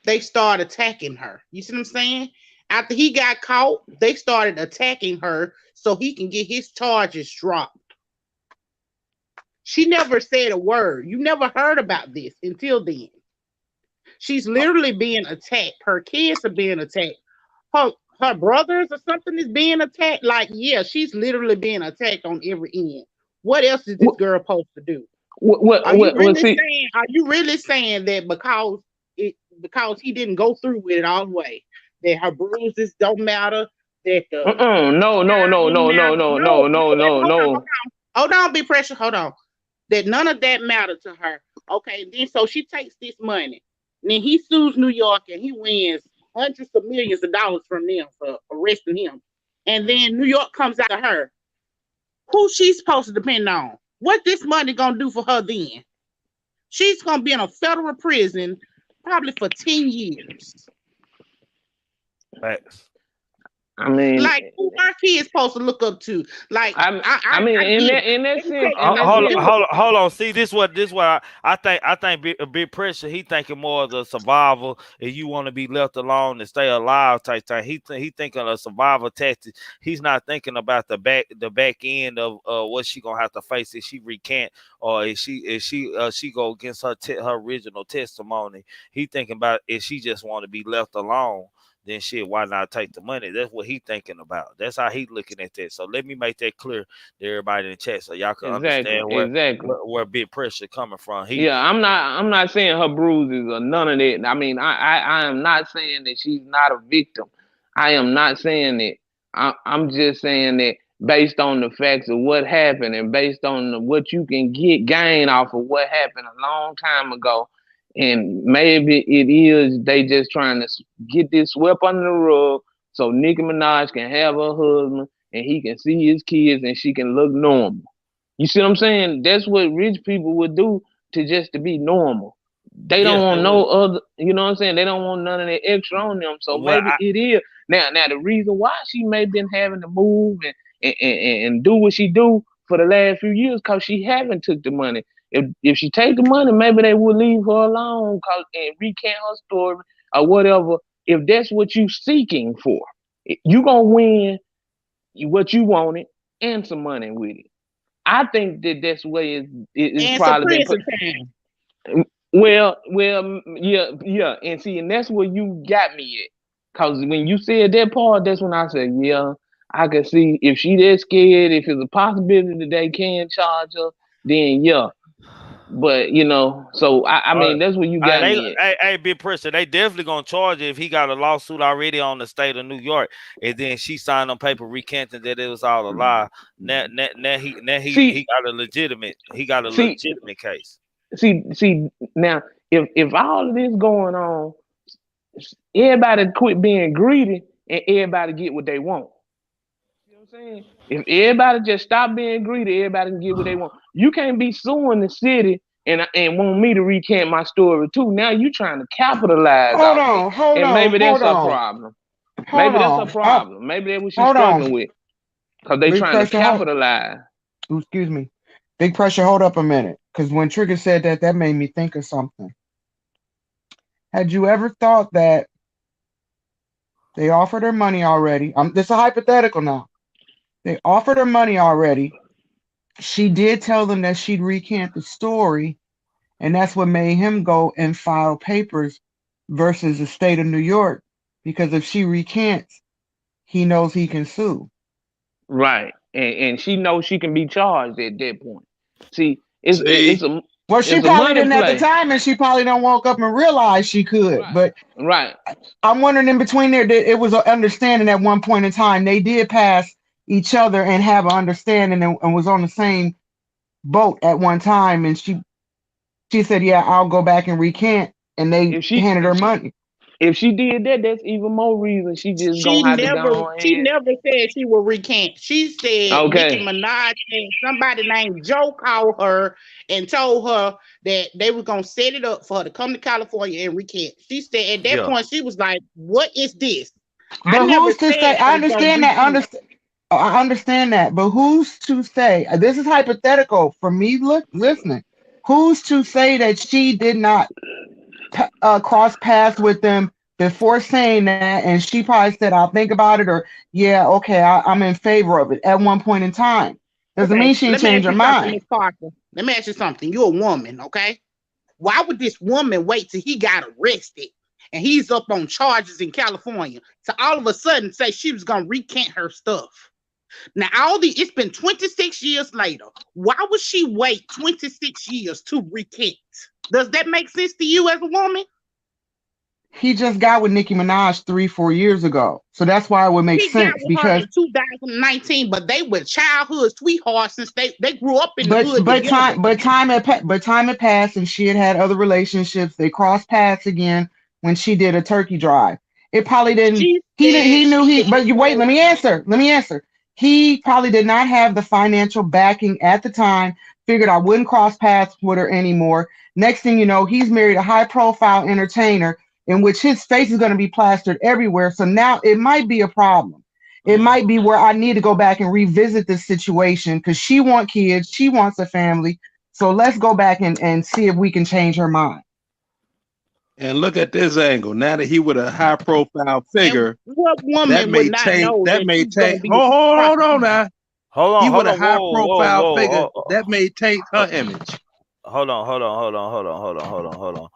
they started attacking her. You see what I'm saying? After he got caught, they started attacking her so he can get his charges dropped. She never said a word. You never heard about this until then. She's literally being attacked. Her kids are being attacked. Her her brothers or something is being attacked. Like, yeah, she's literally being attacked on every end. What else is this What girl supposed to do? what Are you what, what really see saying? Are you really saying that because he didn't go through with it all the way, that her bruises don't matter, that the no, no, time no, didn't no, no, matter? no, No, no, no, no, no, no. hold on, be precious, hold on. That none of that mattered to her. Okay, then so she takes this money. Then he sues New York and he wins hundreds of millions of dollars from them for arresting him. And then New York comes out to her. Who she's supposed to depend on? What this money gonna do for her then? She's gonna be in a federal prison probably for 10 years. Facts. I mean, Like, who our kids supposed to look up to? Like, I mean, I get it. in that Let me sense, tell you, in that Hold, sense, hold, hold on. See, this what I think big pressure. He thinking more of the survival. If you want to be left alone and stay alive type thing, he thinking of survival tactics. He's not thinking about the back end of what she gonna have to face if she recant or if she go against her original testimony. He thinking about if she just want to be left alone, then shit, why not take the money? That's what he thinking about. That's how he looking at that. So let me make that clear to everybody in the chat so y'all can exactly, understand where exactly. where big pressure coming from. He Yeah, I'm not saying her bruises or none of that. I mean, I am not saying that she's not a victim. I am not saying that. I'm just saying that based on the facts of what happened and based on what you can gain off of what happened a long time ago, and maybe it is they just trying to get this swept under the rug so Nicki Minaj can have her husband and he can see his kids and she can look normal. You see what I'm saying? That's what rich people would do to be normal. They don't yes, they want no will. other, you know what I'm saying? They don't want none of that extra on them. So Well, maybe it is. Now the reason why she may have been having to move and do what she do for the last few years, cause she haven't took the money. If she take the money, maybe they would leave her alone and recant her story or whatever. If that's what you seeking for, you gonna win what you wanted and some money with it. I think that that's way it's and some probably been put. prison time. Well, yeah, and see, and that's where you got me at. Cause when you said that part, that's when I said, yeah, I can see if she that scared, if it's a possibility that they can charge her, then yeah. But so I uh, mean, that's where you got me at. hey, big pressure. They definitely gonna charge it if he got a lawsuit already on the state of New York, and then she signed on paper recanting that it was all a lie. Now he See, got a legitimate see, case. see. Now, if all of this going on, everybody quit being greedy and everybody get what they want. You know what I'm saying? If everybody just stop being greedy, everybody can get what they want. You can't be suing the city and want me to recant my story too. Now you trying to capitalize Hold off of it. on, hold And on, maybe that's hold a on, problem. hold Maybe that's a on. problem. Maybe that's what she's Hold on. struggling with. Because they Big trying to pressure. capitalize. Excuse me. Big pressure. Hold up a minute, because when Trigger said that, that made me think of something. Had you ever thought that they offered her money already? This is a hypothetical now. They offered her money already. She did tell them that she'd recant the story, and that's what made him go and file papers versus the state of New York. Because if she recants, he knows he can sue. Right. And she knows she can be charged at that point. See, it's See, it's a Well, she it's a probably money didn't at the play. time, and she probably don't woke up and realize she could. Right. But Right. I'm wondering in between there that it was an understanding at one point in time. They did pass each other and have an understanding and was on the same boat at one time. And she said, "Yeah, I'll go back and recant," and they If she handed her money. if she did that, that's even more reason she just She gonna have to never go she ahead. never said she would recant. She said Nicki Okay. Minaj said somebody named Joe called her and told her that they were gonna set it up for her to come to California and recant. She said at that Yeah. point she was like, "What is this?" I But never who's to said say? I I was gonna understand that. recant. I understand that. But who's to say? This is hypothetical for me. Listening. Who's to say that she did not cross paths with them before saying that, and she probably said, "I'll think about it," or "Yeah, okay, I'm in favor of it" at one point in time. Doesn't mean she ain't let me ask changed her you something, mind. Miss Parker. Let me ask you something. You're a woman, okay? Why would this woman wait till he got arrested and he's up on charges in California to all of a sudden say she was gonna recant her stuff? Now, it's been 26 years later. Why would she wait 26 years to recant? Does that make sense to you as a woman? He just got with Nicki Minaj 3-4 years ago, so that's why it would make He got sense. with her Because in 2019, but they were childhood sweethearts since they grew up in the but hood but together. time had passed, and she had other relationships. They crossed paths again when she did a turkey drive. It probably didn't. She He didn't. said He knew she he. But didn't you wait. know. Let me answer. He probably did not have the financial backing at the time. Figured I wouldn't cross paths with her anymore. Next thing you know, he's married a high-profile entertainer in which his face is going to be plastered everywhere. So now it might be a problem. It might be where I need to go back and revisit this situation because she wants kids, she wants a family. So let's go back and see if we can change her mind. And look at this angle. Now that he with a high profile And figure, what that woman would may not taint. know That that may she's gonna taint. be Hold on prosecuted? now. Hold He on, with hold a on, high whoa, whoa, profile figure. whoa, That may taint her image. hold on, hold on.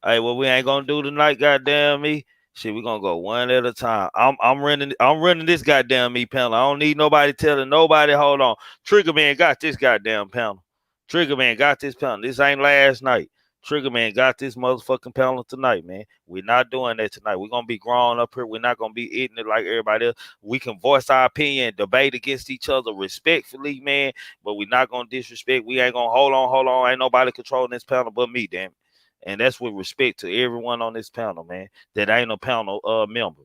Hey, what we ain't gonna do tonight, goddamn me. Shit, we gonna go one at a time. I'm running this goddamn me panel. I don't need nobody telling nobody. Hold on, Triggerman got this goddamn panel. Triggerman got this panel. This ain't last night. Triggerman got this motherfucking panel tonight, man. We're not doing that tonight. We're gonna be grown up here. We're not gonna be eating it like everybody else. We can voice our opinion, debate against each other respectfully, man. But we're not gonna disrespect. We ain't gonna hold on. Ain't nobody controlling this panel but me, damn it. And that's with respect to everyone on this panel, man. That ain't a panel member.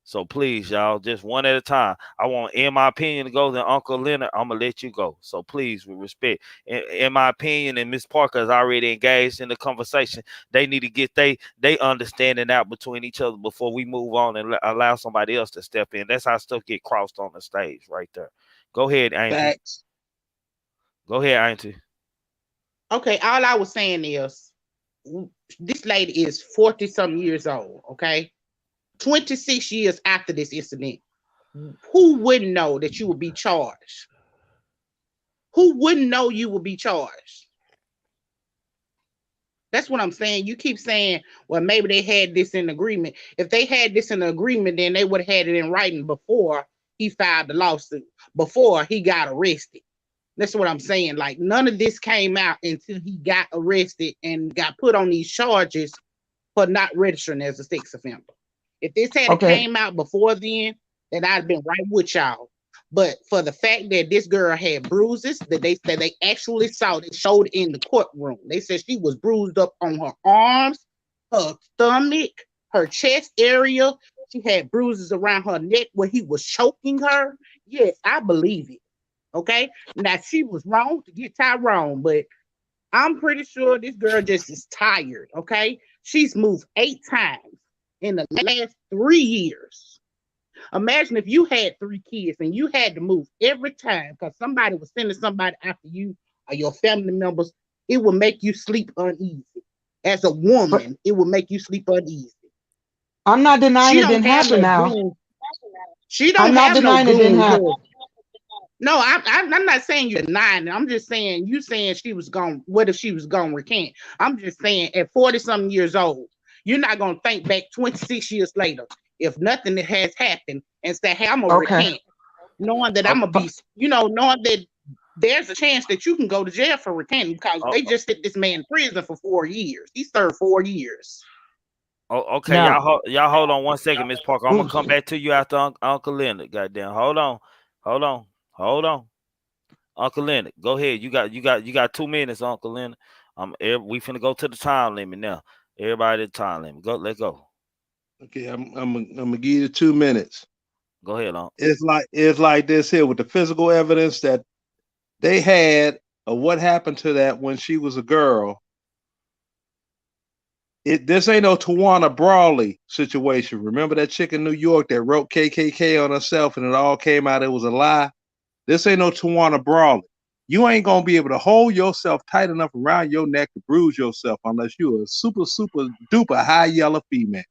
So please, y'all, just one at a time. I want, in my opinion, to go. Then Uncle Leonard, I'm gonna let you go. So please, with respect, in my opinion, and Miss Parker is already engaged in the conversation. They need to get they understanding out between each other before we move on and allow somebody else to step in. That's how stuff get crossed on the stage, right there. Go ahead, Auntie. Facts. Go ahead, Auntie. Okay, all I was saying is this lady is 40-something years old, okay? 26 years after this incident, who wouldn't know that you would be charged? Who wouldn't know you would be charged? That's what I'm saying. You keep saying, well, maybe they had this in agreement. If they had this in agreement, then they would have had it in writing before he filed the lawsuit, before he got arrested. That's what I'm saying. Like, none of this came out until he got arrested and got put on these charges for not registering as a sex offender. If this had came out before then I'd have been right with y'all. But for the fact that this girl had bruises that they actually saw, they showed in the courtroom. They said she was bruised up on her arms, her stomach, her chest area. She had bruises around her neck where he was choking her. Yes, I believe it. Okay. Now she was wrong to get Tyrone, but I'm pretty sure this girl just is tired. Okay. She's moved 8 times in the last 3 years. Imagine if you had 3 kids and you had to move every time because somebody was sending somebody after you or your family members. It would make you sleep uneasy. As a woman, it would make you sleep uneasy. I'm not denying it didn't happen now. She don't have no goon. No, I'm not saying you're denying it. I'm just saying you saying she was going. What if she was going to recant? I'm just saying at 40-something years old, you're not going to think back 26 years later if nothing has happened and say, hey, I'm going to recant. Knowing that I'm going to be, knowing that there's a chance that you can go to jail for recanting because they just put this man in prison for 4 years. He served 4 years. Oh, okay, y'all hold on 1 second, Miss Parker. I'm gonna come back to you after Uncle Leonard. Goddamn, hold on, Uncle Leonard. Go ahead. You got 2 minutes, Uncle Leonard. We finna go to the time limit now. Everybody at the time limit. Let's go. Okay, I'm gonna give you 2 minutes. Go ahead, Uncle. It's like this here with the physical evidence that they had of what happened to that when she was a girl. This ain't no Tawana Brawley situation. Remember that chick in New York that wrote KKK on herself and it all came out it was a lie? This ain't no Tawana Brawley. You ain't gonna be able to hold yourself tight enough around your neck to bruise yourself unless you're a super duper high yellow female.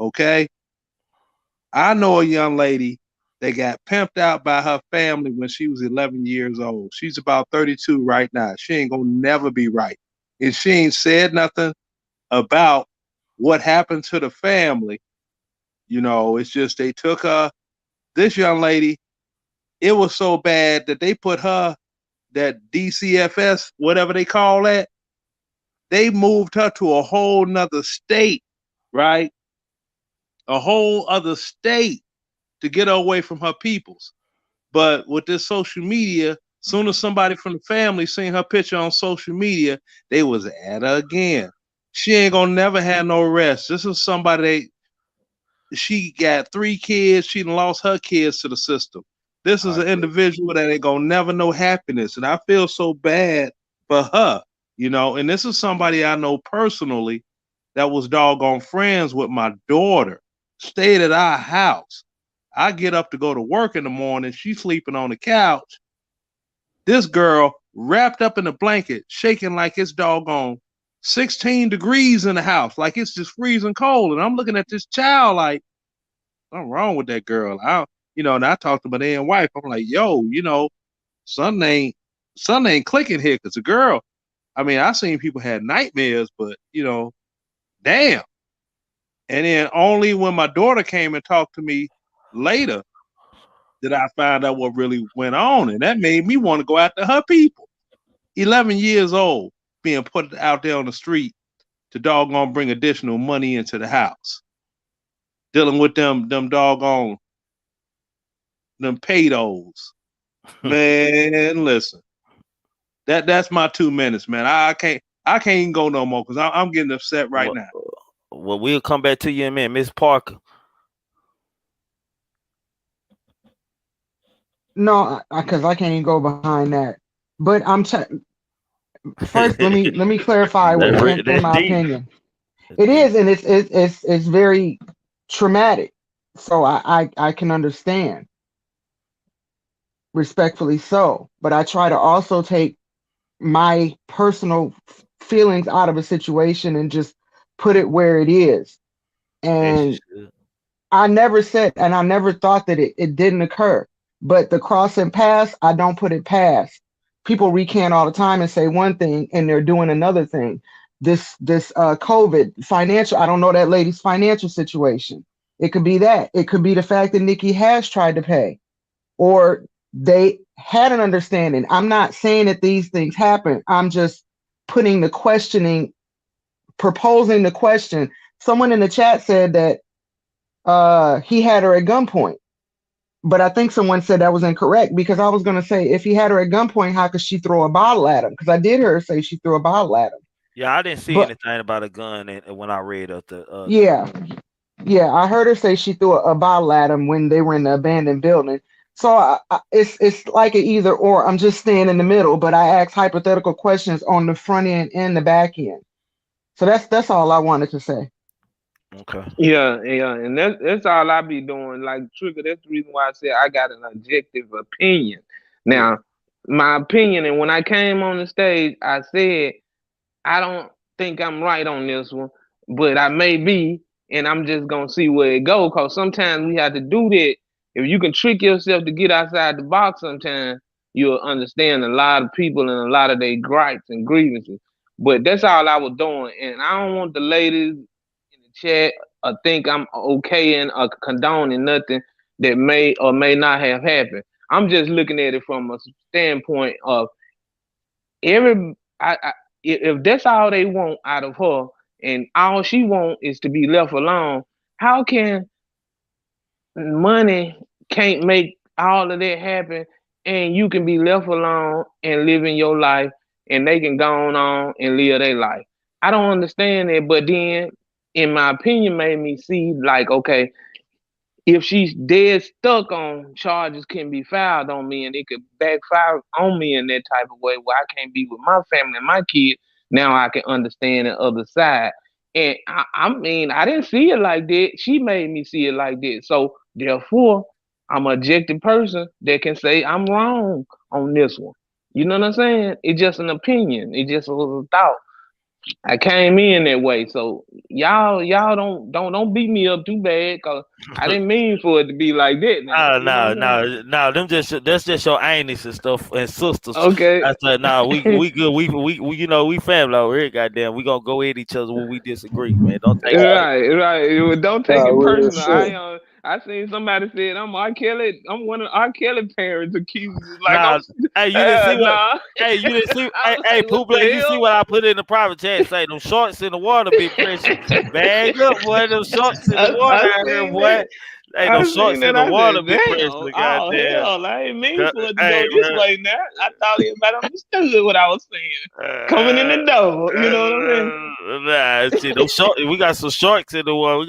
Okay? I know a young lady that got pimped out by her family when she was 11 years old. She's about 32 right now. She ain't gonna never be right. And she ain't said nothing about what happened to the family. You know, it's just they took her, this young lady, it was so bad that they put her, that DCFS, whatever they call that, they moved her to a whole nother state, right? A whole other state to get her away from her peoples. But with this social media, soon as somebody from the family seen her picture on social media, they was at her again. She ain't gonna never have no rest. This is somebody, she got 3 kids. She done lost her kids to the system. This is I an agree. individual that ain't gonna never know happiness. And I feel so bad for her, you know. And this is somebody I know personally that was doggone friends with my daughter, stayed at our house. I get up to go to work in the morning. She's sleeping on the couch. This girl wrapped up in a blanket, shaking like it's doggone 16 degrees in the house, like it's just freezing cold. And I'm looking at this child like, something wrong with that girl. And I talked to my damn wife. I'm like, yo, something ain't clicking here. Cause a girl, I mean, I seen people had nightmares, but damn. And then only when my daughter came and talked to me later did I find out what really went on. And that made me want to go after her people. 11 years old, being put out there on the street to doggone bring additional money into the house. Dealing with them doggone, them paydos. Man, listen. That's my 2 minutes, man. I can't even go no more because I'm getting upset right Well, now. well, we'll come back to you in a minute, Miss Parker. No, because I can't even go behind that. But first. Let me clarify what in That's my deep. opinion. That's It deep. is, and it's very traumatic. So I can understand, respectfully so. But I try to also take my personal feelings out of a situation and just put it where it is. As you And should. I never said, and I never thought that it didn't occur. But the crossing paths, I don't put it past. People recant all the time and say one thing and they're doing another thing. This COVID financial, I don't know that lady's financial situation. It could be that. It could be the fact that Nikki has tried to pay, or they had an understanding. I'm not saying that these things happen. I'm just putting the questioning, proposing the question. Someone in the chat said that he had her at gunpoint. But I think someone said that was incorrect, because I was going to say, if he had her at gunpoint, how could she throw a bottle at him? Because I did hear her say she threw a bottle at him. Yeah, I didn't see But anything about a gun when I read up the yeah, yeah, I heard her say she threw a bottle at him when they were in the abandoned building. So it's like an either or. I'm just staying in the middle, but I ask hypothetical questions on the front end and the back end. So that's all I wanted to say. Okay. Yeah, and that's all I be doing. Like Trigger, that's the reason why I said I got an objective opinion. Yeah. Now, my opinion, and when I came on the stage, I said I don't think I'm right on this one, but I may be, and I'm just gonna see where it goes. Cause sometimes we have to do that. If you can trick yourself to get outside the box, sometimes you'll understand a lot of people and a lot of their gripes and grievances. But that's all I was doing, and I don't want the ladies in the chat think I'm okay and condoning nothing that may or may not have happened. I'm just looking at it from a standpoint of every if that's all they want out of her and all she want is to be left alone, how can money can't make all of that happen and you can be left alone and living your life and they can go on and live their life? I don't understand it, but then in my opinion made me see like, okay, if she's dead stuck on charges can be filed on me and it could backfire on me in that type of way where I can't be with my family and my kids, now I can understand the other side. And I mean, I didn't see it like that. She made me see it like that. So therefore, I'm an objective person that can say I'm wrong on this one. You know what I'm saying? It's just an opinion. It just was a thought. I came in that way. So y'all don't beat me up too bad, cause I didn't mean for it to be like that now. Oh You know no, what I'm no. That's just your aunties and stuff and sisters. saying? Okay. I said, no, we good. We you know we family over here. Goddamn, we gonna go at each other when we disagree, man. Don't take it Right. Well, don't take Nah, it real personal. shit. I seen somebody said I'm R. Kelly. I'm one of R. Kelly parents accused. Like nah. Hey, you didn't see what? nah. Hey, you didn't see? I Hey, was hey, like, what Pooh Black, you see the what I put in the private chat? Say them shorts in the water, big pressure. Bag up, boy. Them shorts in the hell? water I out here, seen boy. that. Hey, them I seen shorts in that. the I water, said, big damn. pressure. Oh Goddamn. hell, I ain't mean for it to Hey, go this man. way. Now I thought everybody understood what I was saying. Coming in Uh, the door, you know what I'm nah, shit. Those short, we got some sharks in the one. We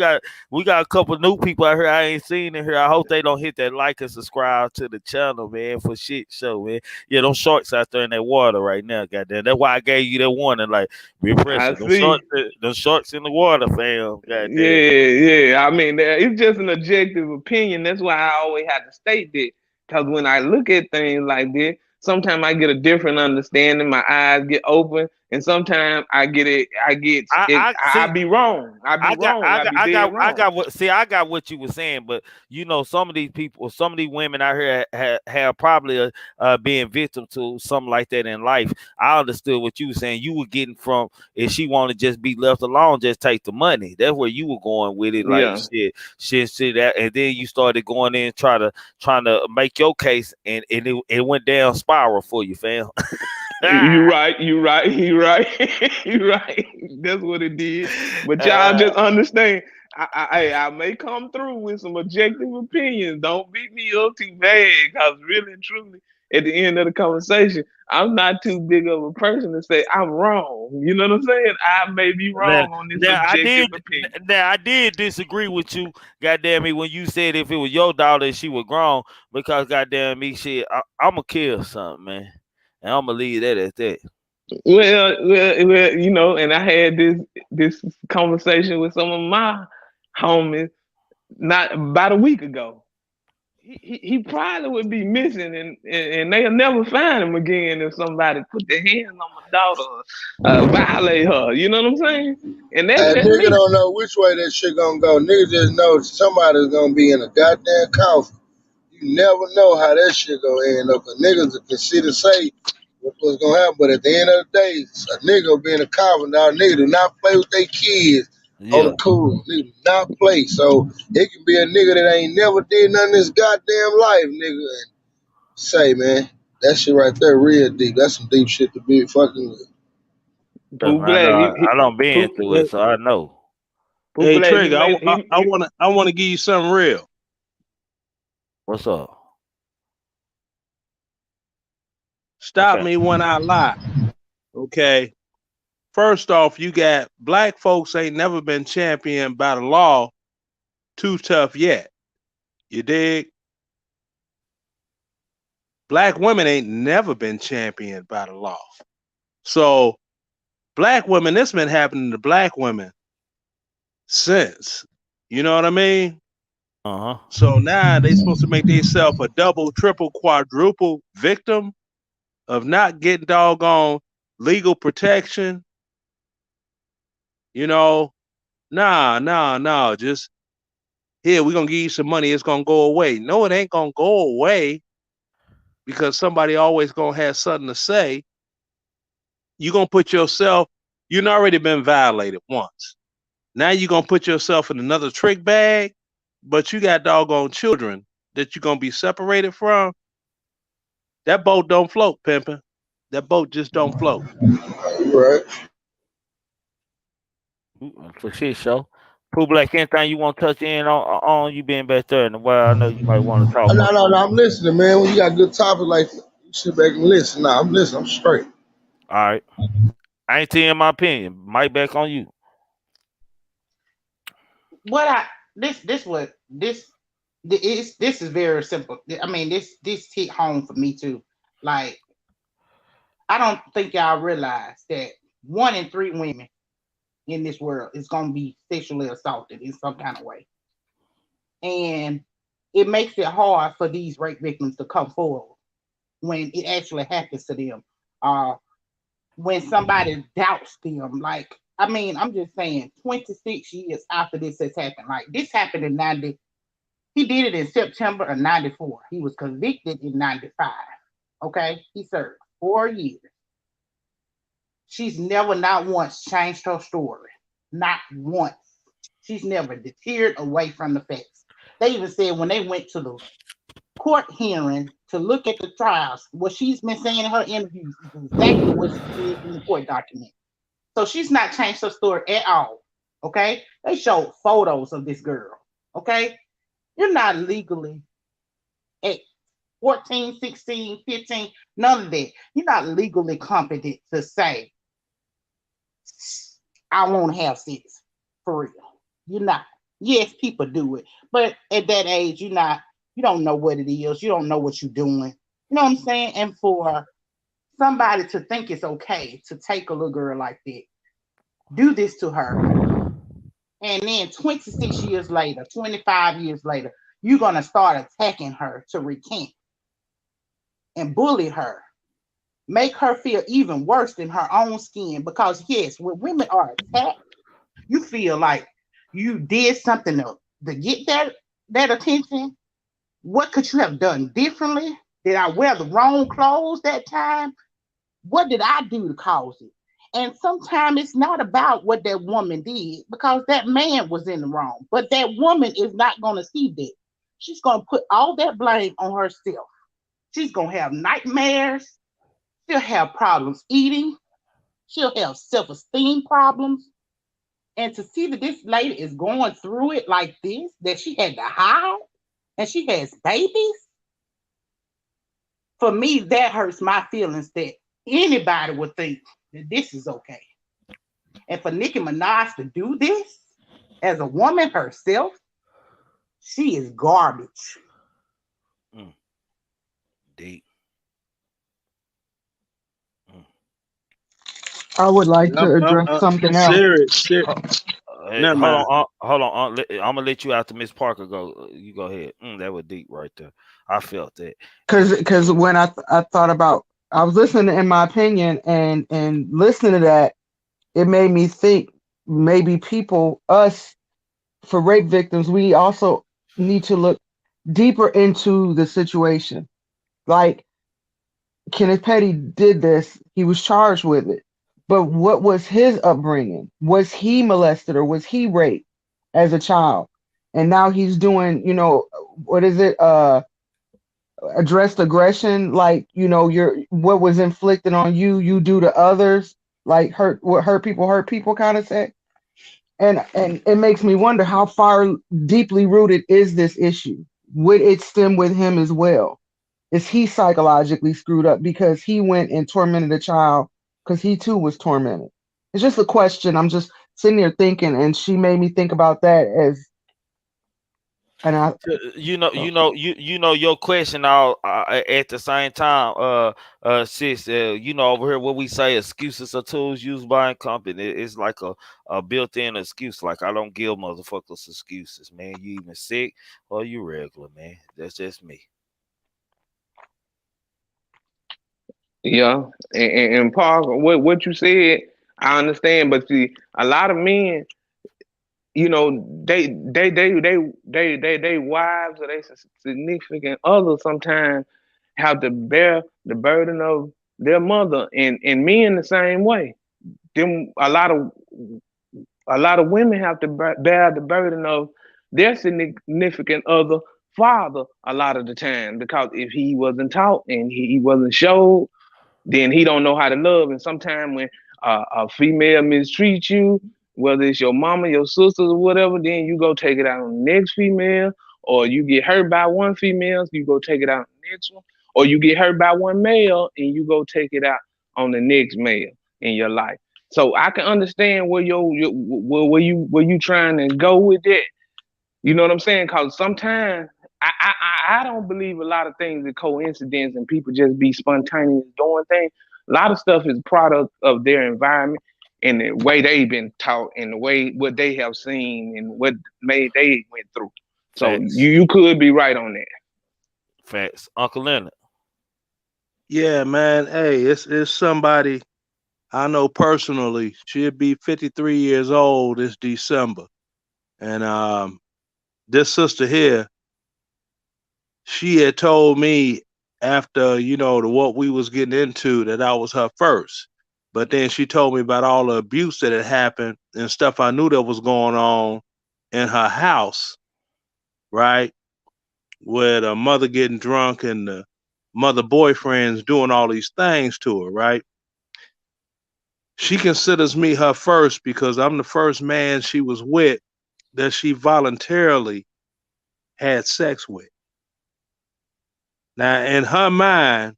got a couple new people out here I ain't seen in here. I hope they don't hit that like and subscribe to the channel, man, for shit show, man. Yeah, those sharks out there in that water right now, goddamn. That's why I gave you that warning, like real I pressure. see. Those sharks in the water, fam. Goddamn. Yeah. I mean, it's just an objective opinion. That's why I always have to state that. Because when I look at things like this, sometimes I get a different understanding. My eyes get open, and sometimes I get it. I I see. be wrong. I be wrong. I be dead I wrong. got what. See, I got what you were saying, but some of these people, some of these women out here have probably being victim to something like that in life. I understood what you were saying. You were getting from if she want to just be left alone, just take the money. That's where you were going with it. Like Yeah. shit. That, and then you started going in trying to make your case, and it went down spiral for you, fam. You right. You right. You right. You right. That's what it did. But y'all Uh, just understand. I may come through with some objective opinions. Don't beat me up too bad, because really and truly, at the end of the conversation, I'm not too big of a person to say I'm wrong. You know what I'm saying? I may be Now, wrong on this now I objective did. opinion. Now I did disagree with you, goddamn me, when you said if it was your daughter and she was grown, because goddamn me, shit, I'ma kill something, man, and I'ma leave that at that. Well, and I had this conversation with some of my homies not about a week ago. He probably would be missing, and they'll never find him again if somebody put their hands on my daughter, violate her. You know what I'm saying? And that's And just nigga me. don't know which way that shit gonna go. Nigga just know somebody's gonna be in a goddamn coffin. You never know how that shit gonna end up. Cause niggas can sit and say what's gonna happen, but at the end of the day, a nigga will be in a coffin. Now, nigga do not play with their kids on the Yeah, cool. Nigga do not play. So it can be a nigga that ain't never did nothing in his goddamn life, nigga. And say, man, that shit right there real deep. That's some deep shit to be fucking with. Pooh I Black, know. I don't be Pooh, into it, so I know. Pooh Hey Black, he Trigger, made he I want to give you something real. What's up. Stop Okay. me when I lie. Okay. First off, you got black folks ain't never been championed by the law too tough yet. You dig? Black women ain't never been championed by the law. So black women, this been happening to black women since. You know what I mean? Uh huh. So now they supposed to make themselves a double, triple, quadruple victim of not getting doggone legal protection. You know, nah. Just here, we're gonna give you some money, it's gonna go away. No, it ain't gonna go away because somebody always gonna have something to say. You're gonna put yourself, you've already been violated once. Now you're gonna put yourself in another trick bag, but you got doggone children that you're gonna be separated from. That boat don't float, pimping. That boat just don't float. You right. For shit show. Pooh Black, anything you want to touch in on you being back there in the world? I know you might want to talk No, one no, no. thing. I'm listening, man. When you got good topic like that, you sit back and listen. Nah, I'm listening. I'm straight. All right. I ain't telling my opinion. Might back on you. What I this what this is very simple. I mean, this hit home for me too. Like, I don't think y'all realize that 1 in 3 women in this world is gonna be sexually assaulted in some kind of way, and it makes it hard for these rape victims to come forward when it actually happens to them. Uh, when somebody doubts them, like I mean, I'm just saying, 26 years after this has happened. Like, this happened in 90. He did it in September of 94. He was convicted in 95. Okay? He served 4 years. She's never, not once, changed her story. Not once. She's never deterred away from the facts. They even said when they went to the court hearing to look at the trials, what she's been saying in her interviews is exactly what she said in the court document. So she's not changed her story at all. Okay? They showed photos of this girl. Okay? You're not legally at 14, 16, 15, none of that. You're not legally competent to say, I won't have sex for real. You're not. Yes, people do it. But at that age, you don't know what it is. You don't know what you're doing. You know what I'm saying? And for somebody to think it's okay to take a little girl like that, do this to her, and then 26 years later, 25 years later, you're going to start attacking her to recant and bully her, make her feel even worse than her own skin. Because yes, when women are attacked, you feel like you did something to get that attention. What could you have done differently? Did I wear the wrong clothes that time? What did I do to cause it? And sometimes it's not about what that woman did, because that man was in the wrong. But that woman is not going to see that. She's going to put all that blame on herself. She's going to have nightmares. She'll have problems eating. She'll have self-esteem problems. And to see that this lady is going through it like this, that she had to hide, and she has babies, for me, that hurts my feelings that anybody would think that this is okay. And for Nicki Minaj to do this as a woman herself, she is garbage. Deep. I would like to address something else. Serious. Hey, Never mind. hold on. I'm gonna let you after Miss Parker go. You go ahead. That was deep right there. I felt that. Because when I thought about, I was listening, in my opinion, and listening to that, it made me think maybe people, us, for rape victims, we also need to look deeper into the situation. Like, Kenneth Petty did this, he was charged with it. But what was his upbringing? Was he molested or was he raped as a child? And now he's doing, what is it? Addressed aggression, like, what was inflicted on you, you do to others, like hurt people kind of say. And it makes me wonder, how far deeply rooted is this issue? Would it stem with him as well? Is he psychologically screwed up because he went and tormented a child because he too was tormented? It's just a question. I'm just sitting here thinking, and she made me think about that as, and I, your question all at the same time, sis. Over here what we say, excuses are tools used by a company. It's like a built-in excuse. Like, I don't give motherfuckers excuses, man. You even sick or you regular, man. That's just me. Yeah, and Paul, what you said, I understand, but see, a lot of men, they wives or they significant others sometimes have to bear the burden of their mother, and men the same way. Them a lot of women have to bear the burden of their significant other father a lot of the time, because if he wasn't taught and he wasn't showed, then he don't know how to love. And sometimes when a female mistreats you, whether it's your mama, your sisters, or whatever, then you go take it out on the next female, or you get hurt by one female, so you go take it out on the next one, or you get hurt by one male and you go take it out on the next male in your life. So I can understand where you trying to go with that. You know what I'm saying? Because sometimes I don't believe a lot of things are coincidence and people just be spontaneous doing things. A lot of stuff is product of their environment and the way they've been taught and the way what they have seen and what they went through. So Facts. you could be right on that. Facts. Uncle Leonard. Yeah, man. Hey, it's somebody I know personally she'll be 53 years old this December. And this sister here, she had told me after, what we was getting into that I was her first. But then she told me about all the abuse that had happened and stuff I knew that was going on in her house, right? With a mother getting drunk and the mother boyfriends doing all these things to her, right? She considers me her first because I'm the first man she was with that she voluntarily had sex with. Now, in her mind,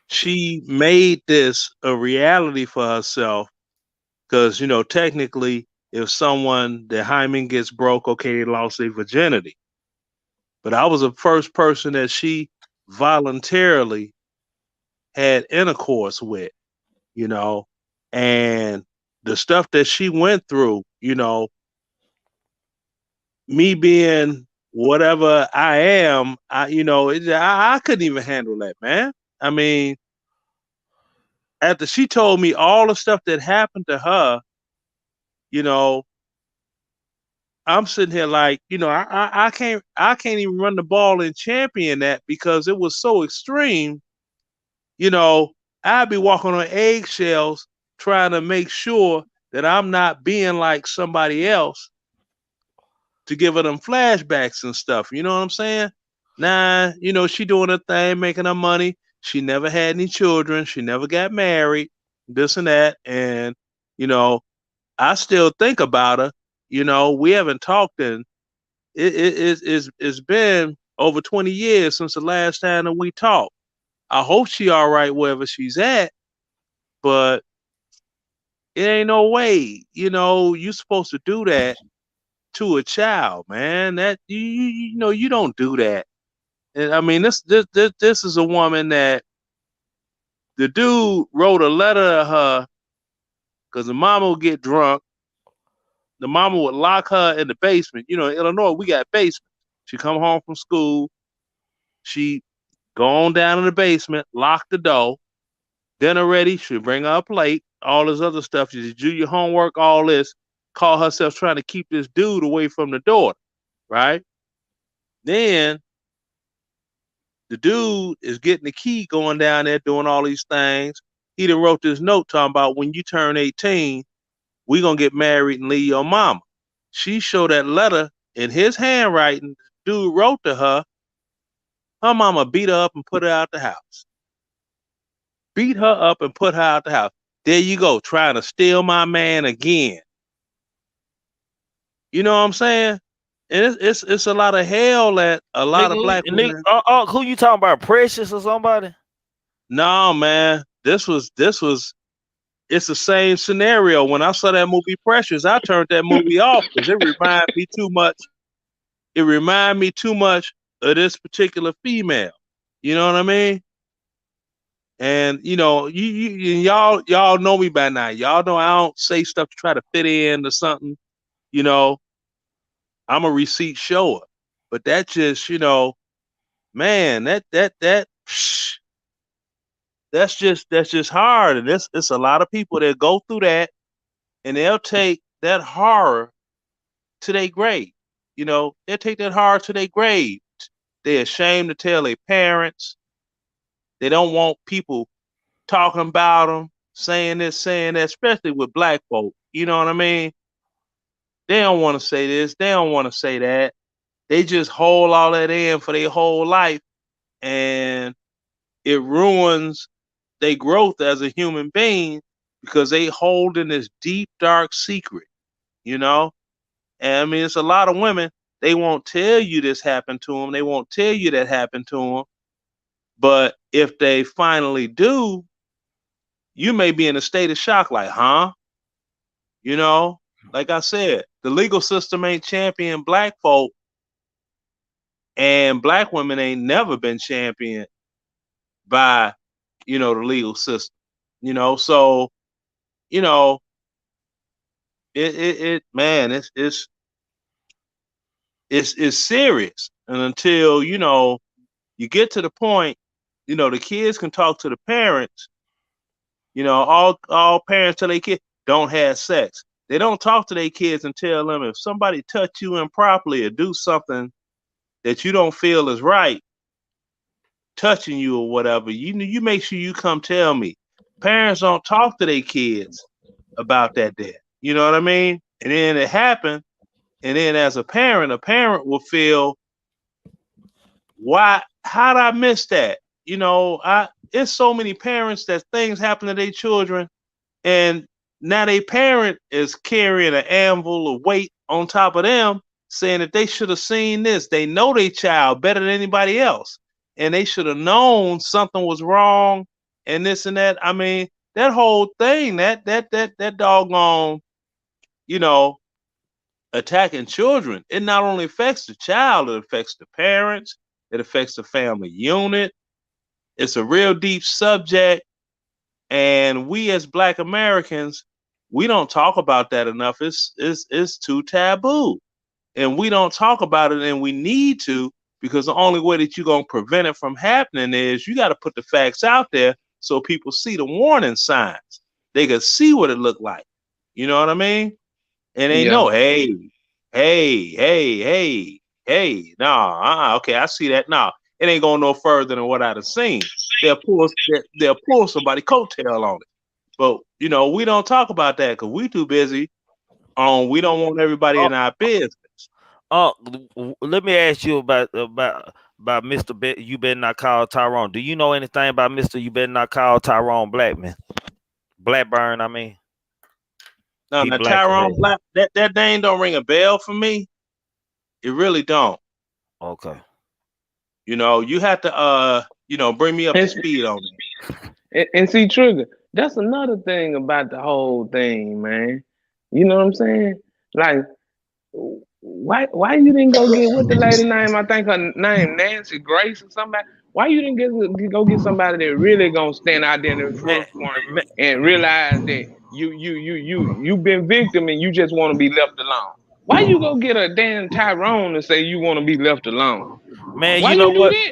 she made this a reality for herself because, technically, if someone, the hymen gets broke, okay, they lost their virginity. But I was the first person that she voluntarily had intercourse with, you know, and the stuff that she went through, me being whatever I am, I couldn't even handle that, man. I mean, after she told me all the stuff that happened to her, you know, I'm sitting here like, I can't even run the ball and champion that because it was so extreme. You know, I'd be walking on eggshells trying to make sure that I'm not being like somebody else to give her them flashbacks and stuff. You know what I'm saying? Nah, she doing her thing, making her money. She never had any children. She never got married, this and that. And, you know, I still think about her. We haven't talked in it's been over 20 years since the last time that we talked. I hope she all right wherever she's at, but it ain't no way, you supposed to do that to a child, man. That you don't do that. And I mean, this is a woman that the dude wrote a letter to her because the mama would get drunk. The mama would lock her in the basement. In Illinois, we got basements. She come home from school. She go on down in the basement, lock the door. Dinner ready. She bring her a plate. All this other stuff. She do your homework. All this. Call herself trying to keep this dude away from the daughter. Right. Then the dude is getting the key, going down there, doing all these things. He done wrote this note talking about when you turn 18, we gonna get married and leave your mama. She showed that letter in his handwriting. Dude wrote to her. Her mama beat her up and put her out the house. Beat her up and put her out the house. There you go, trying to steal my man again. You know what I'm saying? And it's a lot of hell that a lot of black Nigga, women. who you talking about? Precious or somebody? No, man, this was. It's the same scenario. When I saw that movie Precious, I turned that movie off because it reminded me too much. It reminded me too much of this particular female. You know what I mean? And y'all know me by now. Y'all know I don't say stuff to try to fit in or something. You know, I'm a receipt shower. But that just, man, that's just hard. And it's a lot of people that go through that and they'll take that horror to their grave. They'll take that horror to their grave. They're ashamed to tell their parents. They don't want people talking about them, saying this, saying that, especially with black folk. You know what I mean? They don't want to say this. They don't want to say that. They just hold all that in for their whole life, and it ruins their growth as a human being because they hold in this deep, dark secret, you know? And I mean, it's a lot of women, they won't tell you this happened to them. They won't tell you that happened to them. But if they finally do, you may be in a state of shock, like, huh? Like I said, the legal system ain't champion black folk, and black women ain't never been championed by, the legal system. So, you know, man, it's serious. And until, you get to the point, the kids can talk to the parents All parents tell their kids don't have sex. They don't talk to their kids and tell them if somebody touch you improperly or do something that you don't feel is right, touching you or whatever, you make sure you come tell me. Parents don't talk to their kids about that there. You know what I mean? And then it happened, and then as a parent will feel, how'd I miss that? It's so many parents that things happen to their children, and now their parent is carrying an anvil of weight on top of them, saying that they should have seen this. They know their child better than anybody else, and they should have known something was wrong, and this and that. I mean, that whole thing, that doggone, you know, attacking children. It not only affects the child, it affects the parents, it affects the family unit. It's a real deep subject, and we as Black Americans, we don't talk about that enough. It's too taboo, and we don't talk about it, and we need to, because the only way that you're gonna prevent it from happening is you got to put the facts out there so people see the warning signs. They can see what it looked like. You know what I mean? And they Yeah. know, hey, nah, okay, I see that. Nah, it ain't going no further than what I'd have seen. They'll pull somebody coattail on it. But we don't talk about that because we too busy on. We don't want everybody in our business. Uh, Let me ask you about Mr. You better not call Tyrone. Do you know anything about Mr. You better not call Tyrone Blackman? Blackburn, I mean. Now, He now black as Tyrone hell. Black, that name don't ring a bell for me. It really don't. Okay. You have to bring me up to And, speed on it. and see, Trigger, that's another thing about the whole thing, man. You know what I'm saying? Like, why you didn't go get what the lady name? I think her name Nancy Grace or somebody. Why you didn't go get somebody that really gonna stand out there in the Man, forefront man, and realize that you've been victim and you just want to be left alone? Why you go get a damn Tyrone and say you want to be left alone? man, Why you you know do what? that?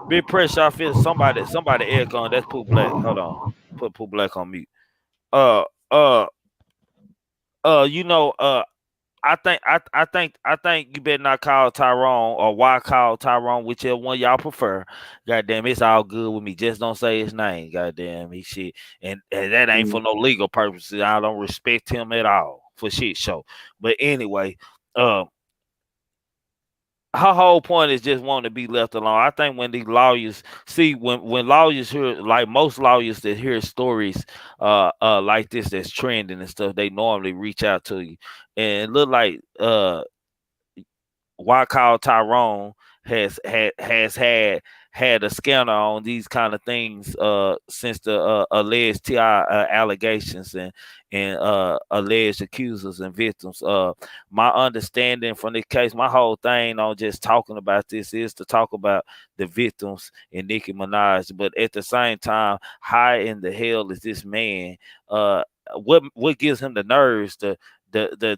Big pressure. I feel somebody echoing. That's Pooh Black. Hold on. Put Pooh Black on mute. Uh uh you know, I think you better not call Tyrone, or why call Tyrone, whichever one y'all prefer. Goddamn, it's all good with me. Just don't say his name. Goddamn, he shit, and that ain't for no legal purposes. I don't respect him at all for shit show. But anyway, uh, her whole point is just wanting to be left alone. I think when these lawyers see, when lawyers hear, like most lawyers that hear stories like this that's trending and stuff, they normally reach out to you, and it look like why call Tyrone has had a scanner on these kind of things since the alleged TI allegations and alleged accusers and victims. My understanding from this case, my whole thing on just talking about this is to talk about the victims and Nicki Minaj, but at the same time, how in the hell is this man? What gives him the nerves to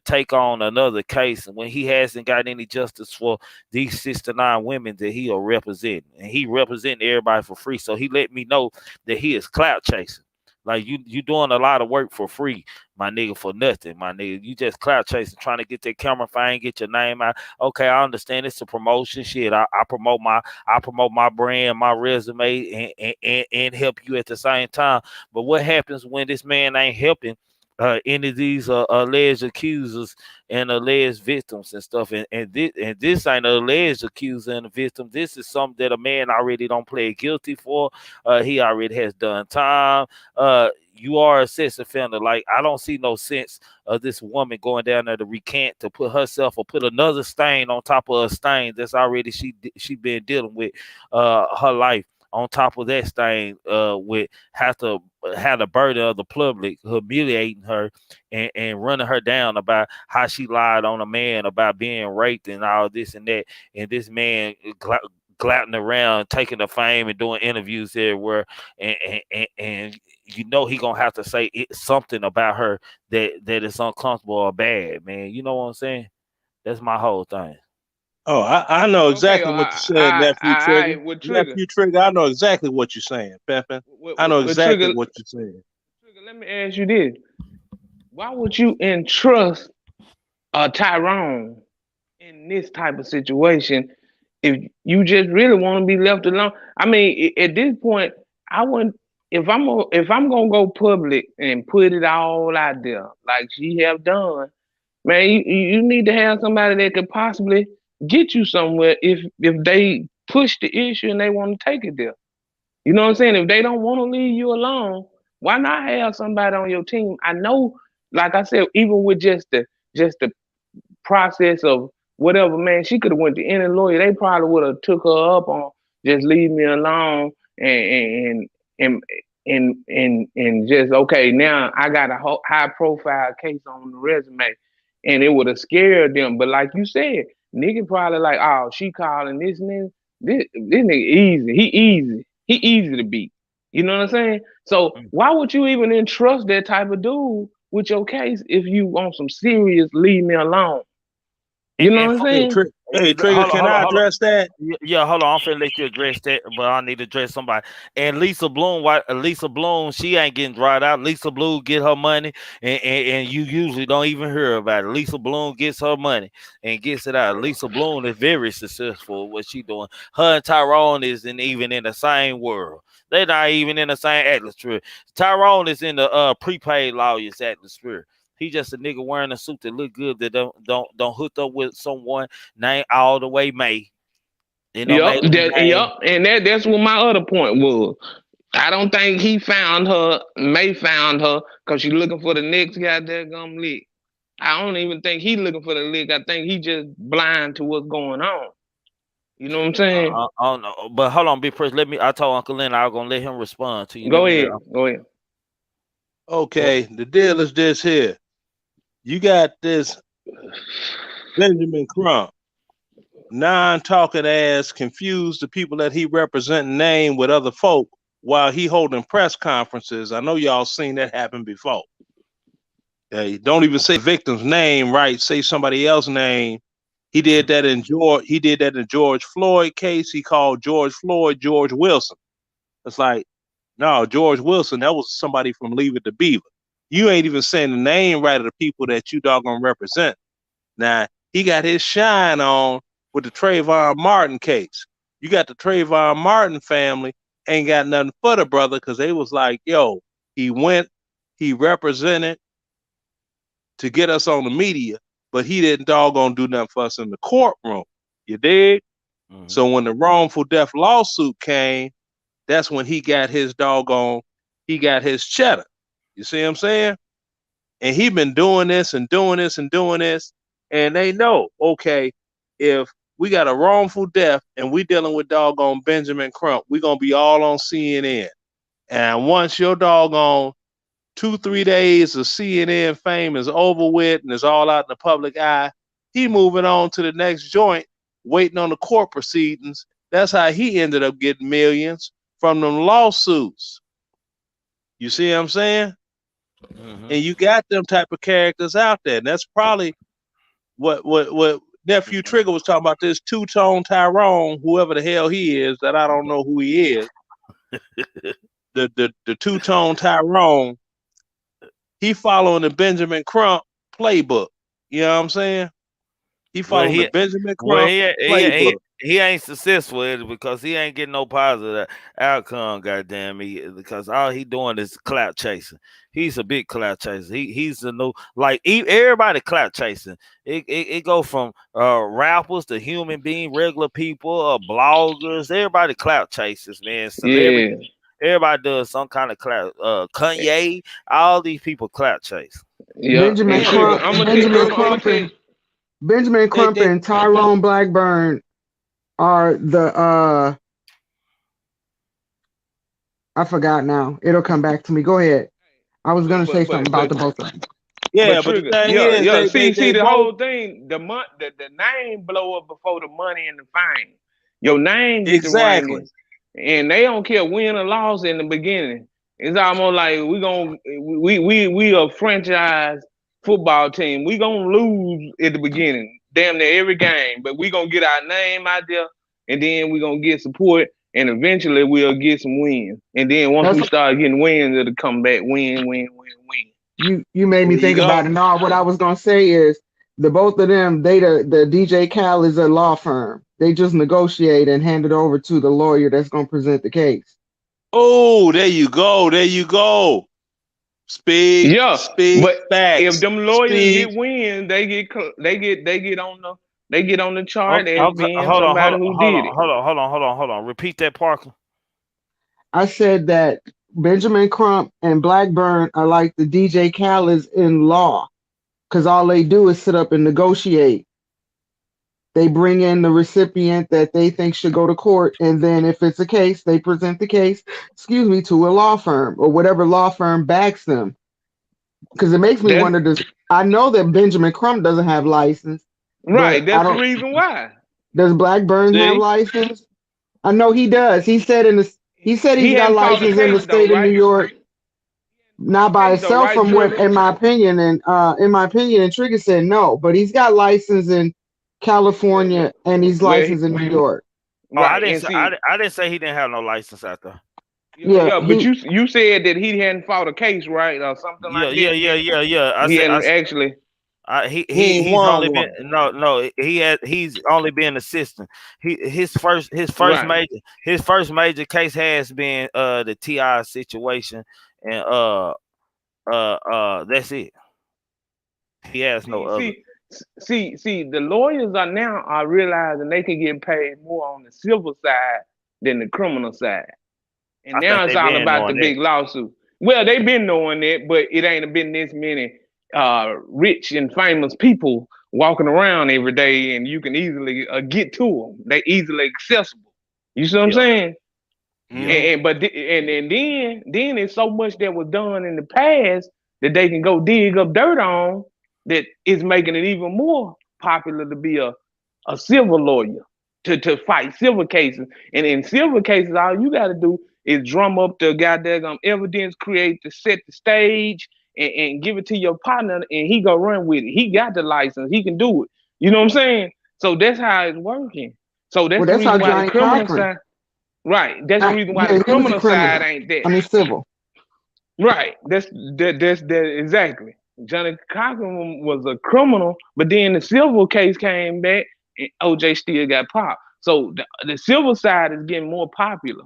take on another case when he hasn't got any justice for these 69 women that he are representing, and he representing everybody for free. So he let me know that he is clout chasing. Like you doing a lot of work for free, my nigga, for nothing, my nigga. You just clout chasing, trying to get that camera fame, get your name out. Okay, I understand it's a promotion shit. I promote my brand, my resume, and help you at the same time. But what happens when this man ain't helping any of these alleged accusers and alleged victims and stuff? And this ain't an alleged accuser and a victim. This is something that a man already don't plead guilty for. He already has done time. You are a sex offender. Like, I don't see no sense of this woman going down there to recant, to put herself or put another stain on top of a stain that's already she been dealing with her life, on top of that stain, with have the burden of the public humiliating her and running her down about how she lied on a man about being raped and all this and that, and this man glouting around, taking the fame and doing interviews everywhere, and he gonna have to say something about her that is uncomfortable or bad, man. You know what I'm saying? That's my whole thing. Oh, I know Okay, exactly what you're saying, nephew Trigger. with Trigger, Nephew Trigger, I know exactly what you're saying, Peppin. I know with exactly Trigger. what you're saying. let me ask you this: why would you entrust Tyrone in this type of situation if you just really want to be left alone? I mean, at this point, I wouldn't. If I'm gonna go public and put it all out there like she have done, man, you need to have somebody that could possibly get you somewhere if they push the issue and they want to take it there. You know what I'm saying? If they don't want to leave you alone, why not have somebody on your team? I know, like I said, even with just the process of whatever, man, she could have went to any lawyer. They probably would have took her up on just leave me alone and and and just okay. Now I got a high profile case on the resume, and it would have scared them. But like you said, nigga probably like, oh, she calling this nigga. This nigga easy. He easy. He easy to beat. You know what I'm saying? So why would you even entrust that type of dude with your case if you want some serious leave me alone? You know And what I'm for, Hey, saying? Trigger, can I hold on. address that? Yeah, hold on. I'm finna let you address that, but I need to address somebody. And Lisa Bloom, Lisa Bloom, she ain't getting dried out. Lisa Bloom get her money, and you usually don't even hear about it. Lisa Bloom gets her money and gets it out. Lisa Bloom is very successful. What she doing? Her and Tyrone isn't even in the same world. They're not even in the same atmosphere. Tyrone is in the prepaid lawyers atmosphere. He just a nigga wearing a suit that look good that don't hook up with someone named all the way May. You know, Yup, May the name. and that's what my other point was. I don't think he found her. May found her because she's looking for the next goddamn lick. I don't even think he looking for the lick. I think he just blind to what's going on. You know what I'm saying? I don't know, but hold on, Big Press. Let me. I told Uncle Lynn I was gonna let him respond to you. Let Go me let. ahead. Go ahead. Okay, the deal is this here. You got this Benjamin Crump, non-talking ass, confused the people that he represent name with other folk while he holding press conferences. I know y'all seen that happen before. Don't even say the victim's name, right? Say somebody else's name. He did that in George. He did that in George Floyd case. He called George Floyd George Wilson. It's like, no, George Wilson. That was somebody from Leave It to Beaver. You ain't even saying the name right of the people that you doggone represent. Now he got his shine on with the Trayvon Martin case. You got the Trayvon Martin family ain't got nothing for the brother because they was like, yo, he went, he represented to get us on the media, but he didn't doggone do nothing for us in the courtroom. You dig? Mm-hmm. So when the wrongful death lawsuit came, that's when he got his doggone, he got his cheddar. You see what I'm saying? And he been doing this and doing this and doing this. And they know, okay, if we got a wrongful death and we dealing with doggone Benjamin Crump, we gonna be all on CNN. And once your doggone 2-3 days of CNN fame is over with and it's all out in the public eye, he moving on to the next joint, waiting on the court proceedings. That's how he ended up getting millions from them lawsuits. You see what I'm saying? Mm-hmm. And you got them type of characters out there. And that's probably what nephew Trigger was talking about, this two-tone Tyrone, whoever the hell he is, that I don't know who he is. The two-tone Tyrone, he following the Benjamin Crump playbook. You know what I'm saying? He Well, following the Benjamin well, Crump playbook. he ain't successful at it because he ain't getting no positive outcome. Goddamn me, because all he doing is clout chasing. He's a big clout chaser. He's the new everybody clout chasing. It go from rappers to human being, regular people, bloggers. Everybody clout chasers, man. Celebrity. Yeah. Everybody does some kind of clout. Kanye, all these people clout chase. Yeah. Benjamin And Trigger, Crump, Benjamin Crump They and Tyrone Blackburn are the I forgot now. It'll come back to me. Go ahead. I was gonna say something about the both of them. But yeah, but the Trigger, thing yeah, is yeah. See, they the both whole thing, the name blow up before the money and the fame. Your name get the exactly. ringing, and they don't care win or loss in the beginning. It's almost like we a franchise football team. We gonna lose at the beginning, damn near every game, but we gonna get our name out there, and then we gonna get support, and eventually we'll get some wins. And then once we start getting wins, it'll come back win. You made me There you think go. about it. No, what I was gonna say is the both of them, the DJ Cal is a law firm. They just negotiate and hand it over to the lawyer that's gonna present the case. Oh, there you go. There you go. Speak Yeah, but if facts. them lawyers Speak. get wins, they get on the chart as Okay, being somebody who did it. hold on. Repeat that, Parker. I said that Benjamin Crump and Blackburn are like the DJ Khaled's in law, because all they do is sit up and negotiate. They bring in the recipient that they think should go to court, and then if it's a case, they present the case, to a law firm or whatever law firm backs them. Because it makes me wonder, I know that Benjamin Crump doesn't have license. Right, But that's the reason why. Does Blackburn have license? I know he does. He said he's got license in the state of New York. Not by itself, from what, in my opinion, and Trigger said no, but he's got license in California and he's licensed in New York. Right, I didn't say he didn't have no license out there. Yeah, but you said that he hadn't fought a case, right, or something like that. Yeah. He's only been he's only been assistant. His first major case has been the TI situation, and that's it. He has no other. See, the lawyers are realizing they can get paid more on the civil side than the criminal side. And now it's all about the big lawsuit. Well, they've been knowing that, but it ain't been this many rich and famous people walking around every day, and you can easily get to them. They easily accessible. You see what I'm saying? Mm-hmm. And then it's so much that was done in the past that they can go dig up dirt on, that is making it even more popular to be a civil lawyer, to fight civil cases. And in civil cases, all you got to do is drum up the goddamn evidence, set the stage, and give it to your partner, and he go run with it. He got the license. He can do it. You know what I'm saying? So that's how it's working. So that's the reason why the criminal side... Right. That's the reason why the criminal side ain't there. I mean, civil. Right. That's exactly. Johnny Cochran was a criminal, but then the civil case came back and OJ still got popped. So the civil side is getting more popular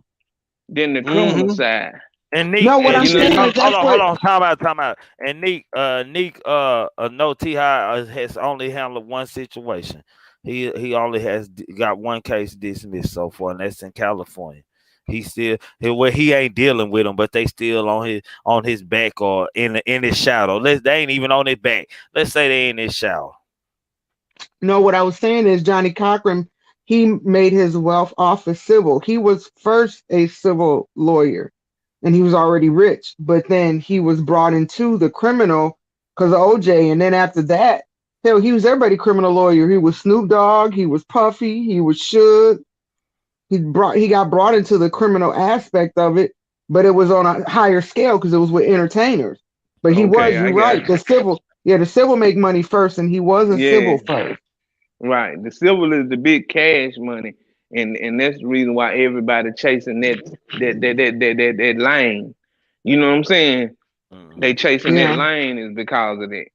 than the criminal side. And Neek, no, what I'm saying is hold on, time out. And Neek, no T.I. has only handled one situation. He only has got one case dismissed so far, and that's in California. He ain't dealing with them, but they still on his back or in his shadow. They ain't even on his back. Let's say they in his shadow. No, what I was saying is Johnny Cochran, he made his wealth off of civil. He was first a civil lawyer, and he was already rich, but then he was brought into the criminal because of OJ, and then after that, hell, he was everybody's criminal lawyer. He was Snoop Dogg, he was Puffy, he was Suge. He got brought into the criminal aspect of it, but it was on a higher scale because it was with entertainers. But you're right. The civil make money first, and he wasn't civil first. Right. The civil is the big cash money, and that's the reason why everybody chasing that lane. You know what I'm saying? They chasing that lane is because of that.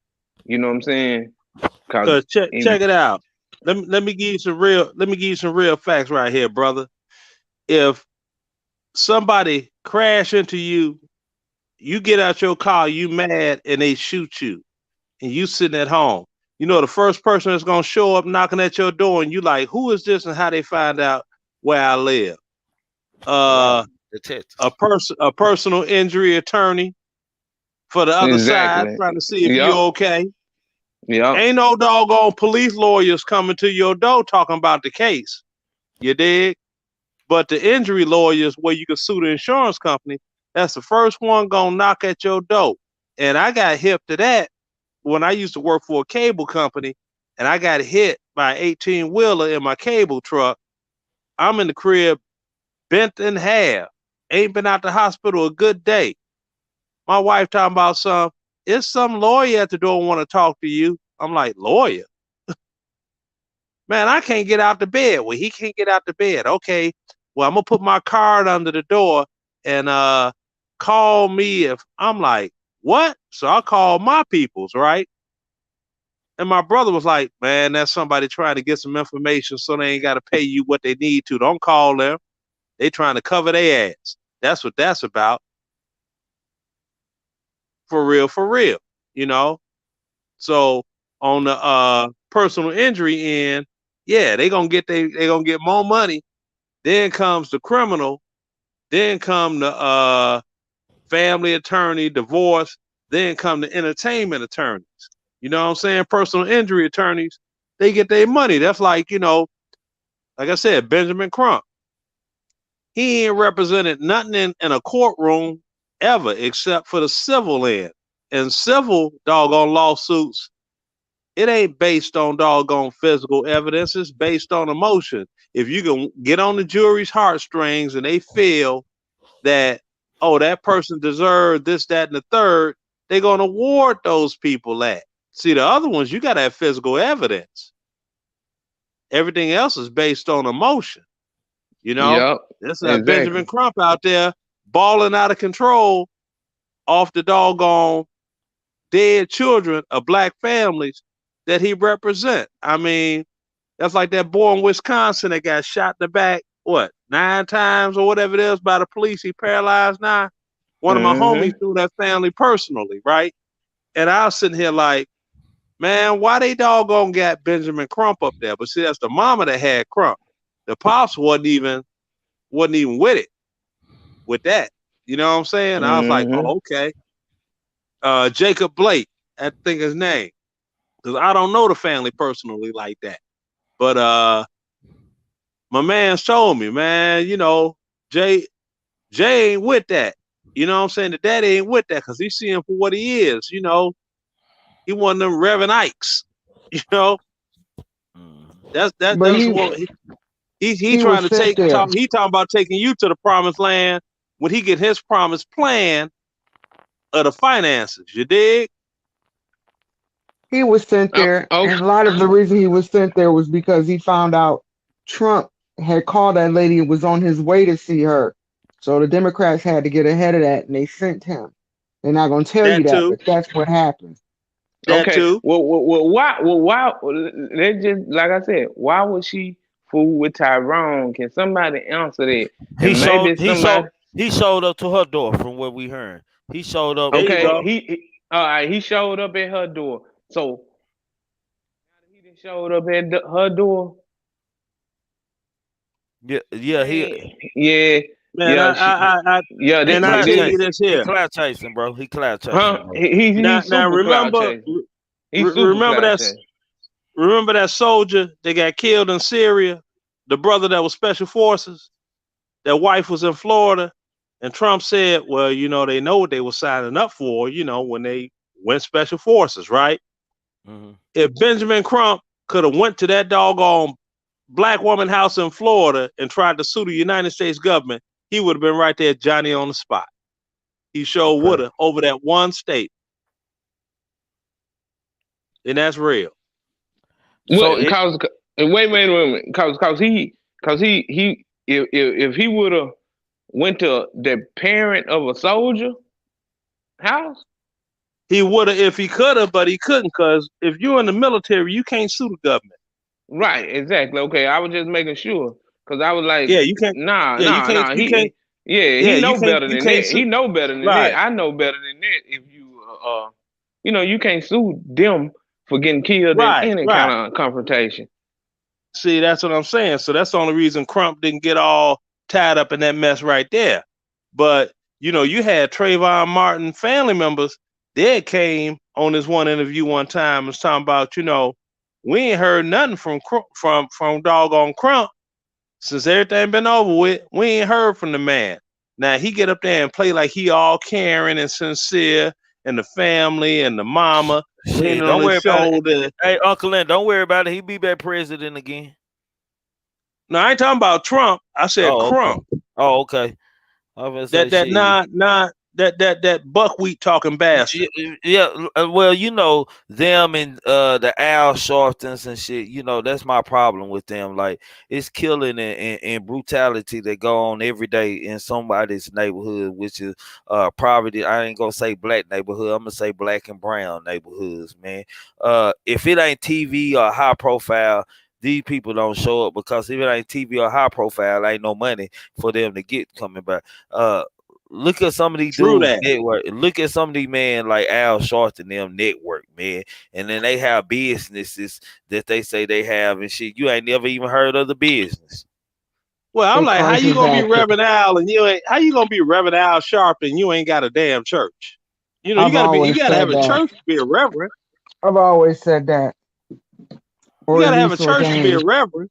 You know what I'm saying? Because check it out. Let me give you some real facts right here, brother. If somebody crash into you, you get out your car, you mad, and they shoot you, and you sitting at home. You know the first person that's gonna show up knocking at your door, and you like, who is this, and how they find out where I live? A personal injury attorney for the other side, trying to see if you're okay. Yeah. Ain't no doggone police lawyers coming to your door talking about the case. You dig? But the injury lawyers, where you can sue the insurance company, that's the first one gonna knock at your door. And I got hip to that when I used to work for a cable company, and I got hit by an 18-wheeler in my cable truck. I'm in the crib, bent in half. Ain't been out the hospital a good day. My wife talking about it's some lawyer at the door want to talk to you. I'm like, lawyer? Man, I can't get out the bed. Well, he can't get out the bed. Okay, well, I'm gonna put my card under the door and call me if I'm like, what? So I called my peoples, right? And my brother was like, man, that's somebody trying to get some information so they ain't got to pay you what they need to. Don't call them. They trying to cover their ass. That's what that's about. For real, you know? So on the personal injury end, yeah, they gonna get more money. Then comes the criminal, then come the family attorney, divorce, then come the entertainment attorneys. You know what I'm saying? Personal injury attorneys, they get their money. That's like, you know, like I said, Benjamin Crump. He ain't represented nothing in a courtroom ever except for the civil end. And civil doggone lawsuits, it ain't based on doggone physical evidence. It's based on emotion. If you can get on the jury's heartstrings and they feel that, oh, that person deserved this, that, and the third, they're going to award those people that. See, the other ones, you got to have physical evidence. Everything else is based on emotion. You know, Yep. this is Exactly. Benjamin Crump out there balling out of control off the doggone dead children of black families that he represent. I mean, that's like that boy in Wisconsin that got shot in the back, 9 times or whatever it is by the police. He paralyzed now. One of my homies knew that family personally, right? And I was sitting here like, man, why they doggone got Benjamin Crump up there? But see, that's the mama that had Crump. The pops wasn't even with it, with that. You know what I'm saying? I was like, oh, okay. Jacob Blake, I think his name. Because I don't know the family personally like that. But my man showed me, man, you know, Jay ain't with that. You know what I'm saying? The daddy ain't with that because he see him for what he is. You know, he one of them Reverend Ikes. You know, that's what he trying to take. He talking about taking you to the promised land when he get his promised plan of the finances. You dig? He was sent there, and a lot of the reason he was sent there was because he found out Trump had called that lady and was on his way to see her. So the Democrats had to get ahead of that, and they sent him. They're not going to tell you that, but that's what happened. That too. Well, why? They just like I said. Why was she fool with Tyrone? Can somebody answer that? He showed up to her door from what we heard. He showed up. Okay, he showed up at her door. So he didn't showed up at her door. Yeah, Man, and I tell you this here. He clout chasing, bro. He clout chasing. Huh? He's now remember remember that soldier that got killed in Syria, the brother that was special forces, their wife was in Florida, and Trump said, well, you know, they know what they were signing up for, you know, when they went special forces, right? If Benjamin Crump could have went to that doggone black woman house in Florida and tried to sue the United States government, he would have been right there, Johnny on the spot. He sure would have over that one state. And that's real. So wait a minute, because he if he would have went to the parent of a soldier house, he would have if he could have, but he couldn't, because if you're in the military, you can't sue the government. Right, exactly. Okay, I was just making sure because I was like, yeah, you can't. He know better than that. He know better than that. I know better than that. If you you can't sue them for getting killed in any kind of confrontation. See, that's what I'm saying. So that's the only reason Crump didn't get all tied up in that mess right there. But you know, you had Trayvon Martin family members. They came on this one interview one time and was talking about, you know, we ain't heard nothing from doggone Crump since everything been over with. We ain't heard from the man. Now he get up there and play like he all caring and sincere, and the family and the mama leaning on his shoulder. Hey, Uncle Lynn, don't worry about it. He be back president again. No, I ain't talking about Trump. I said Crump. Okay. Oh, okay. Not that buckwheat talking bastard. Yeah, well, you know them and the Al Sharptons and shit. You know that's my problem with them. Like it's killing and brutality that go on every day in somebody's neighborhood, which is poverty. I ain't gonna say black neighborhood. I'm gonna say black and brown neighborhoods, man. If it ain't TV or high profile, these people don't show up because if it ain't TV or high profile, ain't no money for them to get coming back. Look at some of these True dudes that. network. Look at some of these men like Al Sharpton them network, man. And then they have businesses that they say they have and shit. You ain't never even heard of the business. Well, I'm Them like, how you crisis gonna be actors. Reverend Al and you ain't? How you gonna be Reverend Al Sharp and you ain't got a damn church? You know, you I've gotta always have said a that. church to be a reverend. I've always said that. You Or at gotta have a least church to be a ordained. reverend.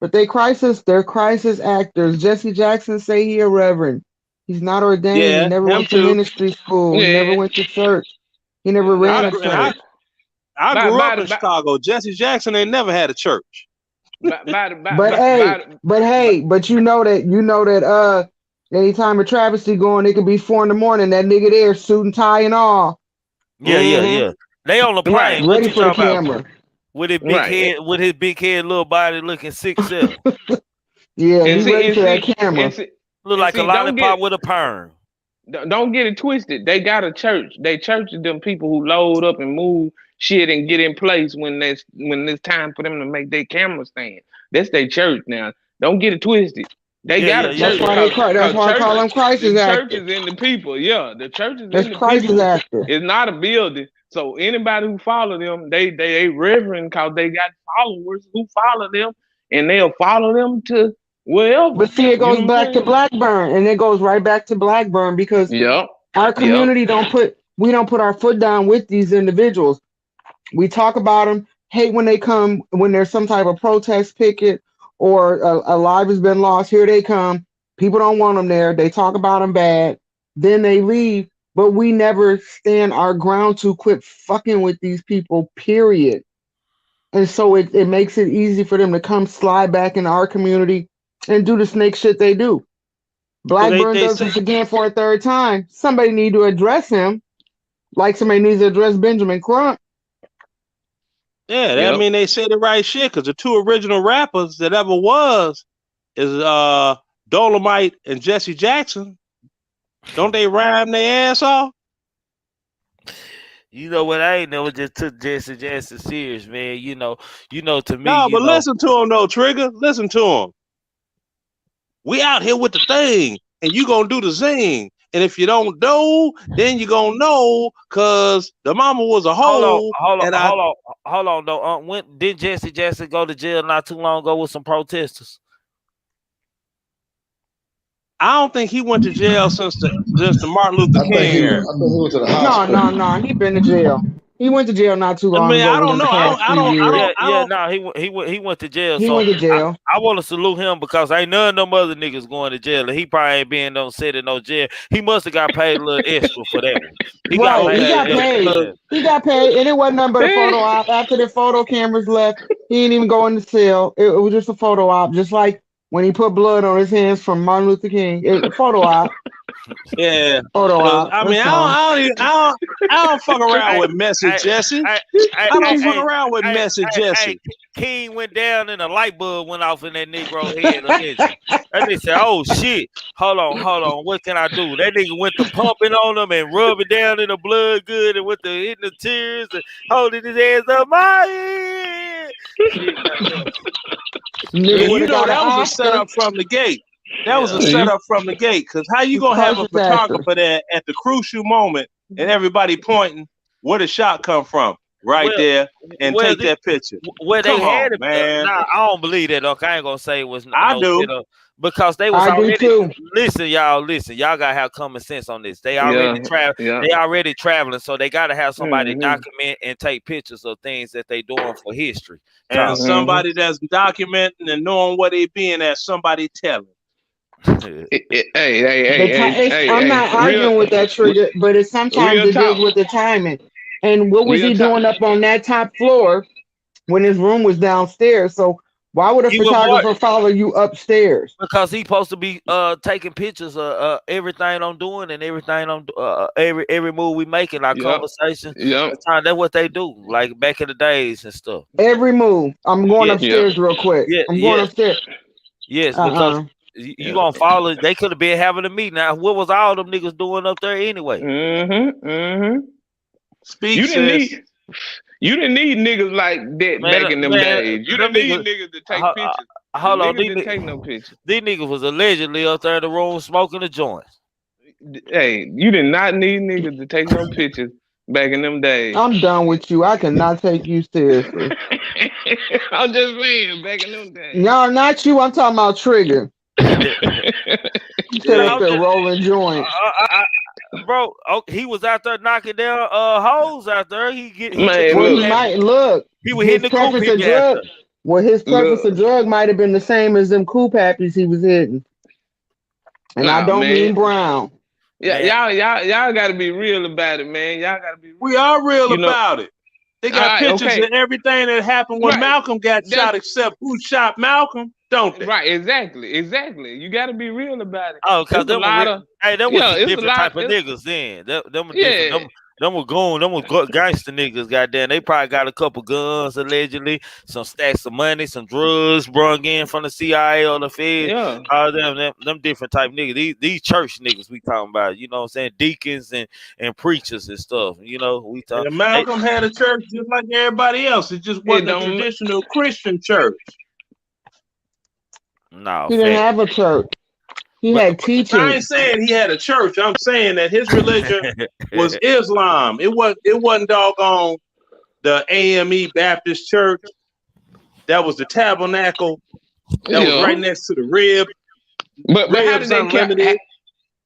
But they're crisis actors. Jesse Jackson say he a reverend. He's not ordained. He Yeah, never him went to too. ministry school. He never Yeah. went to church. He never And ran I a grew, and I, church. I by grew by up the in by Chicago. Jesse Jackson ain't never had a church. by by the- by But by, hey, by, the- but by hey, but you know that anytime a travesty going, it could be 4 a.m. That nigga there, suit and tie and all, Mm-hmm. Yeah. They on the right, plane. What ready you for the talking about? camera. With his big right. head, with his big head, little body, looking 6'7". Yeah, And he see ready and for that see camera. and see Look and like a see lollipop with a perm. don't get it twisted. They got a church. They church is them people who load up and move shit and get in place when it's time for them to make their camera stand. That's their church now. Don't get it twisted. They got a That's church why Yeah. that's cause why I church call them crisis the church actors. is in the people. Yeah, the church is That's in the crisis people. actor. It's not a building. So anybody who follow them, they reverend cause they got followers who follow them and they'll follow them to wherever. But see, it You goes know what I'm back to saying? Blackburn, and it goes right back to Blackburn because Yep. our Yep. community we don't put our foot down with these individuals. We talk about them, hate when they come, when there's some type of protest picket or a life has been lost. Here they come. People don't want them there. They talk about them bad. Then they leave. But we never stand our ground to quit fucking with these people, period. And so it makes it easy for them to come slide back into our community and do the snake shit they do. Well, Blackburn they does say, this again for a third time. Somebody need to address him, like somebody needs to address Benjamin Crump. yeah, that Yep. mean they say the right shit because the two original rappers that ever was is Dolomite and Jesse Jackson. Don't they rhyme their ass off? You know what? I ain't never just took Jesse Jackson serious, man. To me, No, but listen to him though, Trigger. Listen to him. We out here with the thing, and you gonna do the zing. And if you don't know, then you gonna know, cause the mama was a hold on, hoe, hold on, and hold on, hold on. Though, when did Jesse Jackson go to jail not too long ago with some protesters? I don't think he went to jail since the Martin Luther I think King era. he went to the No, hospital. no, no. He been to jail. He went to jail not too I long mean, ago I don't within the know. past I 2 years. don't. No, he went to jail. He So went to jail. I want to salute him because ain't none of them other niggas going to jail, and he probably ain't being no set in no jail. He must have got paid a little extra for that one. He got Right. He paid a Okay, got little extra. paid. Yeah. He got paid. And it wasn't nothing but a photo op. After the photo cameras left, he didn't even go in the cell. It was just a photo op. Just like when he put blood on his hands from Martin Luther King. Photo op. yeah. Photo Cause op. I mean, That's all. I don't fuck around Hey, with messy hey, Jesse. hey, hey, I don't hey, fuck hey, around with hey, messy hey, Jesse. King went down and a light bulb went off in that Negro head. Allegedly. That nigga said, "Oh shit, hold on, what can I do?" That nigga went to pumping on him and rubbing down in the blood good and went to hitting the tears and holding his hands up my head. Shit, goddamn. Nigga And would you have know got an that was a Oscar. setup from the gate. That was a Yeah. You setup from the gate. Cause how you He's gonna have a crisis actor. photographer there at the crucial moment and everybody pointing where the shot come from? Right Well, there and well, take that picture. where they Come had on, it. man. Nah, I don't believe that. Okay, I ain't gonna say it was I no do. shit up because they was I do already. too. Listen, y'all gotta have common sense on this. They already yeah, travel. yeah. They already traveling, so they gotta have somebody Mm-hmm. document and take pictures of things that they doing for history. And Time. Mm-hmm. somebody that's documenting and knowing what they being at, somebody telling. I'm not Real, arguing with that trigger, but it's sometimes real it deals talk. with the timing. And what was Real he talk. doing up on that top floor when his room was downstairs? So Why would a He was more photographer follow you upstairs? because he supposed to be taking pictures of everything I'm doing and everything I'm every move we making, our Yep. conversations. Yep. That's what they do, like back in the days and stuff. Every move. I'm going Yeah, Yep. upstairs real quick. yeah, I'm going yes, upstairs. yes, because you Yeah. gonna follow. They could have been having a meeting. Now, what was all them niggas doing up there anyway? Speak, You didn't sis. need you didn't need niggas like that back in them days. You them didn't need niggas. niggas to take ho- pictures. The Hold on, niggas didn't take no pictures. these niggas was allegedly up there in the room smoking a joint. Hey, you did not need niggas to take no pictures back in them days. I'm done with you. I cannot take you seriously. I'm just saying, back in them days. No, not you. I'm talking about Trigger. You said up there rolling joints. Bro, he was out there knocking down hoes out there. Man, Well, he might look. He was hitting the cool preference of people out drug. there. Well, his preference of drug might have been the same as them cool pappies he was hitting. And I don't mean brown. Yeah, y'all got to be real about it, man. Y'all got to be real. We are real about it. They got pictures of everything that happened when Malcolm got shot, except who shot Malcolm, don't they? Right, exactly. You got to be real about it. Oh, because them was different type of niggas then. Them were goon, them was gangster niggas, goddamn. They probably got a couple guns, allegedly, some stacks of money, some drugs brung in from the CIA or the Fed. Yeah. All them different type niggas. These church niggas we talking about, you know what I'm saying? Deacons and preachers and stuff. You know, we talking. And Malcolm had a church just like everybody else. It just wasn't a traditional Christian church. No, he didn't have a church. He had teaching. I ain't saying he had a church. I'm saying that his religion was Islam. It wasn't doggone the AME Baptist Church. That was the Tabernacle. That was right next to the Rib. But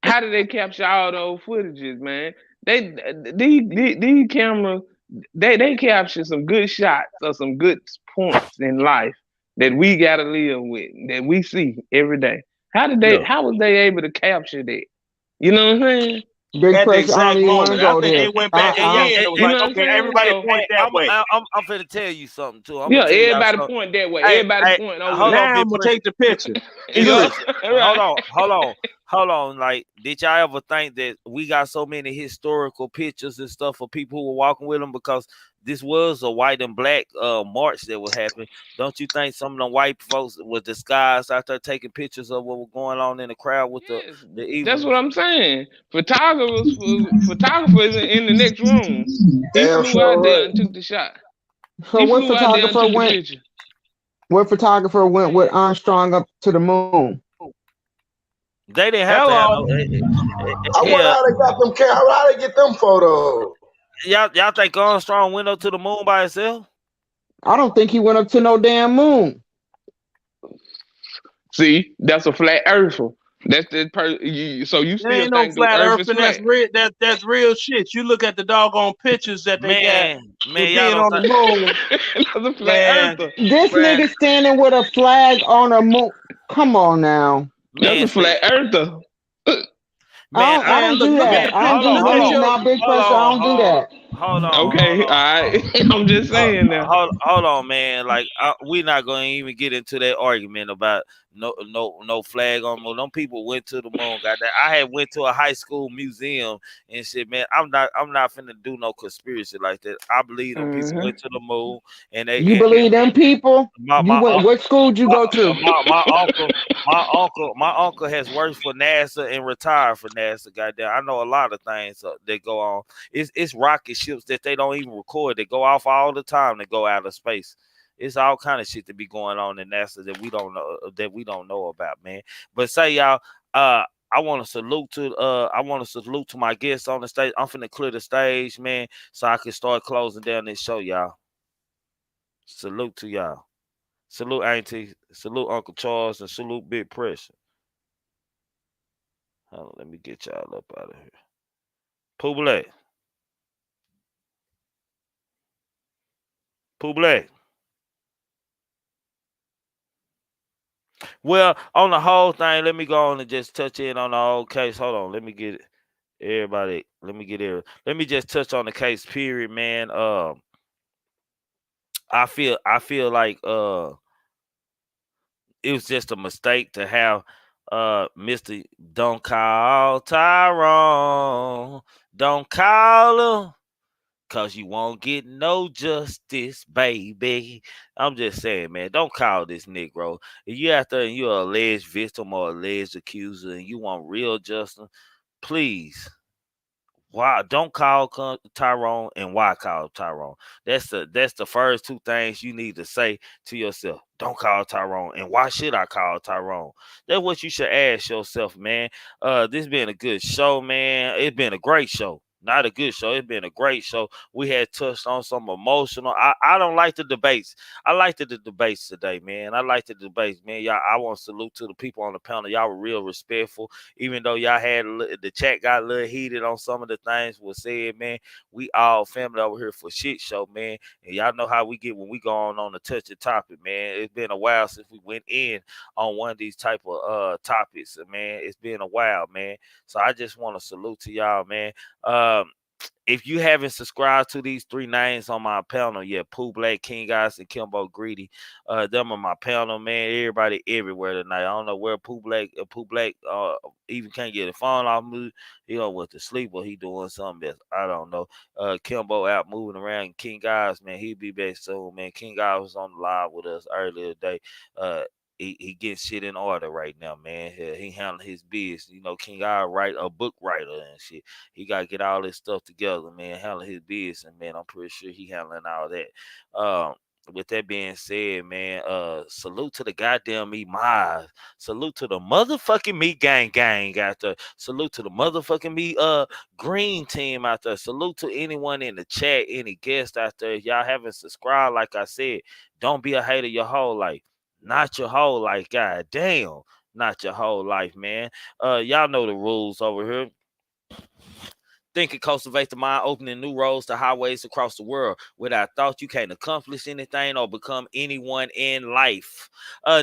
how did they capture all those footages, man? These cameras, they capture some good shots or some good points in life that we gotta live with, that we see every day. How was they able to capture that? You know what I'm saying? Big press. I don't even want to go there. They went back again. It was like, okay, everybody point that way. I'm finna tell you something too. Everybody point that way. Everybody point over there. Now I'm gonna take the picture. Hold on. Like, did y'all ever think that we got so many historical pictures and stuff of people who were walking with them? Because this was a white and black march that was happening. Don't you think some of the white folks were disguised out there taking pictures of what was going on in the crowd with the evil? That's what I'm saying. Photographers in the next room. He flew out there and took the shot. So what photographer went? What photographer went with Armstrong up to the moon? They didn't have to have no. I wonder how they got them. How they get them photos? Y'all think Armstrong went up to the moon by himself? I don't think he went up to no damn moon. See, that's a flat earther. That's the so you still ain't think no flat earth earth, and that's real shit. You look at the doggone pictures that they got being on the moon. That's a flat earther. This nigga standing with a flag on a moon. Come on now. That's a flat earther. I don't do that. I don't do that. Now, big pressure. I don't do that. Hold on. Okay, all right. I'm just saying now. Hold on, man. Like, we're not going to even get into that argument about no flag on the moon. Them people went to the moon. Goddamn. I had went to a high school museum and said, man, I'm not finna do no conspiracy like that. I believe them people went to the moon and they. You believe them people? What school did you go to? My uncle has worked for NASA and retired for NASA. Goddamn, I know a lot of things that go on. It's rocket ships that they don't even record. They go off all the time. They go out of space. It's all kind of shit that be going on in NASA that we don't know about, man. But say y'all, I want to salute to my guests on the stage. I'm finna clear the stage, man, so I can start closing down this show, y'all. Salute to y'all. Salute Auntie. Salute Uncle Charles and salute Big Pressure. Hold on, let me get y'all up out of here. Pouble. Well, on the whole thing, let me go on and just touch in on the whole case. Hold on, let me get it. Everybody, let me just touch on the case, period, man. I feel like it was just a mistake to have Mr. Don't call Tyrone. Don't call him. Cause you won't get no justice, baby. I'm just saying, man, don't call this Negro. If you out there and you're an alleged victim or alleged accuser and you want real justice, please. Why don't call Tyrone, and why call Tyrone? That's the first two things you need to say to yourself. Don't call Tyrone, and why should I call Tyrone? That's what you should ask yourself, man. This been a good show, man. It's been a great show. Not a good show. It's been a great show. We had touched on some emotional. I don't like the debates. I liked the debates today, man. I like the debates, man. Y'all, I want to salute to the people on the panel. Y'all were real respectful. Even though y'all had the chat got a little heated on some of the things was said, man, we all family over here for shit show, man. And y'all know how we get when we go on the touchy topic, man. It's been a while since we went in on one of these type of topics, man. It's been a while, man. So I just want to salute to y'all, man. If you haven't subscribed to these three names on my panel yet, Pooh Black, King Guys, and Kimbo Greedy, them are my panel, man. Everybody everywhere tonight. I don't know where Pooh Black even can't get a phone off me. He don't went to sleep or he doing something else. I don't know. Kimbo out moving around. King Guys, man, he'll be back soon, man. King Guys was on the live with us earlier today. He gets shit in order right now, man. He handling his business. You know, King I write a book writer and shit. He got to get all this stuff together, man. Handle his business, and man, I'm pretty sure he handling all that. With that being said, man, salute to the goddamn Me Mize. Salute to the motherfucking Me Gang out there. Salute to the motherfucking Me Green Team out there. Salute to anyone in the chat, any guest out there. If y'all haven't subscribed, like I said, don't be a hater your whole life. Not your whole life, god damn. Not your whole life, man. Y'all know the rules over here. Think and cultivate the mind, opening new roads to highways across the world. Without thought, you can't accomplish anything or become anyone in life.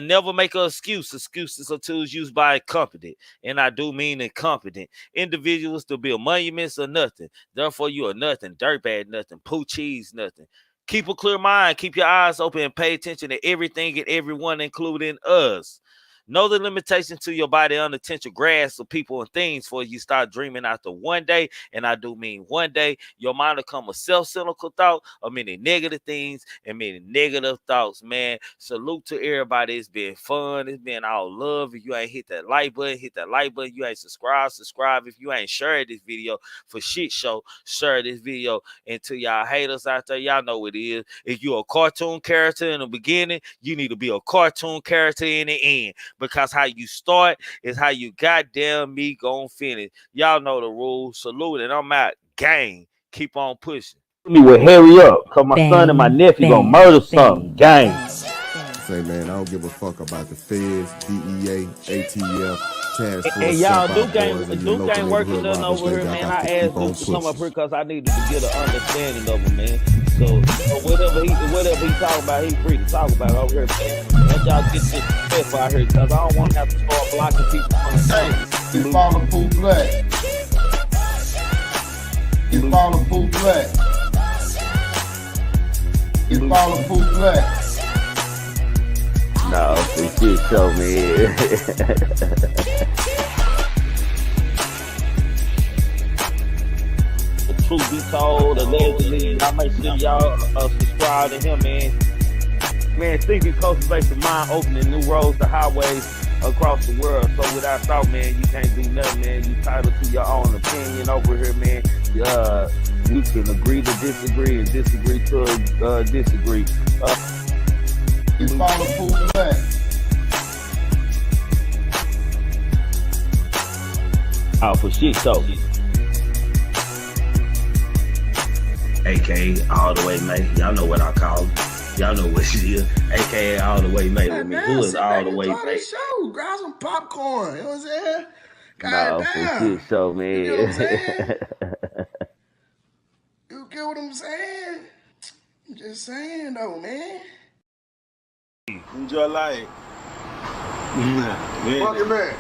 Never make an excuse. Excuses are tools used by incompetent, and I do mean incompetent individuals to build monuments or nothing. Therefore, you are nothing. Dirtbag nothing. Poo cheese nothing. Keep a clear mind. Keep your eyes open and pay attention to everything and everyone, including us. Know the limitation to your body, unintentional grasp of people and things before you start dreaming after one day. And I do mean one day, your mind will come a self-cynical thought of many negative things and many negative thoughts, man. Salute to everybody. It's been fun. It's been all love. If you ain't hit that like button, hit that like button. You ain't subscribe. If you ain't shared this video for shit show, share this video. And to y'all haters out there, y'all know what it is. If you're a cartoon character in the beginning, you need to be a cartoon character in the end. Because how you start is how you goddamn me gon' finish. Y'all know the rules. Salute, and I'm out. Gang. Keep on pushing. Me will hurry up, cause my son and my nephew gonna murder something. Gang. Say, man, I don't give a fuck about the feds, DEA, ATF, task force. And y'all, Duke ain't working nothing over here, man. I asked Duke to come up here because I needed to get an understanding of him, man. So whatever he talking about, he free to talk about over here, man. Let y'all get this stuff out here, because I don't want to have to start blocking people from the Hey, you follow Pooh Black. You follow Pooh Black. You follow Pooh Black. No, this shit show, man. The truth be told, allegedly, I make sure y'all subscribe to him, man. Man, thinking cultivate the mind, opening new roads to highways across the world. So without thought, man, you can't do nothing, man. You entitled to your own opinion over here, man. You can agree to disagree and disagree to disagree. You follow Pooh Black. Out for shit show. AKA all the way, man. Y'all know what I call it. Y'all know what she is. AKA all the way, mate. With me. Who is all the way, mate? Show. Grab some popcorn. You know what I'm saying? No, for shit show, man. You know what I'm saying? You get what I'm saying? I'm just saying, though, man. Enjoy life. Fuck it, man.